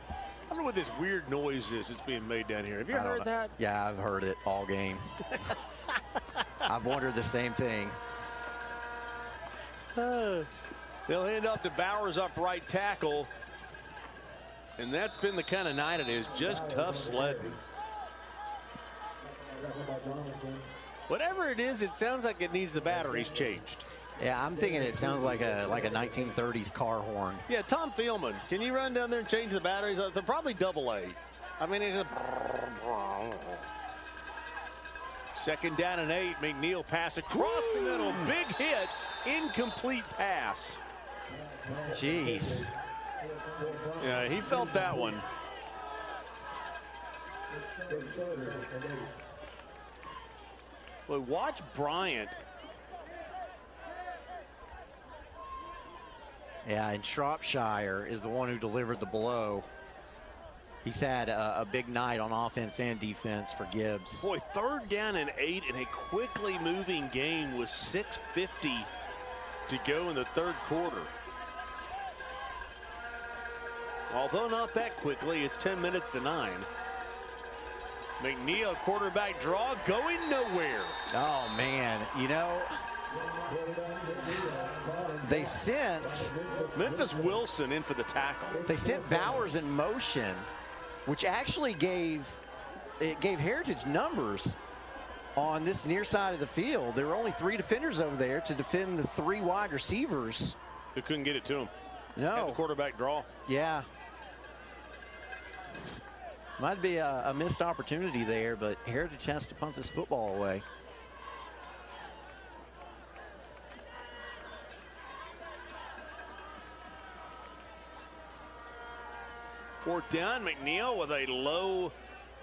I don't know what this weird noise is that's being made down here. Have you heard that? Yeah, I've heard it all game. I've wondered the same thing. They'll hand off to Bowers up right tackle. And that's been the kind of night it is, just tough sledding. Whatever it is, it sounds like it needs the batteries changed. Yeah, I'm thinking it sounds like a 1930s car horn. Yeah, Tom Thielman, can you run down there and change the batteries? They're probably AA. I mean, it's a 2nd down and 8. McNeil pass across the middle. Big hit. Incomplete pass. Jeez. Yeah, he felt that one. Well, watch Bryant. Yeah, and Shropshire is the one who delivered the blow. He's had a big night on offense and defense for Gibbs. Boy, 3rd down and 8 in a quickly moving game with 6:50 to go in the 3rd quarter. Although not that quickly, it's 10 minutes to 9. McNeil quarterback draw going nowhere. Oh, man. You know, they sent Memphis Wilson in for the tackle. They sent Bowers in motion, which actually gave Heritage numbers on this near side of the field. There were only 3 defenders over there to defend the 3 wide receivers. They couldn't get it to him. No. Had the quarterback draw. Yeah. Might be a missed opportunity there, but Heritage has to punt this football away. Fourth down, McNeil with a low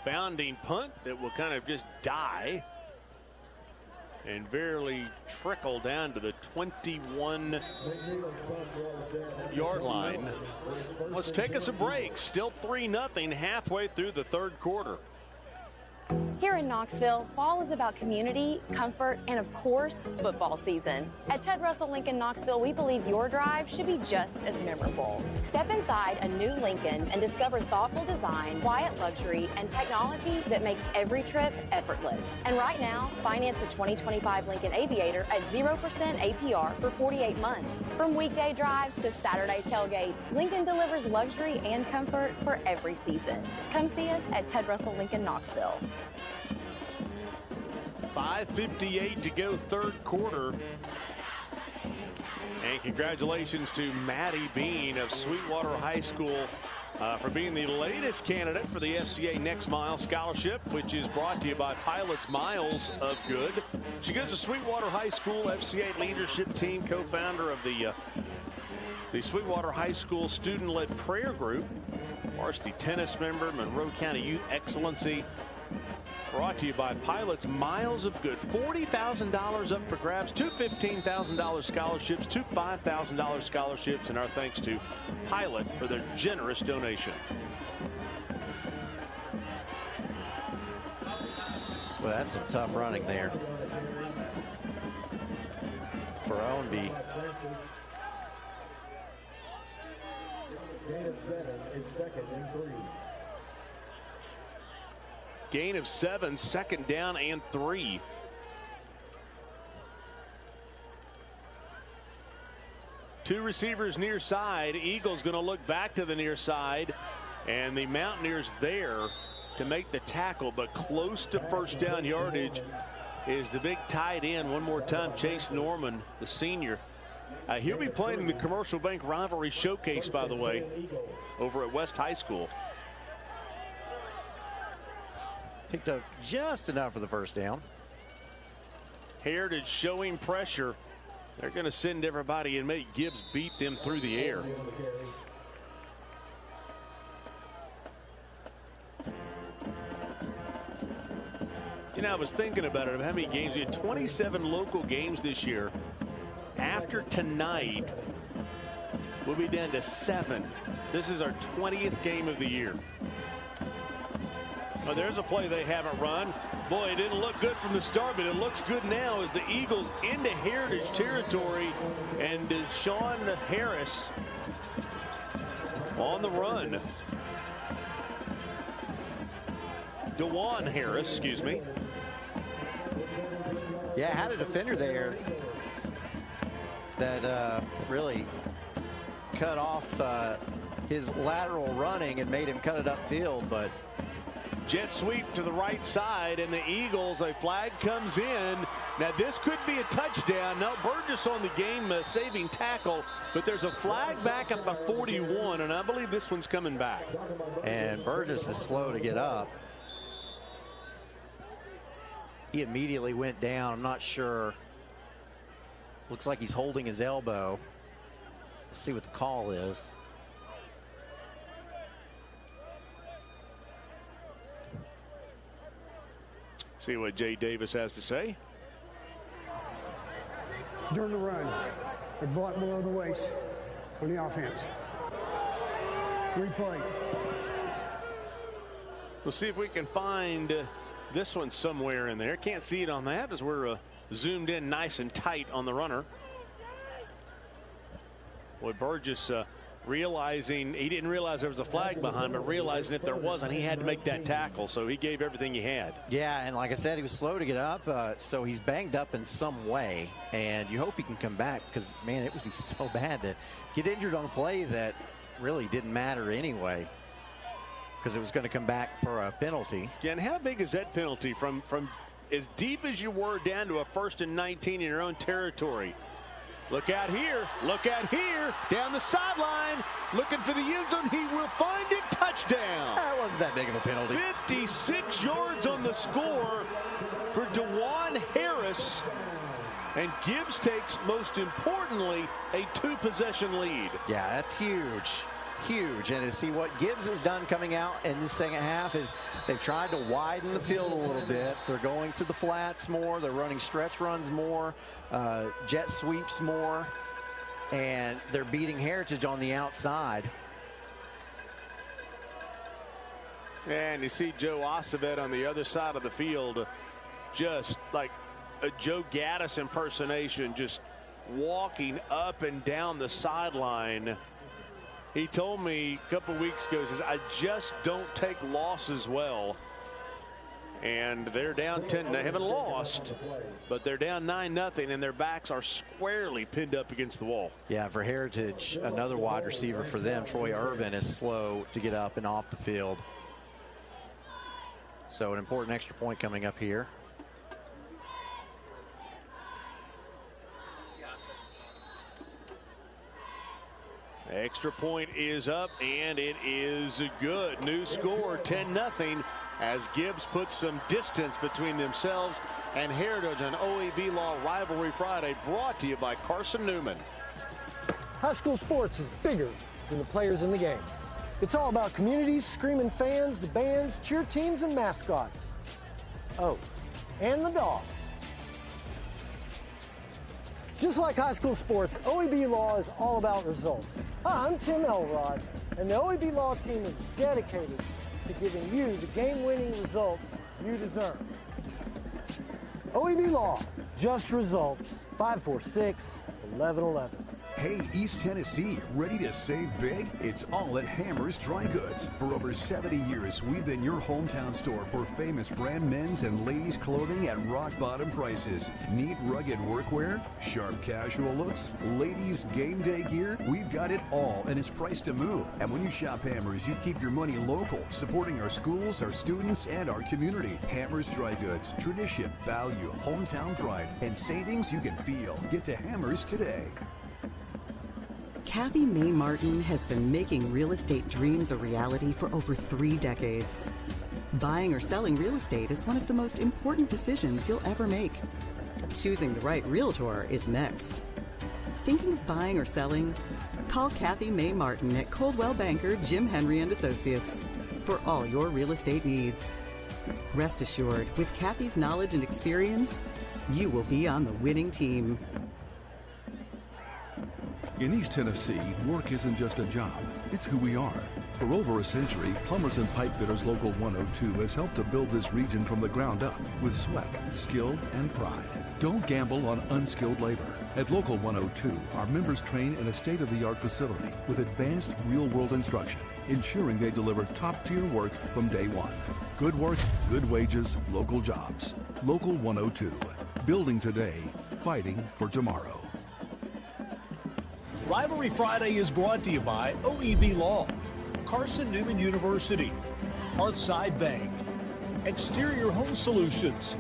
bounding punt that will kind of just die and barely trickle down to the 21-yard line. Let's take us a break. Still 3-0 halfway through the 3rd quarter. Here in Knoxville, fall is about community, comfort, and of course, football season. At Ted Russell Lincoln Knoxville, we believe your drive should be just as memorable. Step inside a new Lincoln and discover thoughtful design, quiet luxury, and technology that makes every trip effortless. And right now, finance a 2025 Lincoln Aviator at 0% APR for 48 months. From weekday drives to Saturday tailgates, Lincoln delivers luxury and comfort for every season. Come see us at Ted Russell Lincoln Knoxville. 5:58 to go 3rd quarter. And congratulations to Maddie Bean of Sweetwater High School for being the latest candidate for the FCA Next Mile Scholarship, which is brought to you by Pilots Miles of Good. She goes to Sweetwater High School FCA leadership team, co-founder of the Sweetwater High School student-led prayer group, varsity tennis member, Monroe County Youth Excellency. Brought to you by Pilots Miles of Good. $40,000 up for grabs, 2 $15,000 scholarships, 2 $5,000 scholarships, and our thanks to Pilot for their generous donation. Well, that's some tough running there for Ownby. Gain of 7, it's 2nd and 3. Gain of 7, 2nd down and 3. Two receivers near side. Eagles going to look back to the near side, and the Mountaineers there to make the tackle, but close to 1st down yardage is the big tight end. One more time, Chase Norman, the senior. He'll be playing in the Commercial Bank Rivalry Showcase, by the way, over at West High School. Picked up just enough for the 1st down. Heritage showing pressure. They're going to send everybody and make Gibbs beat them through the air. You know, I was thinking about it, of how many games. We had 27 local games this year. After tonight, we'll be down to 7. This is our 20th game of the year. Well, there's a play they haven't run. Boy, it didn't look good from the start, but it looks good now as the Eagles into Heritage territory, and Sean Harris on the run. DeJuan Harris, excuse me. Yeah, had a defender there that really cut off his lateral running and made him cut it upfield, but jet sweep to the right side, and the Eagles, a flag comes in. Now this could be a touchdown. Now Burgess on the game saving tackle, but there's a flag back at the 41, and I believe this one's coming back. And Burgess is slow to get up. He immediately went down. I'm not sure. Looks like he's holding his elbow. Let's see what the call is. See what Jay Davis has to say. During the run, they block below the waist on the offense. Replay. We'll see if we can find this one somewhere in there. Can't see it on that as we're zoomed in nice and tight on the runner. Boy, Burgess realizing he didn't realize there was a flag behind, but realizing if there wasn't, he had to make that tackle, so he gave everything he had. Yeah, and like I said, he was slow to get up, so he's banged up in some way, and you hope he can come back because, man, it would be so bad to get injured on a play that really didn't matter anyway because it was going to come back for a penalty. Yeah, and how big is that penalty from as deep as you were down to a 1st and 19 in your own territory? Look out here, down the sideline, looking for the end zone. He will find it, touchdown. That wasn't that big of a penalty. 56 yards on the score for DeJuan Harris. And Gibbs takes, most importantly, a 2-possession lead. Yeah, that's huge. Huge. And to see what Gibbs has done coming out in the second half is they've tried to widen the field a little bit. They're going to the flats more. They're running stretch runs more, jet sweeps more, and they're beating Heritage on the outside. And you see Joe Acevet on the other side of the field, just like a Joe Gaddis impersonation, just walking up and down the sideline. He told me a couple weeks ago, he says, I just don't take losses well. And they're down 10. They haven't lost, but they're down 9-0, and their backs are squarely pinned up against the wall. Yeah, for Heritage, another wide receiver for them, Troy Irvin, is slow to get up and off the field. So an important extra point coming up here. Extra point is up, and it is good. New score, 10-0, as Gibbs puts some distance between themselves and Heritage on OEB Law Rivalry Friday, brought to you by Carson Newman. High school sports is bigger than the players in the game. It's all about communities, screaming fans, the bands, cheer teams, and mascots. Oh, and the dogs. Just like high school sports, OEB Law is all about results. Hi, I'm Tim Elrod, and the OEB Law team is dedicated to giving you the game-winning results you deserve. OEB Law, just results. 546-1111. Hey, East Tennessee, ready to save big? It's all at Hammer's Dry Goods. For over 70 years, we've been your hometown store for famous brand men's and ladies' clothing at rock-bottom prices. Need rugged workwear? Sharp casual looks? Ladies' game day gear? We've got it all, and it's priced to move. And when you shop Hammer's, you keep your money local, supporting our schools, our students, and our community. Hammer's Dry Goods. Tradition, value, hometown pride, and savings you can feel. Get to Hammer's today. Kathy Mae Martin has been making real estate dreams a reality for over 3 decades. Buying or selling real estate is one of the most important decisions you'll ever make. Choosing the right realtor is next. Thinking of buying or selling? Call Kathy Mae Martin at Coldwell Banker Jim Henry & Associates for all your real estate needs. Rest assured, with Kathy's knowledge and experience, you will be on the winning team. In East Tennessee, work isn't just a job, it's who we are. For over a century, Plumbers and Pipe Fitters Local 102 has helped to build this region from the ground up with sweat, skill, and pride. Don't gamble on unskilled labor. At Local 102, our members train in a state-of-the-art facility with advanced real-world instruction, ensuring they deliver top-tier work from day one. Good work, good wages, local jobs. Local 102. Building today, fighting for tomorrow. Rivalry Friday is brought to you by OEB Law, Carson Newman University, Hearthside Bank, Exterior Home Solutions,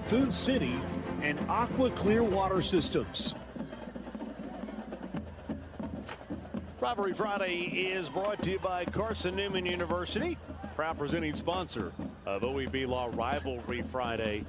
Food City, and Aqua Clear Water Systems. Rivalry Friday is brought to you by Carson Newman University, proud presenting sponsor of OEB Law Rivalry Friday.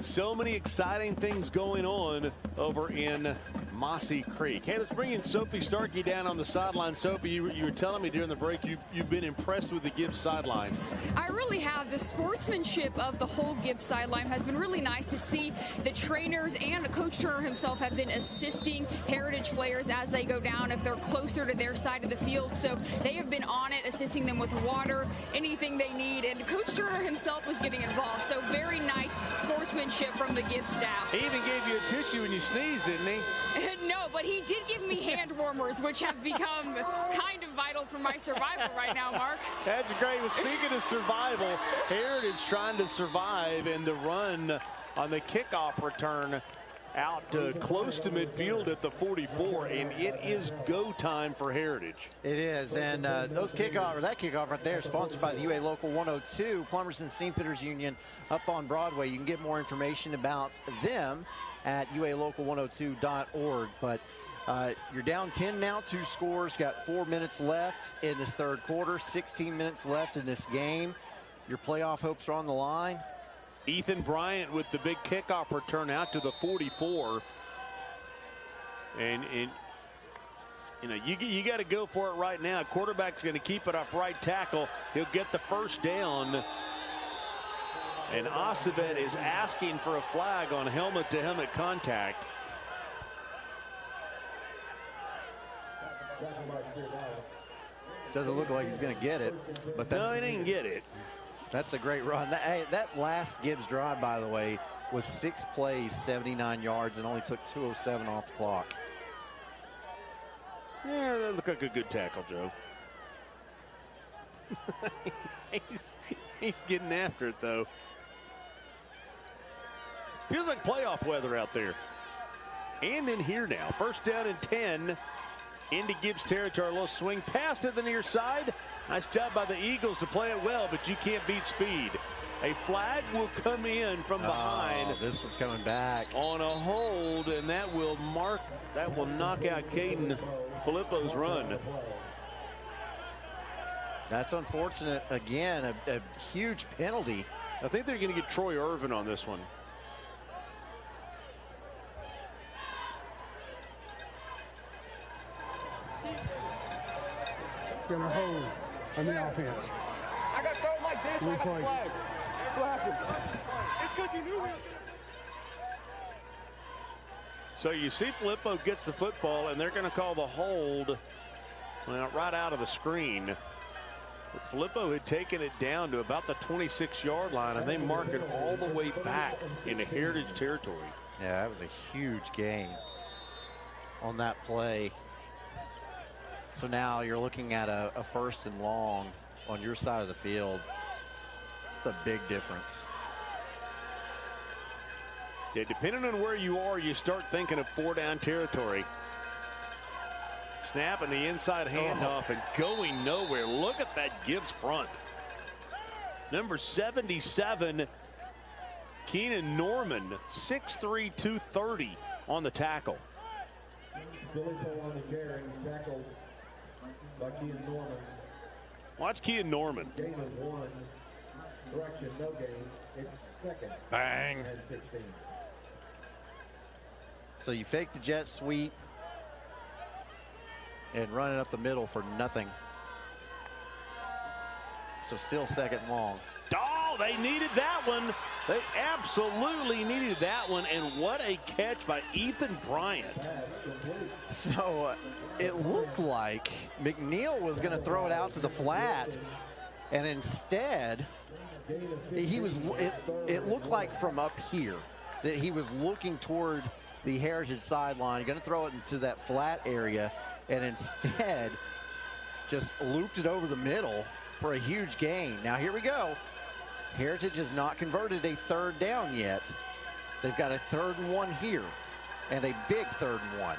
So many exciting things going on over in Mossy Creek. Hey, let's bring in Sophie Starkey down on the sideline. Sophie, you were telling me during the break you've been impressed with the Gibbs sideline. I really have. The sportsmanship of the whole Gibbs sideline has been really nice to see. The trainers and Coach Turner himself have been assisting Heritage players as they go down if they're closer to their side of the field. So they have been on it, assisting them with water, anything they need. And Coach Turner himself was getting involved. So very nice sportsmanship from the Gibbs staff. He even gave you a tissue when you sneezed, didn't he? No, but he did give me hand warmers, which have become kind of vital for my survival right now, Mark. That's great. Well, speaking of survival, Heritage trying to survive in the run on the kickoff return out close to midfield at the 44, and it is go time for Heritage. It is, and that kickoff right there is sponsored by the UA Local 102, Plumbers and Steamfitters Union up on Broadway. You can get more information about them at ualocal102.org. But you're down 10 now, 2 scores, got 4 minutes left in this third quarter, 16 minutes left in this game. Your playoff hopes are on the line. Ethan Bryant with the big kickoff return out to the 44. And you know, you got to go for it right now. Quarterback's going to keep it up right tackle. He'll get the first down. And Acevet is asking for a flag on helmet-to-helmet contact. Doesn't look like he's going to get it. But no, he didn't get it. That's a great run. That last Gibbs drive, by the way, was 6 plays, 79 yards, and only took 2:07 off the clock. Yeah, that looked like a good tackle, Joe. he's getting after it, though. Feels like playoff weather out there. And in here now. First down and 10 into Gibbs territory. A little swing pass to the near side. Nice job by the Eagles to play it well, but you can't beat speed. A flag will come in from behind. This one's coming back. On a hold, and that will knock out Caden Filippo's run. That's unfortunate. Again, a huge penalty. I think they're going to get Troy Irvin on this one. Gonna hold on the offense. I got thrown like this. I got the flag. That's what happened. It's because you knew it. So you see Filippo gets the football, and they're going to call the hold right out of the screen. But Filippo had taken it down to about the 26-yard line, and they mark it all the way back into Heritage territory. Yeah, that was a huge gain on that play. So now you're looking at a 1st and long on your side of the field. It's a big difference. Yeah, depending on where you are, you start thinking of 4-down territory. Snap and the inside handoff and going nowhere. Look at that Gibbs front. Number 77, Keenan Norman, 6'3", 230 on the tackle. Filippo on the carry, tackled by Kean Norman. Watch Kean Norman. Gain of 1. Correction, no gain. It's second. Bang. And 16. So you fake the jet sweep and run it up the middle for nothing. So still 2nd and long. Oh, they needed that one. They absolutely needed that one. And what a catch by Ethan Bryant. So it looked like McNeil was going to throw it out to the flat. And instead, it looked like from up here that he was looking toward the Heritage sideline, going to throw it into that flat area, and instead just looped it over the middle for a huge gain. Now here we go. Heritage has not converted a 3rd down yet. They've got a 3rd and 1 here, and a big 3rd and 1.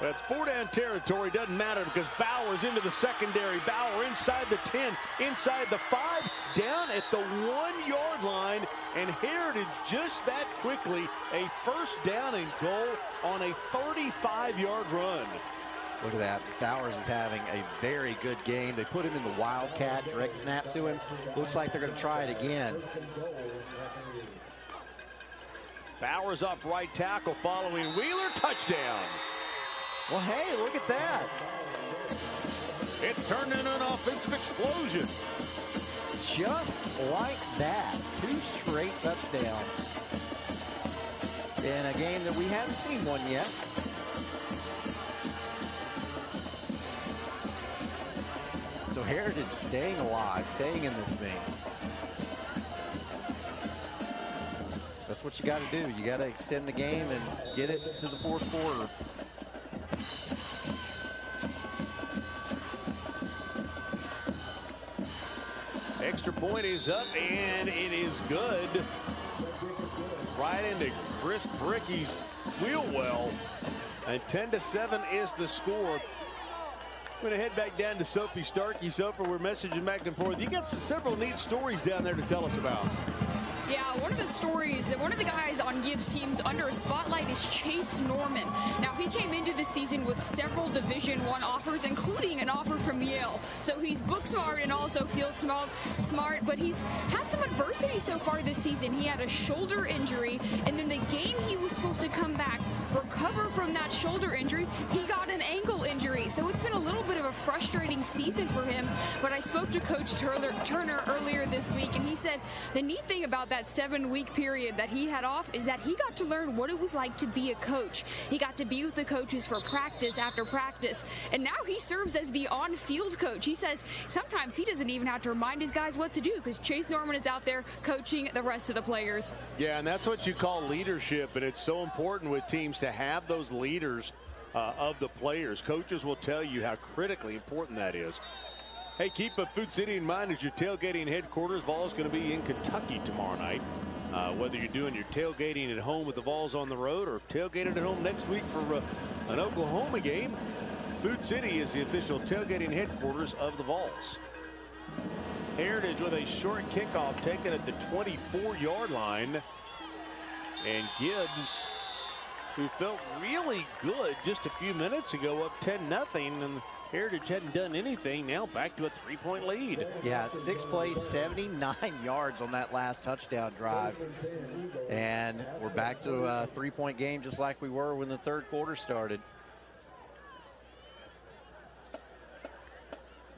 Well, it's 4-down territory. Doesn't matter because Bauer's into the secondary. Bauer inside the 10, inside the 5, down at the 1-yard line. And Heritage just that quickly, a 1st down and goal on a 35-yard run. Look at that. Bowers is having a very good game. They put him in the Wildcat, direct snap to him. Looks like they're going to try it again. Bowers up right tackle following Wheeler, touchdown. Well, hey, look at that. It's turned into an offensive explosion. Just like that. 2 straight touchdowns in a game that we haven't seen one yet. So Heritage staying alive, staying in this thing. That's what you got to do. You got to extend the game and get it to the 4th quarter. Extra point is up, and it is good. Right into Chris Bricky's wheel well. And 10-7 is the score. I'm going to head back down to Sophie Starkey. Sophie, we're messaging back and forth. You got several neat stories down there to tell us about. Yeah, one of the stories that one of the guys on Gibbs teams under a spotlight is Chase Norman. Now, he came into the season with several Division I offers, including an offer from Yale. So he's book smart and also field smart, but he's had some adversity so far this season. He had a shoulder injury, and then the game he was supposed to come back, recover from that shoulder injury, he got an ankle injury. So it's been a little bit of a frustrating season for him. But I spoke to Coach Turner earlier this week, and he said the neat thing about that 7-week period that he had off is that he got to learn what it was like to be a coach. He got to be with the coaches for practice after practice, and now he serves as the on-field coach. He says sometimes he doesn't even have to remind his guys what to do because Chase Norman is out there coaching the rest of the players. Yeah, and that's what you call leadership, and it's so important with teams to have those leaders of the players. Coaches will tell you how critically important that is. Hey, keep Food City in mind as your tailgating headquarters. Vols going to be in Kentucky tomorrow night. Whether you're doing your tailgating at home with the Vols on the road or tailgating at home next week for an Oklahoma game, Food City is the official tailgating headquarters of the Vols. Heritage with a short kickoff taken at the 24-yard line. And Gibbs, who felt really good just a few minutes ago, up 10-0, and Heritage hadn't done anything. Now back to a 3-point lead. Yeah, 6 plays, 79 yards on that last touchdown drive. And we're back to a 3-point game just like we were when the 3rd quarter started.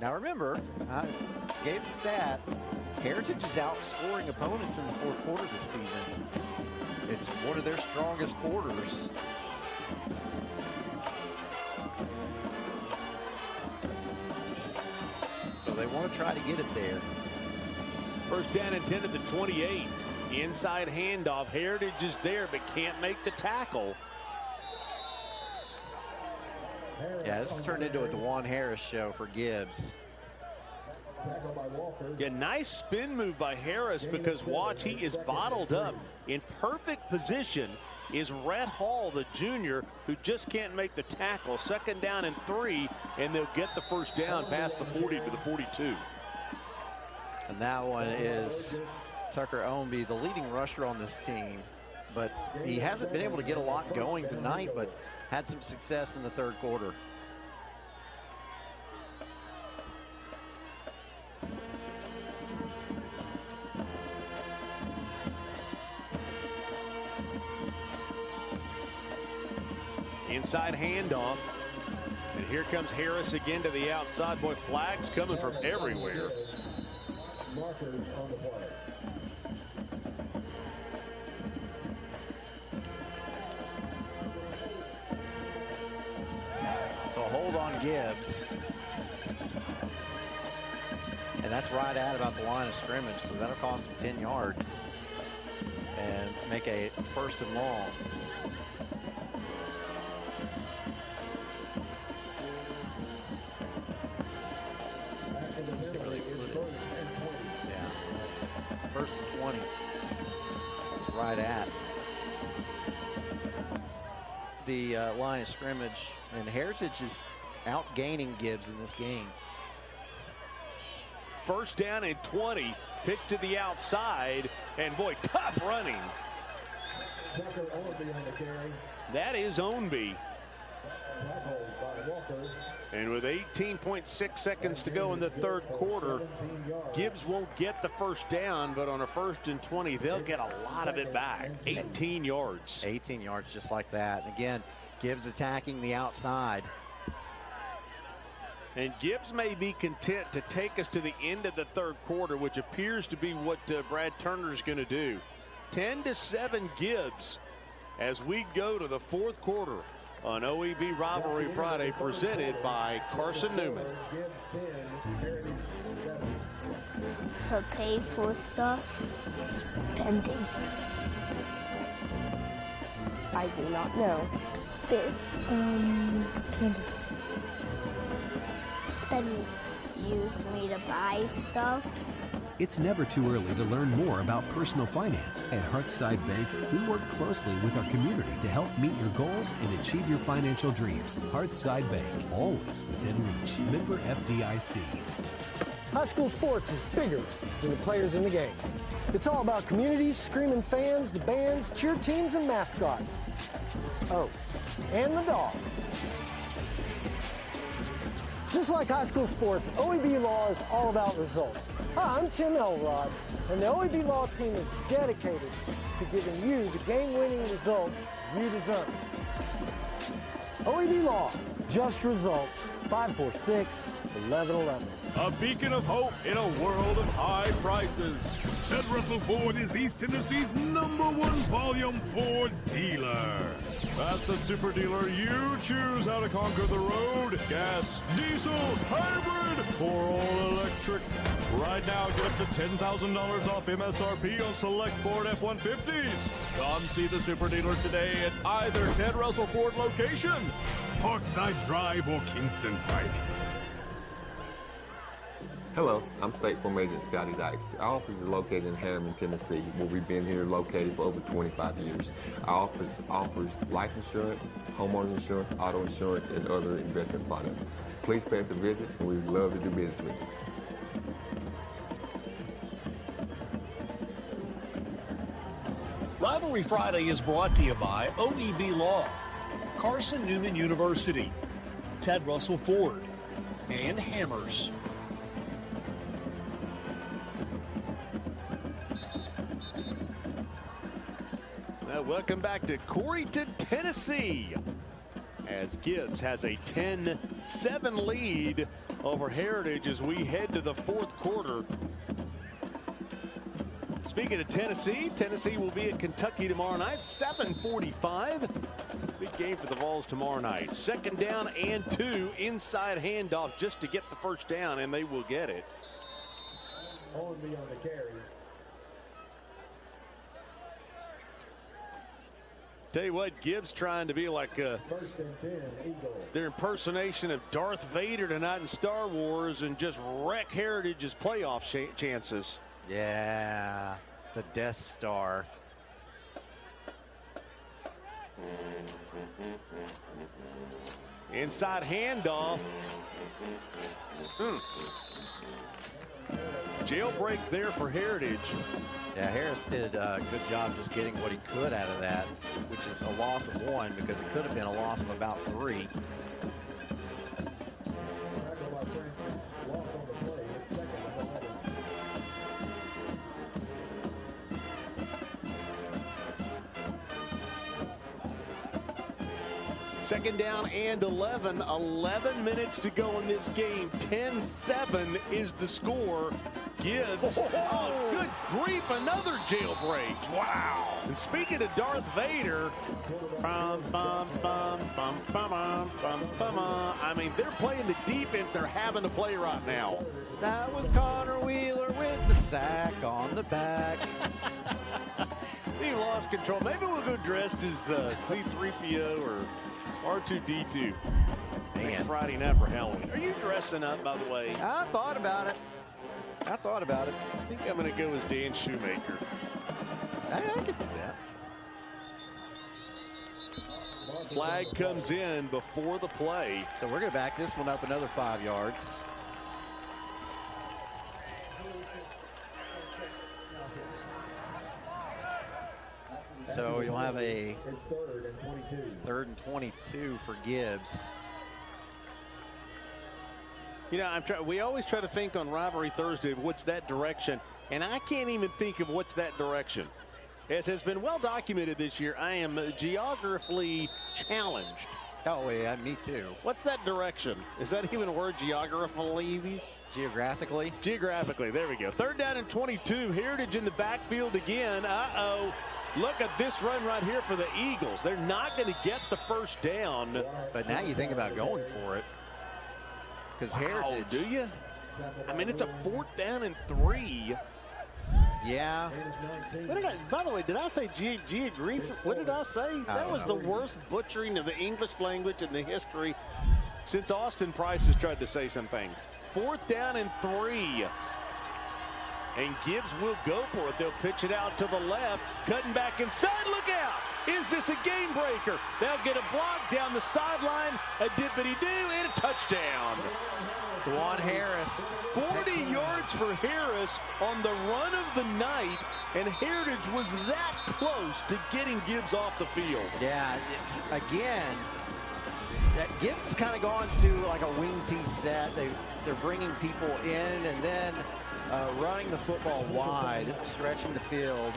Now remember, I gave the stat, Heritage is outscoring opponents in the 4th quarter this season. It's one of their strongest quarters. So they want to try to get it there. First down and 10 at the 28. Inside handoff. Heritage is there but can't make the tackle. Yeah, this has turned into a DeJuan Harris show for Gibbs. Yeah, nice spin move by Harris because watch, he is bottled up. In perfect position is Rhett Hall, the junior, who just can't make the tackle. 2nd down and 3, and they'll get the first down past the 40 to the 42. And that one is Tucker Ownby, the leading rusher on this team. But he hasn't been able to get a lot going tonight, but had some success in the 3rd quarter. Inside handoff. And here comes Harris again to the outside. Boy, flags coming from everywhere. Markers on the play. So a hold on Gibbs. And that's right at about the line of scrimmage, so that'll cost him 10 yards. And make a 1st and long. Yeah. 1st and 20. It's right at the line of scrimmage, and Heritage is outgaining Gibbs in this game. 1st down and 20, picked to the outside, and boy, tough running. That is Ownby. And with 18.6 seconds to go in the 3rd quarter, Gibbs won't get the first down, but on a 1st and 20, they'll get a lot of it back. 18 yards. 18 yards just like that. And again, Gibbs attacking the outside. And Gibbs may be content to take us to the end of the third quarter, which appears to be what Brad Turner's going to do. 10-7 Gibbs as we go to the fourth quarter on OEB Rivalry Friday, presented by Carson Newman. To pay for stuff, spending. I do not know. Spending. Use me to buy stuff. It's never too early to learn more about personal finance. At Hearthside Bank, we work closely with our community to help meet your goals and achieve your financial dreams. Hearthside Bank, always within reach. Member FDIC. High school sports is bigger than the players in the game. It's all about communities, screaming fans, the bands, cheer teams, and mascots. Oh, and the dogs. Just like high school sports, OEB Law is all about results. Hi, I'm Tim Elrod, and the OEB Law team is dedicated to giving you the game-winning results you deserve. OEB Law, just results. 546-1111. A beacon of hope in a world of high prices. Ted Russell Ford is East Tennessee's #1 volume Ford dealer. At the super dealer, you choose how to conquer the road. Gas, diesel, hybrid, or all electric. Right now, get up to $10,000 off MSRP on select Ford F-150s. Come see the super dealer today at either Ted Russell Ford location, Parkside Drive, or Kingston Pike. Hello, I'm State Farm Agent Scotty Dykes. Our office is located in Harriman, Tennessee, where we've been here located for over 25 years. Our office offers life insurance, homeowners insurance, auto insurance, and other investment products. Please pay us a visit, and we'd love to do business with you. Rivalry Friday is brought to you by OEB Law, Carson Newman University, Ted Russell Ford, and Hammers. Welcome back to Corryton, Tennessee, as Gibbs has a 10-7 lead over Heritage as we head to the fourth quarter. Speaking of Tennessee, Tennessee will be at Kentucky tomorrow night, 7:45. Big game for the Vols tomorrow night. 2nd down and 2, inside handoff just to get the first down, and they will get it. Hornby on the carry. Tell you what, Gibbs trying to be like 1st and 10, Eagles. Their impersonation of Darth Vader tonight in Star Wars and just wreck Heritage's playoff chances. Yeah, the Death Star. Inside handoff. Jailbreak there for Heritage. Yeah, Harris did a good job just getting what he could out of that, which is a loss of 1 because it could have been a loss of about 3. Second down and 11. 11 minutes to go in this game. 10-7 is the score. Gibbs. Oh, good grief. Another jailbreak. Wow. And speaking of Darth Vader, I mean, they're playing the defense they're having to play right now. That was Connor Wheeler with the sack on the back. He lost control. Maybe we'll go dressed as C-3PO or R2-D2. Man. Friday night for Halloween. Are you dressing up, by the way? I thought about it. I think I'm going to go as Dan Shoemaker. I could do that. Flag comes in before the play. So we're going to back this one up another 5 yards. So you'll have a 3rd and 22 for Gibbs. You know, we always try to think on Rivalry Thursday of what's that direction, and I can't even think of what's that direction. As has been well documented this year, I am geographically challenged. Oh, yeah, me too. What's that direction? Is that even a word, geographically? Geographically? Geographically, there we go. 3rd down and 22. Heritage in the backfield again. Uh-oh. Look at this run right here for the Eagles. They're not going to get the first down. But now you think about going for it. Because Heritage. Do you? I mean, it's a 4th down and 3. Yeah. By the way, did I say geography? What did I say? That was the worst butchering of the English language in the history since Austin Price has tried to say some things. 4th down and 3. And Gibbs will go for it. They'll pitch it out to the left. Cutting back inside. Look out. Is this a game breaker? They'll get a block down the sideline. A dippity-doo and a touchdown. Dwan Harris. 40 yards for Harris on the run of the night. And Heritage was that close to getting Gibbs off the field. Yeah, again, Gibbs has kind of gone to like a wing T set. They're bringing people in and then running the football wide, stretching the field,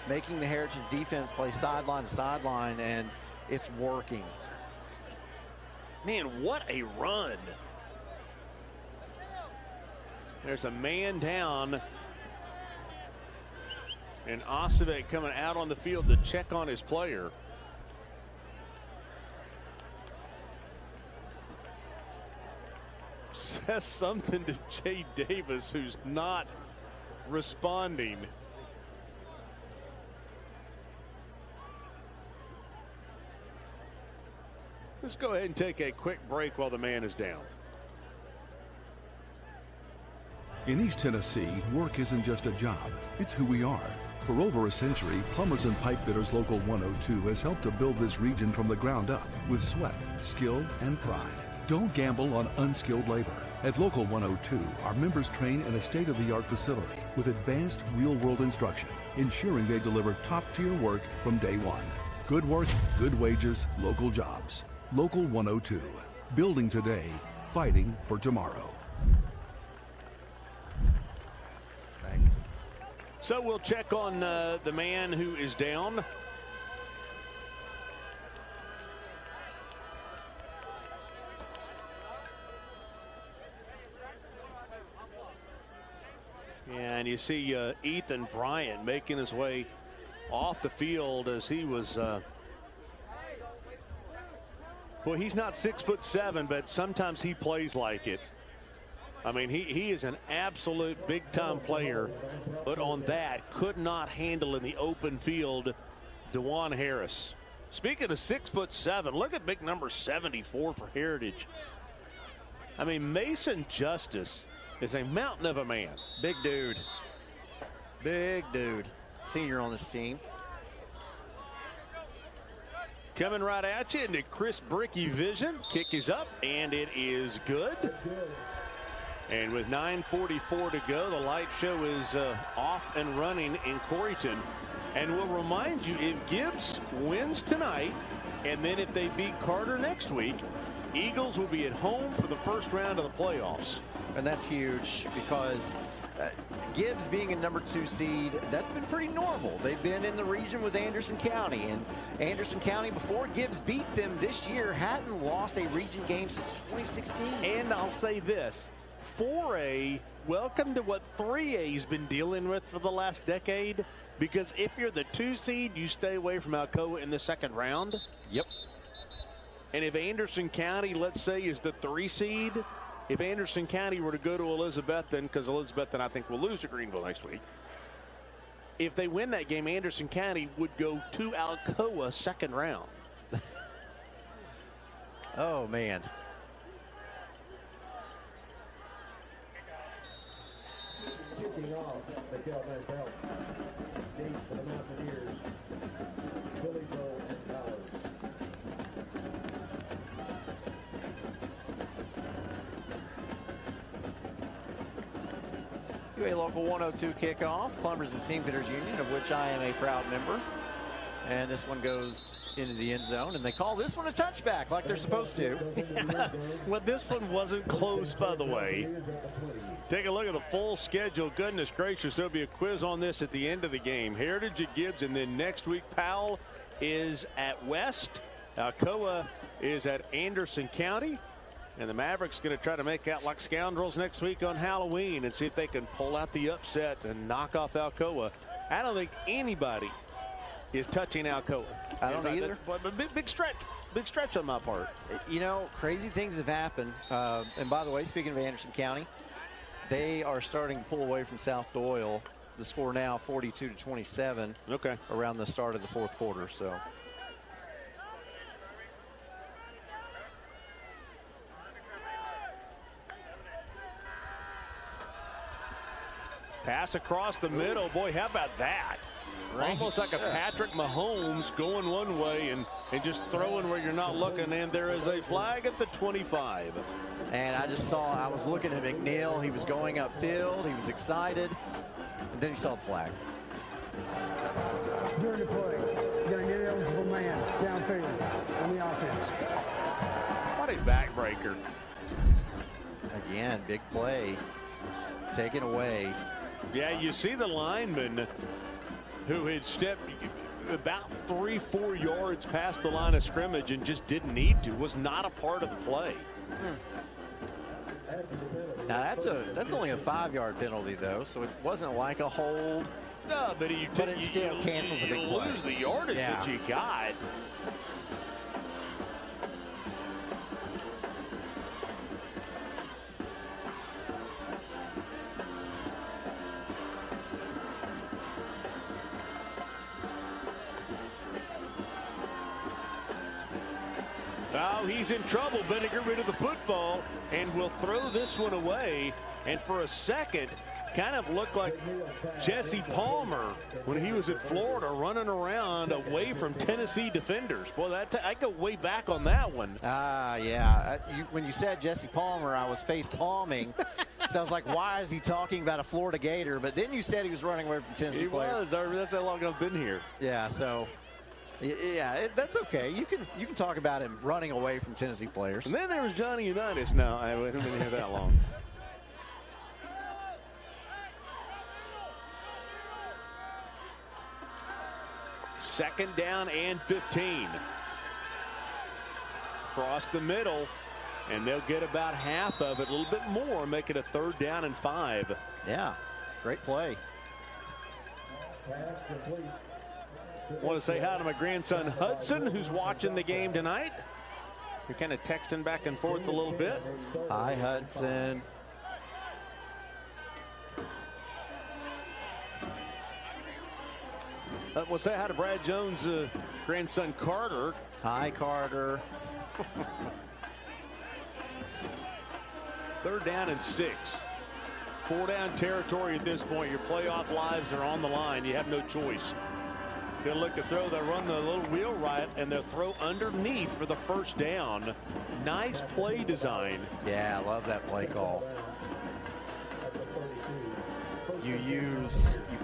making the Heritage defense play sideline to sideline, and it's working. Man, what a run. There's a man down. And Osivek coming out on the field to check on his player. Says something to Jay Davis, who's not responding. Let's go ahead and take a quick break while the man is down. In East Tennessee, work isn't just a job, it's who we are. For over a century, Plumbers and Pipe Fitters Local 102 has helped to build this region from the ground up with sweat, skill, and pride. Don't gamble on unskilled labor. At Local 102, our members train in a state-of-the-art facility with advanced real-world instruction, ensuring they deliver top-tier work from day one. Good work, good wages, local jobs. Local 102. Building today, fighting for tomorrow. So we'll check on the man who is down. And you see Ethan Bryant making his way off the field as he was. Well, he's not 6'7", but sometimes he plays like it. I mean, he is an absolute big-time player, but on that, could not handle in the open field Dwan Harris. Speaking of 6'7", look at big number 74 for Heritage. I mean, Mason Justice is a mountain of a man. Big dude. Big dude. Senior on this team. Coming right at you into Chris Bricky vision. Kick is up, and it is good. And with 9:44 to go, the light show is off and running in Corryton. And we'll remind you, if Gibbs wins tonight, and then if they beat Carter next week, Eagles will be at home for the first round of the playoffs. And that's huge because Gibbs being a number 2 seed, that's been pretty normal. They've been in the region with Anderson County, and Anderson County, before Gibbs beat them this year, hadn't lost a region game since 2016. And I'll say this, 4A, welcome to what 3A's been dealing with for the last decade, because if you're the 2 seed, you stay away from Alcoa in the second round. Yep. And if Anderson County, let's say, is the 3 seed, if Anderson County were to go to Elizabethton, because Elizabethton, I think, will lose to Greenville next week. If they win that game, Anderson County would go to Alcoa second round. Oh, man. Kicking off, Miguel Mandel. Deep for the Mountaineers. Billy Bowl and Powers. UA Local 102 kickoff. Plumbers and Steam Fitters Union, of which I am a proud member. And this one goes into the end zone, and they call this one a touchback like they're supposed to. Well, this one wasn't close, by the way. Take a look at the full schedule. Goodness gracious, there'll be a quiz on this at the end of the game. Heritage at Gibbs, and then next week Powell is at West. Alcoa is at Anderson County. And the Mavericks going to try to make out like scoundrels next week on Halloween and see if they can pull out the upset and knock off Alcoa. I don't think anybody is touching Alcoa. I don't either. But big stretch on my part. You know, crazy things have happened. And by the way, speaking of Anderson County, they are starting to pull away from South Doyle. The score now 42-27. Okay. Around the start of the fourth quarter. So. Pass across the middle. Boy, how about that? Almost like a Patrick Mahomes going one way and just throwing where you're not looking. And there is a flag at the 25. And I was looking at McNeil. He was going upfield. He was excited. And then he saw the flag. During the play, you got an ineligible man downfield on the offense. What a backbreaker. Again, big play. Taken away. Yeah, you see the lineman who had stepped about 3-4 yards past the line of scrimmage and just didn't need to, was not a part of the play. Now that's only a 5-yard penalty though, so it wasn't like a hold. No, but it still cancels a big play. You lose the yardage that you got. Now he's in trouble. Better get rid of the football and will throw this one away. And for a second, kind of looked like Jesse Palmer when he was at Florida running around away from Tennessee defenders. Boy, I go way back on that one. Yeah. When you said Jesse Palmer, I was face palming. So I was like, why is he talking about a Florida Gator? But then you said he was running away from Tennessee players. He was. That's how long I've been here. Yeah, so... Yeah, that's okay. You can talk about him running away from Tennessee players. And then there was Johnny Unitas. No, I haven't been here that long. Second down and 15. Across the middle, and they'll get about half of it, a little bit more, make it a 3rd down and 5. Yeah, great play. Pass complete. I want to say hi to my grandson Hudson, who's watching the game tonight. We're kind of texting back and forth a little bit. Hi, Hudson. We'll say hi to Brad Jones' grandson Carter. Hi, Carter. 3rd down and 6. 4-down territory at this point. Your playoff lives are on the line. You have no choice. They'll look to throw. They'll run the little wheel right, and they'll throw underneath for the 1st down. Nice play design. Yeah, I love that play call. You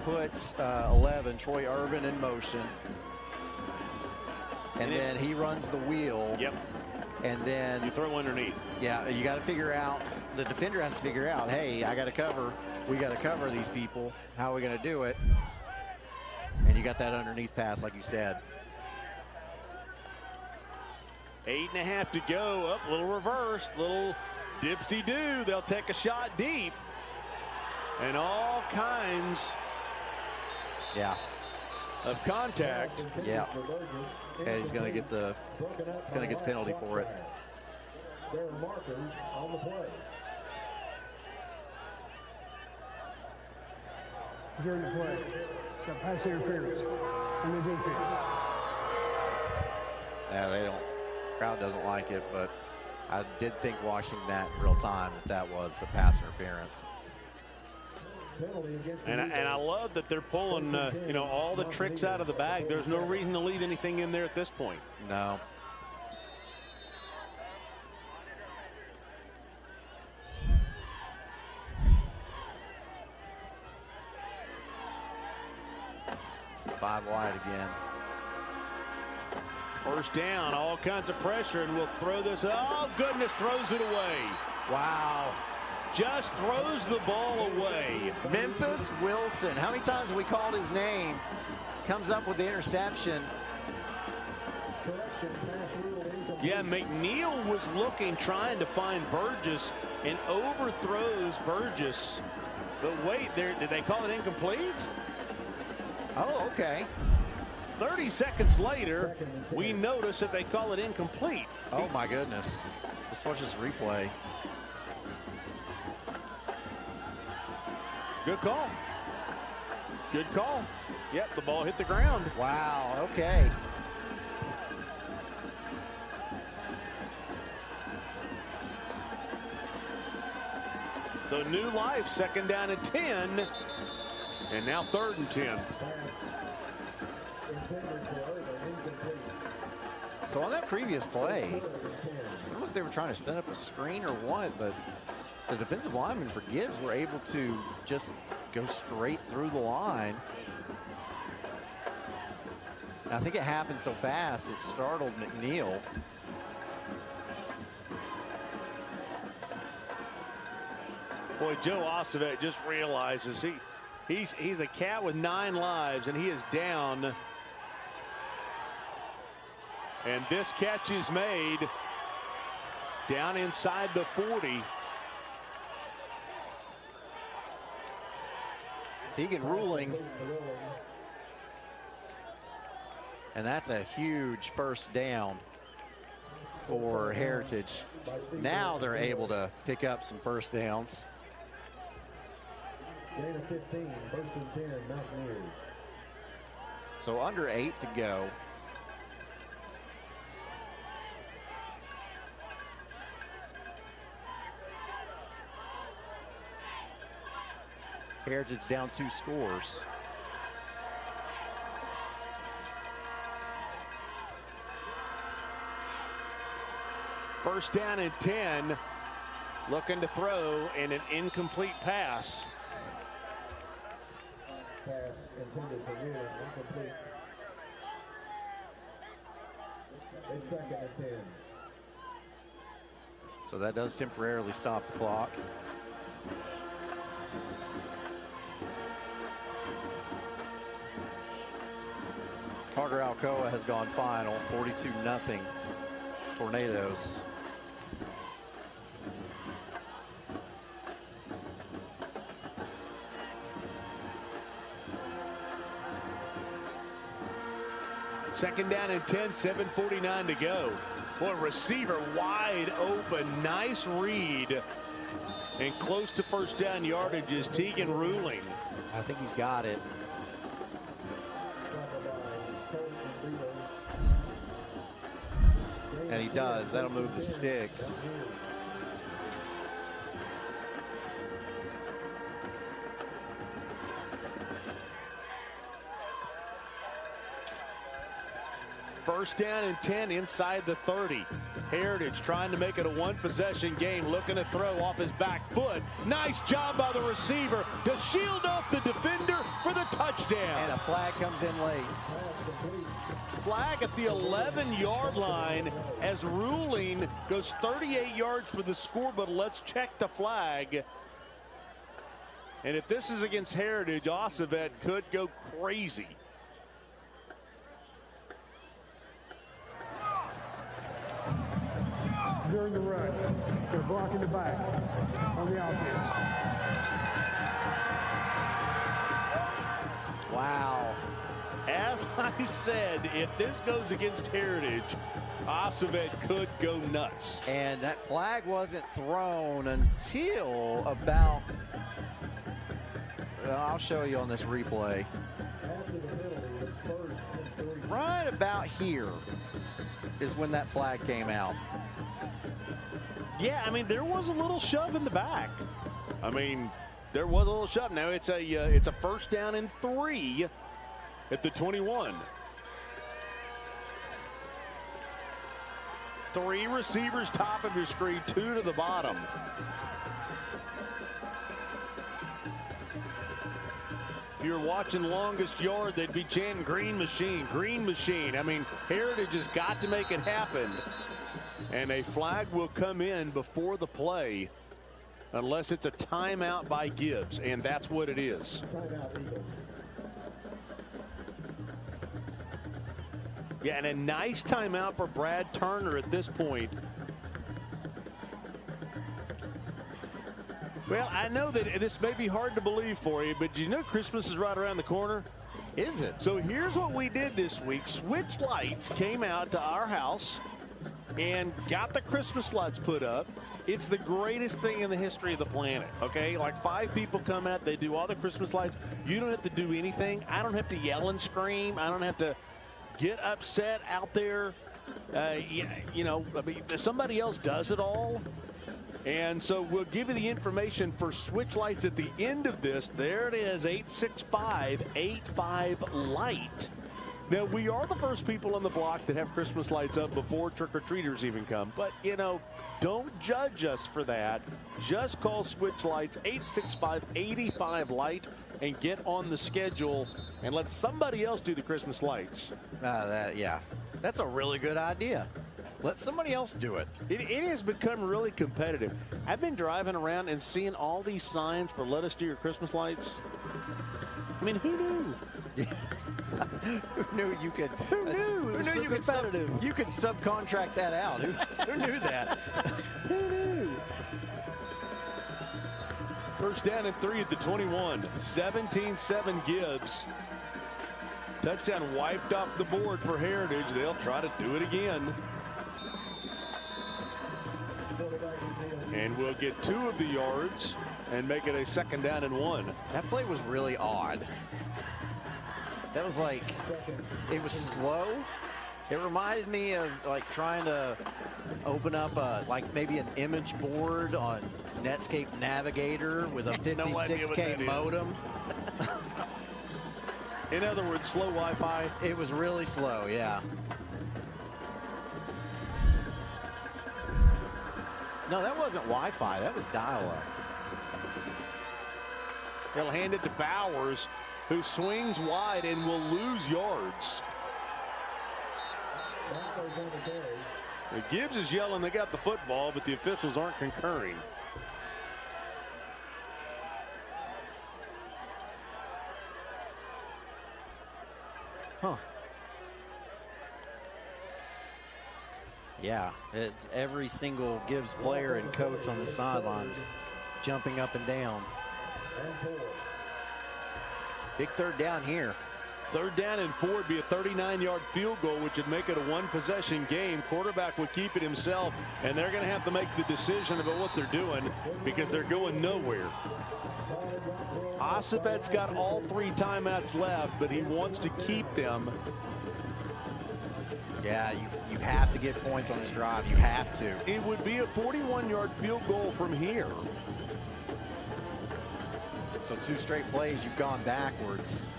put 11, Troy Irvin, in motion. And then he runs the wheel. Yep. And then you throw underneath. Yeah, you got to figure out, the defender has to figure out, hey, I got to cover. We got to cover these people. How are we going to do it? And you got that underneath pass, like you said. 8.5 to go. Up, little reverse, little dipsy-do. They'll take a shot deep. And all kinds of contact. Yeah. And he's going to get the penalty for it. There are markers on the play. During the play, got pass interference on the defense. Yeah, crowd doesn't like it, but I did think watching that in real time that was a pass interference. And I love that they're pulling, all the tricks out of the bag. There's no reason to leave anything in there at this point. No. Five wide again. First down, all kinds of pressure, and we'll throw this. Oh, goodness, throws it away. Wow. Just throws the ball away. Memphis Wilson. How many times have we called his name? Comes up with the interception. Yeah, McNeil was looking, trying to find Burgess, and overthrows Burgess. But wait, did they call it incomplete? Oh, okay. 30 seconds later, we notice that they call it incomplete. Oh, my goodness. Just watch this replay. Good call. Good call. Yep, the ball hit the ground. Wow, okay. So new life, second down and 10. And now 3rd and 10. So on that previous play, I don't know if they were trying to set up a screen or what, but the defensive linemen for Gibbs were able to just go straight through the line. And I think it happened so fast, it startled McNeil. Boy, Joe Ossovet just realizes he's a cat with 9 lives, and he is down. And this catch is made down inside the 40. Tegan Ruling. And that's a huge first down for Heritage. Now they're able to pick up some first downs. Gain of 15, 1st and 10, Mountaineers. So under 8 to go. Heritage down 2 scores. First down and 10. Looking to throw, and an incomplete pass. Pass intended for Wheeler, incomplete. It's 2nd and 10. So that does temporarily stop the clock. Carter Alcoa has gone final, 42-0 Tornadoes. Second down and 10, 7:49 to go. Boy, receiver wide open, nice read. And close to first down yardage is Tegan Ruling. I think he's got it. And he does. That'll move the sticks. First down and 10 inside the 30. Heritage trying to make it a 1-possession game, looking to throw off his back foot. Nice job by the receiver to shield off the defender for the touchdown. And a flag comes in late. Flag at the 11-yard line as Ruling goes 38 yards for the score, but let's check the flag. And if this is against Heritage, Ossovet could go crazy. During the run, they're blocking the back on the offense. Wow. As I said, if this goes against Heritage, Ossovet could go nuts. And that flag wasn't thrown until about, I'll show you on this replay. Right about here is when that flag came out. Yeah, I mean, there was a little shove in the back. I mean, there was a little shove. Now it's a first down and 3 at the 21. 3 receivers top of your screen, 2 to the bottom. If you were watching longest yard, they'd be chanting green machine, green machine. I mean, Heritage has got to make it happen. And a flag will come in before the play unless it's a timeout by Gibbs, and that's what it is. Yeah, and a nice timeout for Brad Turner at this point. Well, I know that this may be hard to believe for you, but you know Christmas is right around the corner? Is it? So here's what we did this week. Switch Lights came out to our house and got the Christmas lights put up. It's the greatest thing in the history of the planet, okay? Like 5 people come out, they do all the Christmas lights. You don't have to do anything. I don't have to yell and scream. I don't have to get upset out there. You know, I mean, somebody else does it all. And so we'll give you the information for Switch Lights at the end of this. There it is, 865-85-LIGHT. Now, we are the first people on the block that have Christmas lights up before trick-or-treaters even come. But, you know, don't judge us for that. Just call Switch Lights, 865-85-LIGHT, and get on the schedule and let somebody else do the Christmas lights. Yeah, that's a really good idea. Let somebody else do it. It has become really competitive. I've been driving around and seeing all these signs for let us do your Christmas lights. I mean, who knew? Who knew you could? Who knew? Who knew you could you could subcontract that out? Who knew that? Who knew? First down and 3 at the 21. 17-7 Gibbs. Touchdown wiped off the board for Heritage. They'll try to do it again. And we'll get 2 of the yards and make it a 2nd down and 1. That play was really odd. That was like, it was slow. It reminded me of like trying to open up like maybe an image board on Netscape Navigator with a 56K modem. In other words, slow Wi-Fi. It was really slow, yeah. No, that wasn't Wi-Fi. That was dial-up. They'll hand it to Bowers, who swings wide and will lose yards. Gibbs is yelling they got the football, but the officials aren't concurring. Huh. Yeah, it's every single Gibbs player and coach on the sidelines jumping up and down. Big 3rd down here. 3rd down and 4 would be a 39-yard field goal, which would make it a 1-possession game. Quarterback would keep it himself, and they're going to have to make the decision about what they're doing because they're going nowhere. Osipet's got all 3 timeouts left, but he wants to keep them. Yeah, you have to get points on this drive. You have to. It would be a 41-yard field goal from here. So 2 straight plays, you've gone backwards.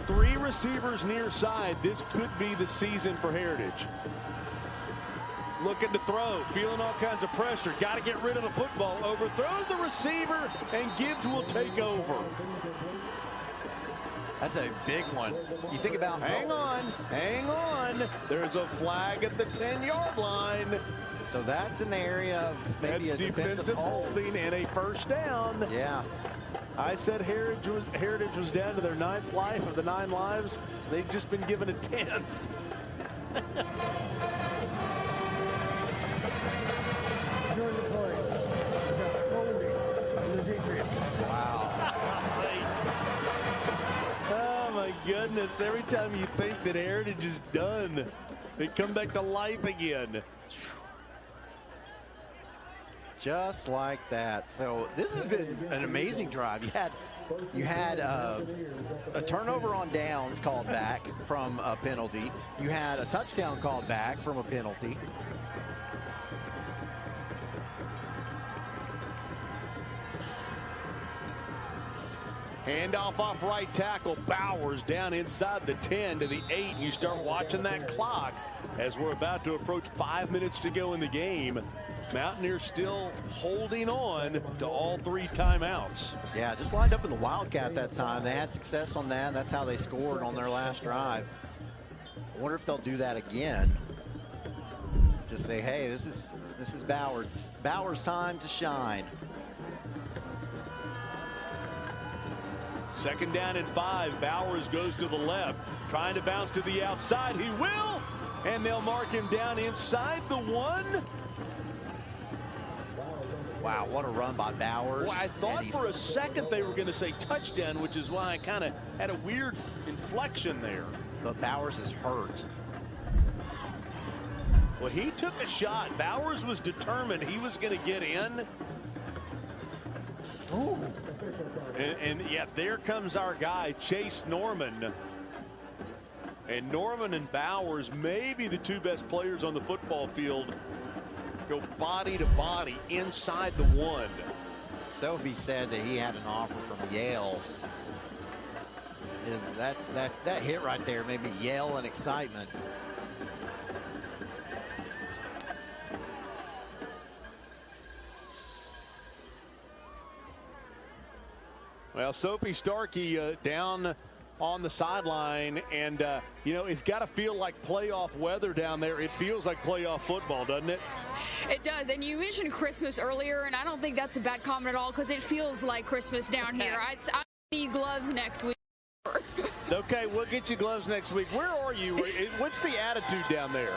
3 receivers near side. This could be the season for Heritage. Looking to throw, feeling all kinds of pressure. Got to get rid of the football. Overthrows the receiver, and Gibbs will take over. That's a big one. You think about... Hang on. There's a flag at the 10-yard line. So that's an area of maybe that's a defensive holding and a 1st down. Yeah. I said Heritage was down to their 9th life of the 9 lives. They've just been given a 10th. During the play, the defense. Wow. Oh my goodness! Every time you think that Heritage is done, they come back to life again. Just like that. So this has been an amazing drive. You had a turnover on downs called back from a penalty. You had a touchdown called back from a penalty. Handoff off right tackle. Bowers down inside the 10 to the 8. And you start watching that clock as we're about to approach 5 minutes to go in the game. Mountaineers still holding on to all 3 timeouts. Yeah, just lined up in the Wildcat that time. They had success on that. That's how they scored on their last drive. I wonder if they'll do that again. Just say, hey, this is Bowers. Bowers' time to shine. 2nd down and 5. Bowers goes to the left, trying to bounce to the outside. He will, and they'll mark him down inside the 1. Wow, what a run by Bowers. Well, I thought for a second they were going to say touchdown, which is why I kind of had a weird inflection there. But Bowers is hurt. Well, he took a shot. Bowers was determined he was going to get in. Ooh. And yeah, there comes our guy, Chase Norman. And Norman and Bowers, maybe the 2 best players on the football field, go body to body inside the 1. Sophie said that he had an offer from Yale. That hit right there made me yell in excitement. Well, Sophie Starkey down on the sideline, and you know, it's got to feel like playoff weather down there. It feels like playoff football, doesn't it? It does. And you mentioned Christmas earlier, and I don't think that's a bad comment at all, because it feels like Christmas down here. I need gloves next week. Okay, we'll get you gloves next week. Where are you? What's the attitude down there?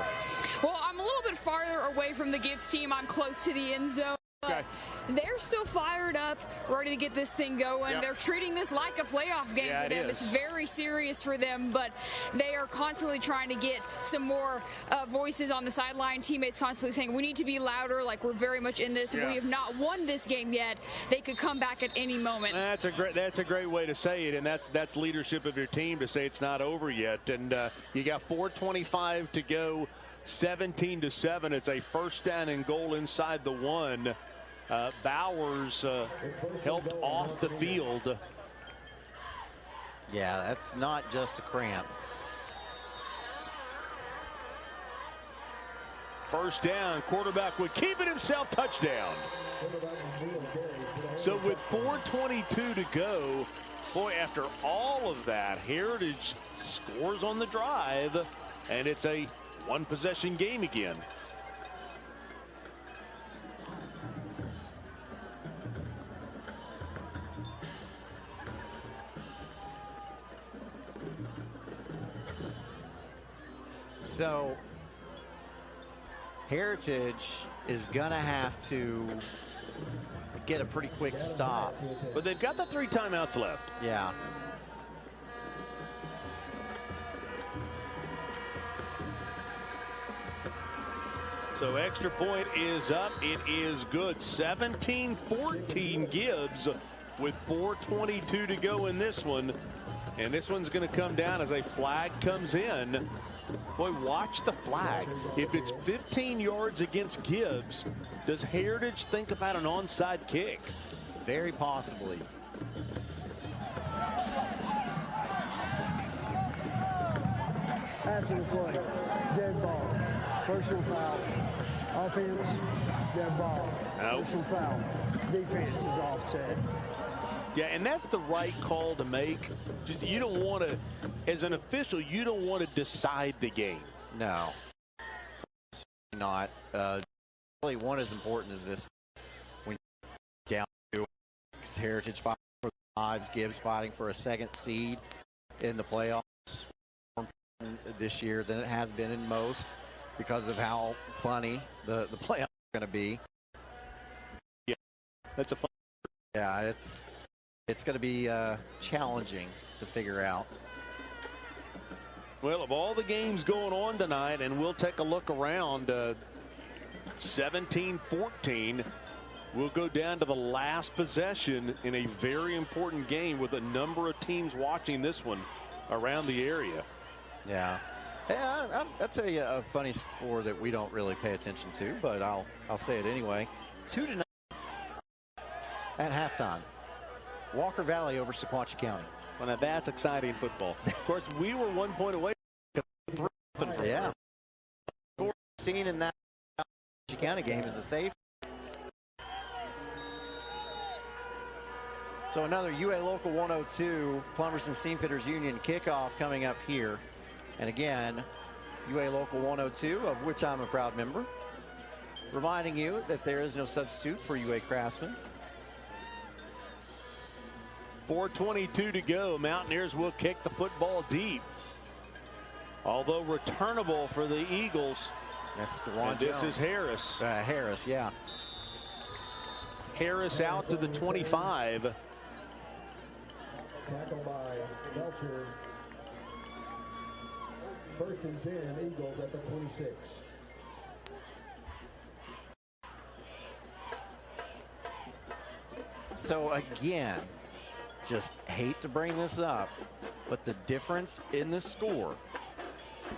Well, I'm a little bit farther away from the Gibbs team. I'm close to the end zone. Okay. They're still fired up, ready to get this thing going. Yep. They're treating this like a playoff game for them. It's very serious for them, but they are constantly trying to get some more voices on the sideline. Teammates constantly saying, we need to be louder, like we're very much in this. We have not won this game yet. They could come back at any moment. That's a great way to say it, and that's leadership of your team to say it's not over yet. And you got 4:25 to go, 17-7. It's a 1st down and goal inside the 1. Bowers helped off the field. Yeah, that's not just a cramp. 1st down, quarterback would keep it himself, touchdown. So with 4:22 to go, boy, after all of that, Heritage scores on the drive, and it's a 1-possession game again. So Heritage is going to have to get a pretty quick stop. But they've got the 3 timeouts left. Yeah. So extra point is up. It is good. 17-14 Gibbs with 4:22 to go in this one. And this one's going to come down as a flag comes in. Boy, watch the flag. If it's 15 yards against Gibbs, does Heritage think about an onside kick? Very possibly. After the play, dead ball, personal foul, offense, dead ball, personal foul, defense is offset. Yeah, and that's the right call to make. Just you don't want to, as an official, you don't want to decide the game. No, not. Really, one as important as this. When down to Heritage fighting for the lives, Gibbs fighting for a 2nd seed in the playoffs this year than it has been in most, because of how funny the playoffs are going to be. Yeah, that's a fun. Yeah, it's going to be challenging to figure out. Well, of all the games going on tonight, and we'll take a look around, 17-14, we'll go down to the last possession in a very important game with a number of teams watching this one around the area. Yeah. Yeah, that's a funny score that we don't really pay attention to, but I'll say it anyway. 2-0 at halftime. Walker Valley over Sequatchie County. Well, now that's exciting football. Of course, we were 1 point away. Yeah. Seen in that County game is a safe. So another UA Local 102 Plumbers and Steamfitters Union kickoff coming up here. And again, UA Local 102, of which I'm a proud member, reminding you that there is no substitute for UA Craftsman. 4:22 to go. Mountaineers will kick the football deep. Although returnable for the Eagles. That's DeJuan This Jones. is Harris. Harris, yeah. Harris out to the 25. Tackle by Belcher. 1st and 10, Eagles at the 26. So again, just hate to bring this up, but the difference in the score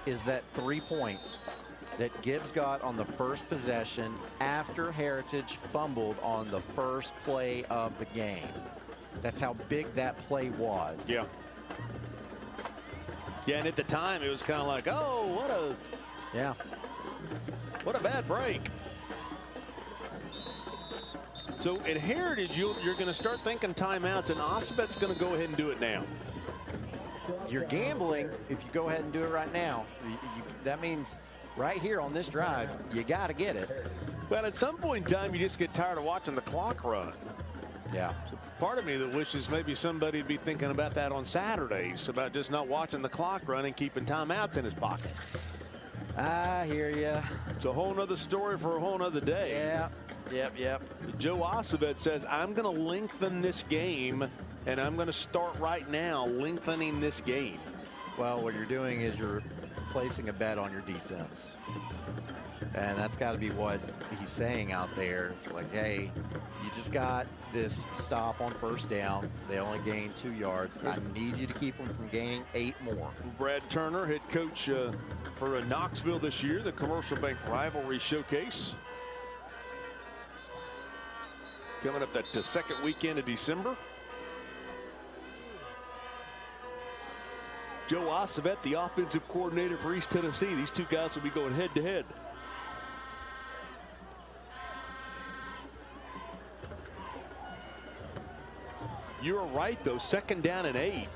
is that 3 points that Gibbs got on the first possession after Heritage fumbled on the first play of the game. That's how big that play was. Yeah. Yeah, and at the time it was kind of like, oh, what a bad break. So at Heritage, you're going to start thinking timeouts, and Osibet's going to go ahead and do it now. You're gambling if you go ahead and do it right now. That means right here on this drive, you got to get it. Well, at some point in time, you just get tired of watching the clock run. Yeah. So part of me that wishes maybe somebody would be thinking about that on Saturdays, about just not watching the clock run and keeping timeouts in his pocket. I hear you. It's a whole nother story for a whole nother day. Yeah. Yep. Joe Osibet says, I'm going to lengthen this game, and I'm going to start right now lengthening this game. Well, what you're doing is you're placing a bet on your defense. And that's got to be what he's saying out there. It's like, hey, you just got this stop on first down. They only gained 2 yards. I need you to keep them from gaining 8 more. Brad Turner, head coach for Knoxville this year, the Commercial Bank Rivalry Showcase. Coming up that second weekend of December. Joe Osibet, the offensive coordinator for East Tennessee. These two guys will be going head to head. You're right, though. 2nd down and 8.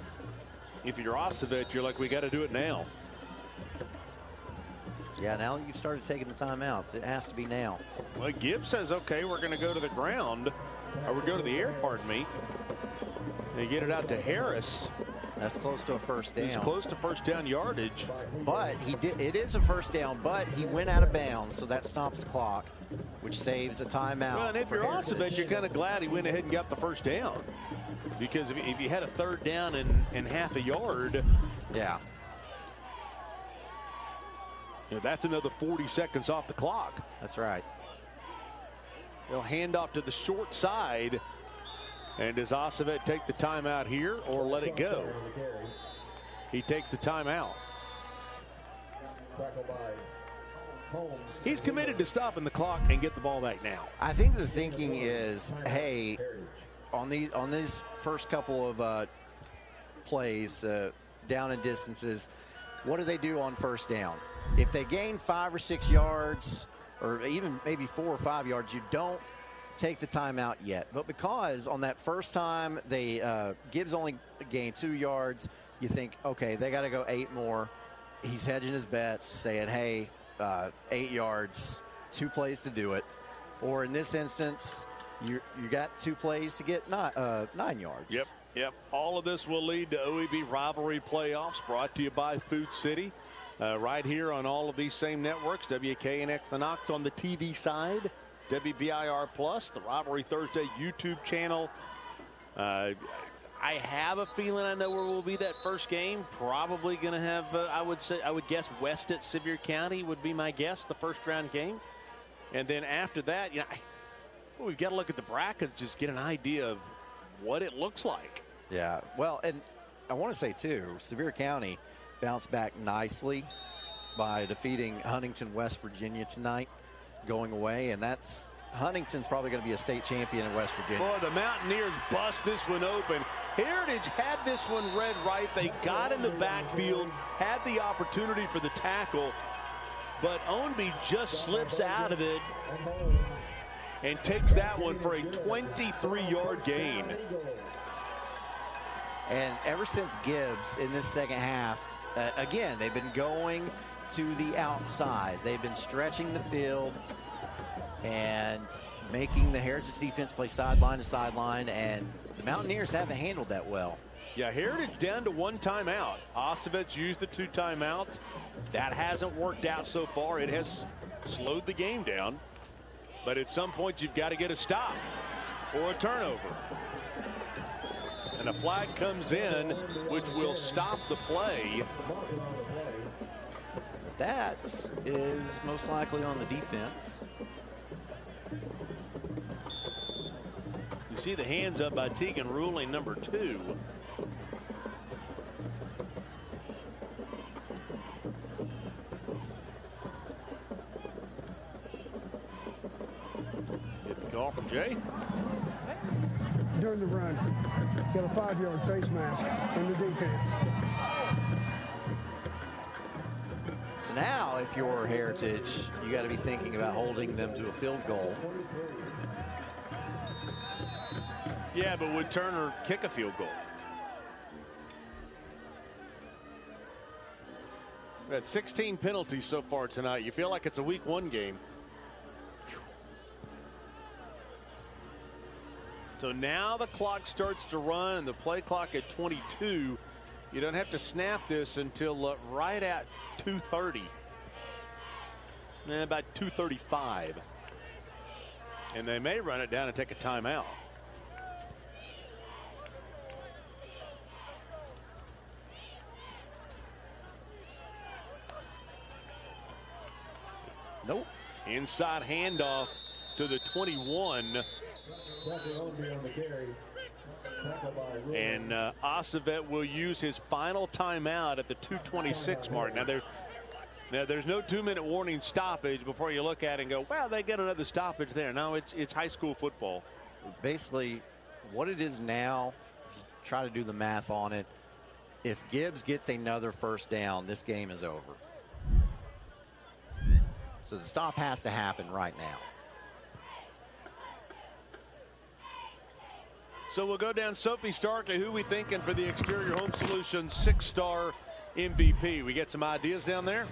If you're Osibet, you're like, we got to do it now. Yeah, now you've started taking the timeouts. It has to be now. Well, Gibbs says, okay, we're going to go to the ground. Or we go to the air, pardon me. They get it out to Harris. That's close to a first down. It's close to first down yardage. But it is a first down, but he went out of bounds, so that stops the clock, which saves a timeout. Well, and if you're Osibet, you're kind of glad he went ahead and got the first down. Because if you had a 3rd down and half a yard. Yeah. You know, that's another 40 seconds off the clock. That's right. They'll hand off to the short side. And does Osibet take the timeout here or let it go? He takes the timeout. He's committed to stopping the clock and get the ball back now. I think the thinking is, hey, on these first couple of plays, down and distances, what do they do on first down? If they gain 5 or 6 yards, or even maybe 4 or 5 yards, you don't take the timeout yet. But because on that first time Gibbs only gained 2 yards, you think, okay, they got to go 8 more. He's hedging his bets, saying, hey, 8 yards, 2 plays to do it. Or in this instance, you got 2 plays to get 9 yards. Yep. All of this will lead to OEB Rivalry playoffs, brought to you by Food City. Right here on all of these same networks, WKNX, the KNOX on the TV side, WBIR Plus, the Rivalry Thursday YouTube channel. I have a feeling I know where will be that first game. Probably going to have, I would guess West at Sevier County would be my guess, the first round game. And then after that, we've got to look at the brackets, just get an idea of what it looks like. Yeah, well, and I want to say, too, Sevier County bounced back nicely by defeating Huntington, West Virginia tonight, going away, and that's Huntington's probably going to be a state champion in West Virginia. Boy, the Mountaineers bust this one open. Heritage had this one read right. They got in the backfield, had the opportunity for the tackle, but Ownby just slips out of it and takes that one for a 23-yard gain. And ever since Gibbs in this second half, again, they've been going to the outside. They've been stretching the field and making the Heritage defense play sideline to sideline, and the Mountaineers haven't handled that well. Yeah, Heritage down to 1 timeout. Osovich used the 2 timeouts. That hasn't worked out so far. It has slowed the game down. But at some point, you've got to get a stop or a turnover. And a flag comes in, which will stop the play. That is most likely on the defense. You see the hands up by Teagan, ruling number 2. Get the call from Jay. During the run, got a 5-yard face mask on the defense. So now, if you're Heritage, you got to be thinking about holding them to a field goal. Yeah, but would Turner kick a field goal? We've had 16 penalties so far tonight. You feel like it's a week 1 game. So now the clock starts to run, and the play clock at 22. You don't have to snap this until right at 2:30. About 2:35. And they may run it down and take a timeout. Nope. Inside handoff to the 21. And Osovich will use his final timeout at the 2:26 mark. Now there's no 2-minute warning stoppage before you look at it and go, well, they get another stoppage there. No, it's high school football. Basically, what it is now, if you try to do the math on it, if Gibbs gets another first down, this game is over. So the stop has to happen right now. So we'll go down Sophie Starkey. Who we thinking for the Exterior Home Solutions 6-star MVP? We get some ideas down there?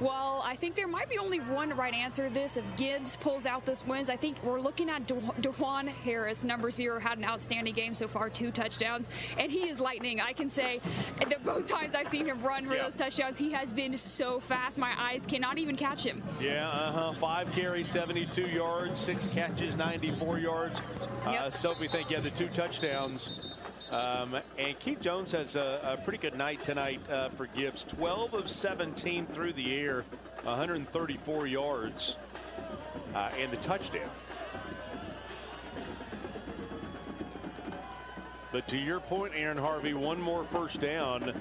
Well, I think there might be only one right answer to this. If Gibbs pulls out this wins, I think we're looking at DeJuan Harris, number 0, had an outstanding game so far, 2 touchdowns, and he is lightning. I can say that both times I've seen him run for those touchdowns, he has been so fast. My eyes cannot even catch him. Yeah, 5 carries, 72 yards, 6 catches, 94 yards. Sophie, think you had the 2 touchdowns. And Keith Jones has a pretty good night tonight for Gibbs. 12 of 17 through the air, 134 yards, and the touchdown. But to your point, Aaron Harvey, one more first down,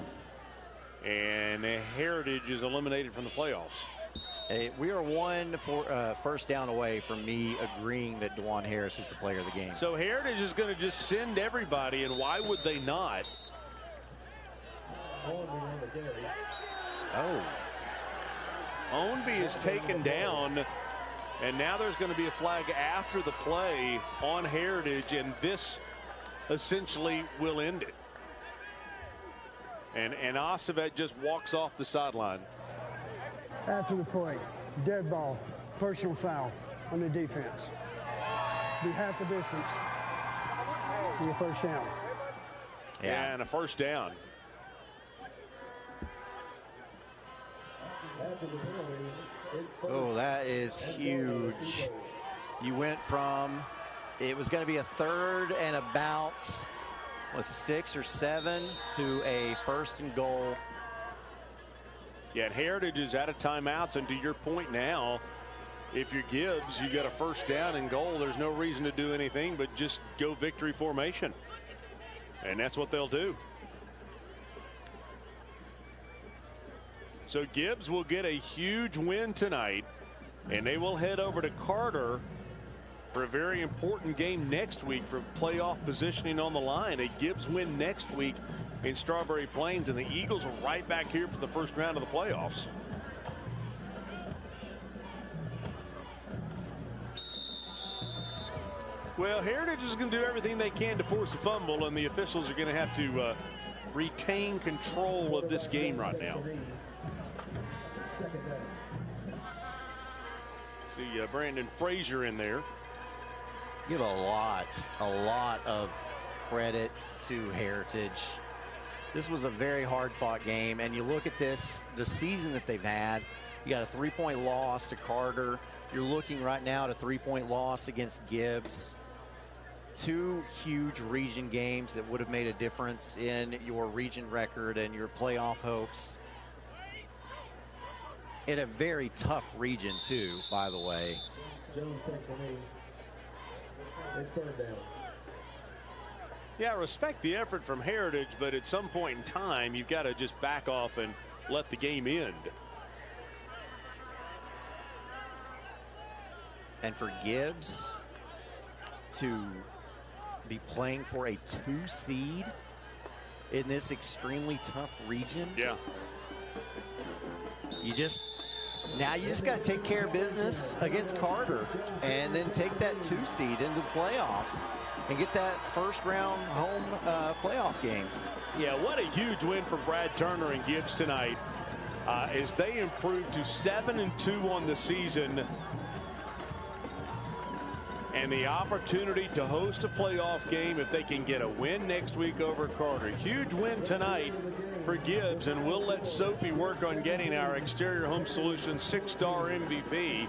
and Heritage is eliminated from the playoffs. We are one first down away from me agreeing that DeJuan Harris is the player of the game. So Heritage is going to just send everybody, and why would they not? Oh. Ownby is taken down, and now there's going to be a flag after the play on Heritage, and this essentially will end it. And Osovich just walks off the sideline. After the play, dead ball, personal foul on the defense. Be half the distance. Be a first down. Yeah, and a first down. Oh, that is huge. You went from, it was going to be a 3rd and about, 6 or 7 to a 1st and goal. Yeah, Heritage is out of timeouts, and to your point now, if you're Gibbs, you got a first down and goal. There's no reason to do anything but just go victory formation. And that's what they'll do. So Gibbs will get a huge win tonight, and they will head over to Carter for a very important game next week for playoff positioning on the line. A Gibbs win next week in Strawberry Plains, and the Eagles are right back here for the first round of the playoffs. Well, Heritage is going to do everything they can to force a fumble, and the officials are going to have to retain control of this game right now. See Brandon Frazier in there. Give a lot of credit to Heritage. This was a very hard-fought game, and you look at this, the season that they've had. You got a 3-point loss to Carter. You're looking right now at a 3-point loss against Gibbs. 2 huge region games that would have made a difference in your region record and your playoff hopes. In a very tough region, too, by the way. Jones takes a knee. It's third down. Yeah, I respect the effort from Heritage, but at some point in time, you've got to just back off and let the game end. And for Gibbs to be playing for a 2 seed in this extremely tough region. Yeah. You just got to take care of business against Carter and then take that 2 seed into the playoffs and get that first round home playoff game. Yeah, what a huge win for Brad Turner and Gibbs tonight as they improved to 7-2 on the season. And the opportunity to host a playoff game if they can get a win next week over Carter. Huge win tonight for Gibbs, and we'll let Sophie work on getting our Exterior Home Solutions 6-star MVP.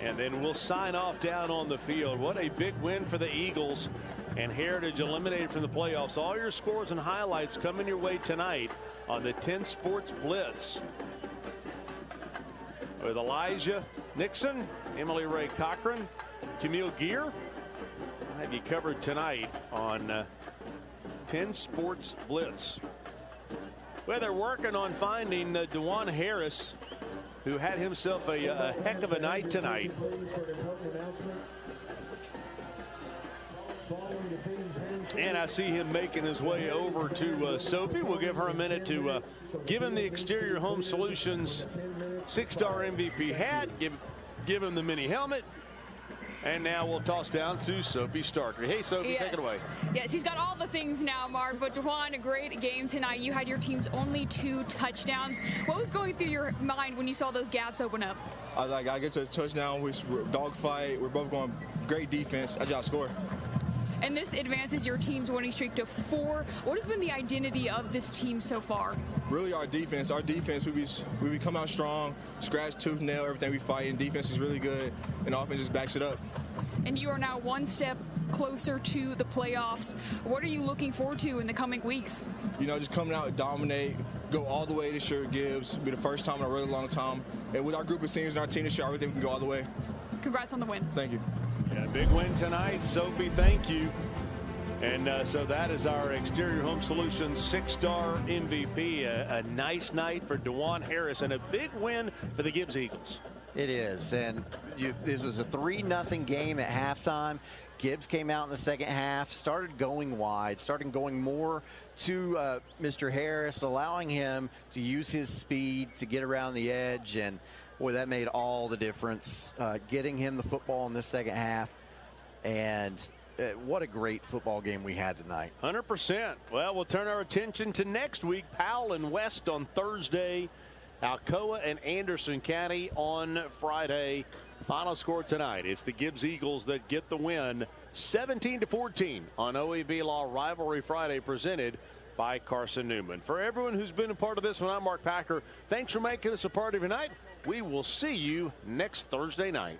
And then we'll sign off down on the field. What a big win for the Eagles, and Heritage eliminated from the playoffs. All your scores and highlights coming your way tonight on the 10 Sports Blitz. With Elijah Nixon, Emily Ray Cochran, Camille Gear. I'll have you covered tonight on 10 Sports Blitz. Well, they're working on finding DeJuan Harris, who had himself a heck of a night tonight. And I see him making his way over to Sophie. We'll give her a minute to give him the Exterior Home Solutions 6-star MVP hat, give him the mini helmet. And now we'll toss down to Sophie Starker. Hey, Sophie, take it away. Yes, he's got all the things now, Mark. But DeJuan, a great game tonight. You had your team's only 2 touchdowns. What was going through your mind when you saw those gaps open up? I get to a touchdown, we're dogfight. We're both going great defense. I just score. And this advances your team's winning streak to 4. What has been the identity of this team so far? Really our defense. Our defense, we come out strong, scratch, tooth, nail, everything we fight, and defense is really good, and offense just backs it up. And you are now 1 step closer to the playoffs. What are you looking forward to in the coming weeks? You know, just coming out and dominate, go all the way this year at Gibbs. It'll be the first time in a really long time. And with our group of seniors and our team this year, I really think we can go all the way. Congrats on the win. Thank you. Yeah, big win tonight, Sophie. Thank you. And so that is our Exterior Home Solutions 6-star MVP. A nice night for DeJuan Harris and a big win for the Gibbs Eagles. It is, and this was a 3-0 game at halftime. Gibbs came out in the second half, started going wide, started going more to Mr. Harris, allowing him to use his speed to get around the edge, and boy, that made all the difference, getting him the football in this second half. And what a great football game we had tonight. 100%. Well, we'll turn our attention to next week. Powell and West on Thursday. Alcoa and Anderson County on Friday. Final score tonight. It's the Gibbs Eagles that get the win, 17-14 on OEB Law Rivalry Friday, presented by Carson Newman. For everyone who's been a part of this one, I'm Mark Packer. Thanks for making us a part of your night. We will see you next Thursday night.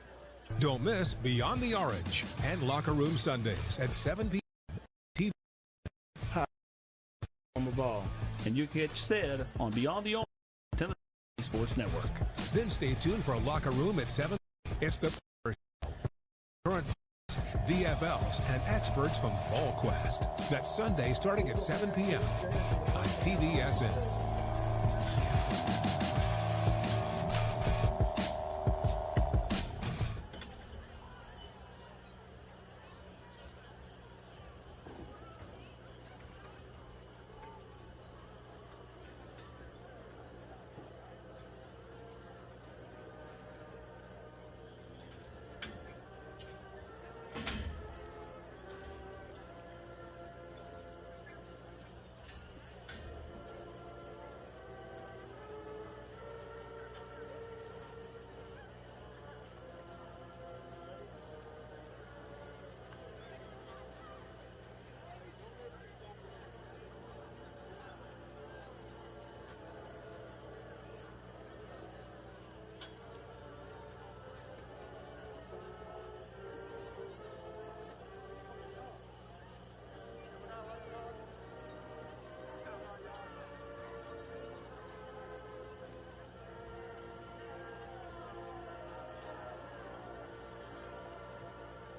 Don't miss Beyond the Orange and Locker Room Sundays at 7 p.m. TV. On the ball, and you catch said on Beyond the Orange Tennessee Sports Network. Then stay tuned for Locker Room at 7. It's the current VFLs and experts from VolQuest. That's Sunday starting at 7 p.m. on TVSN.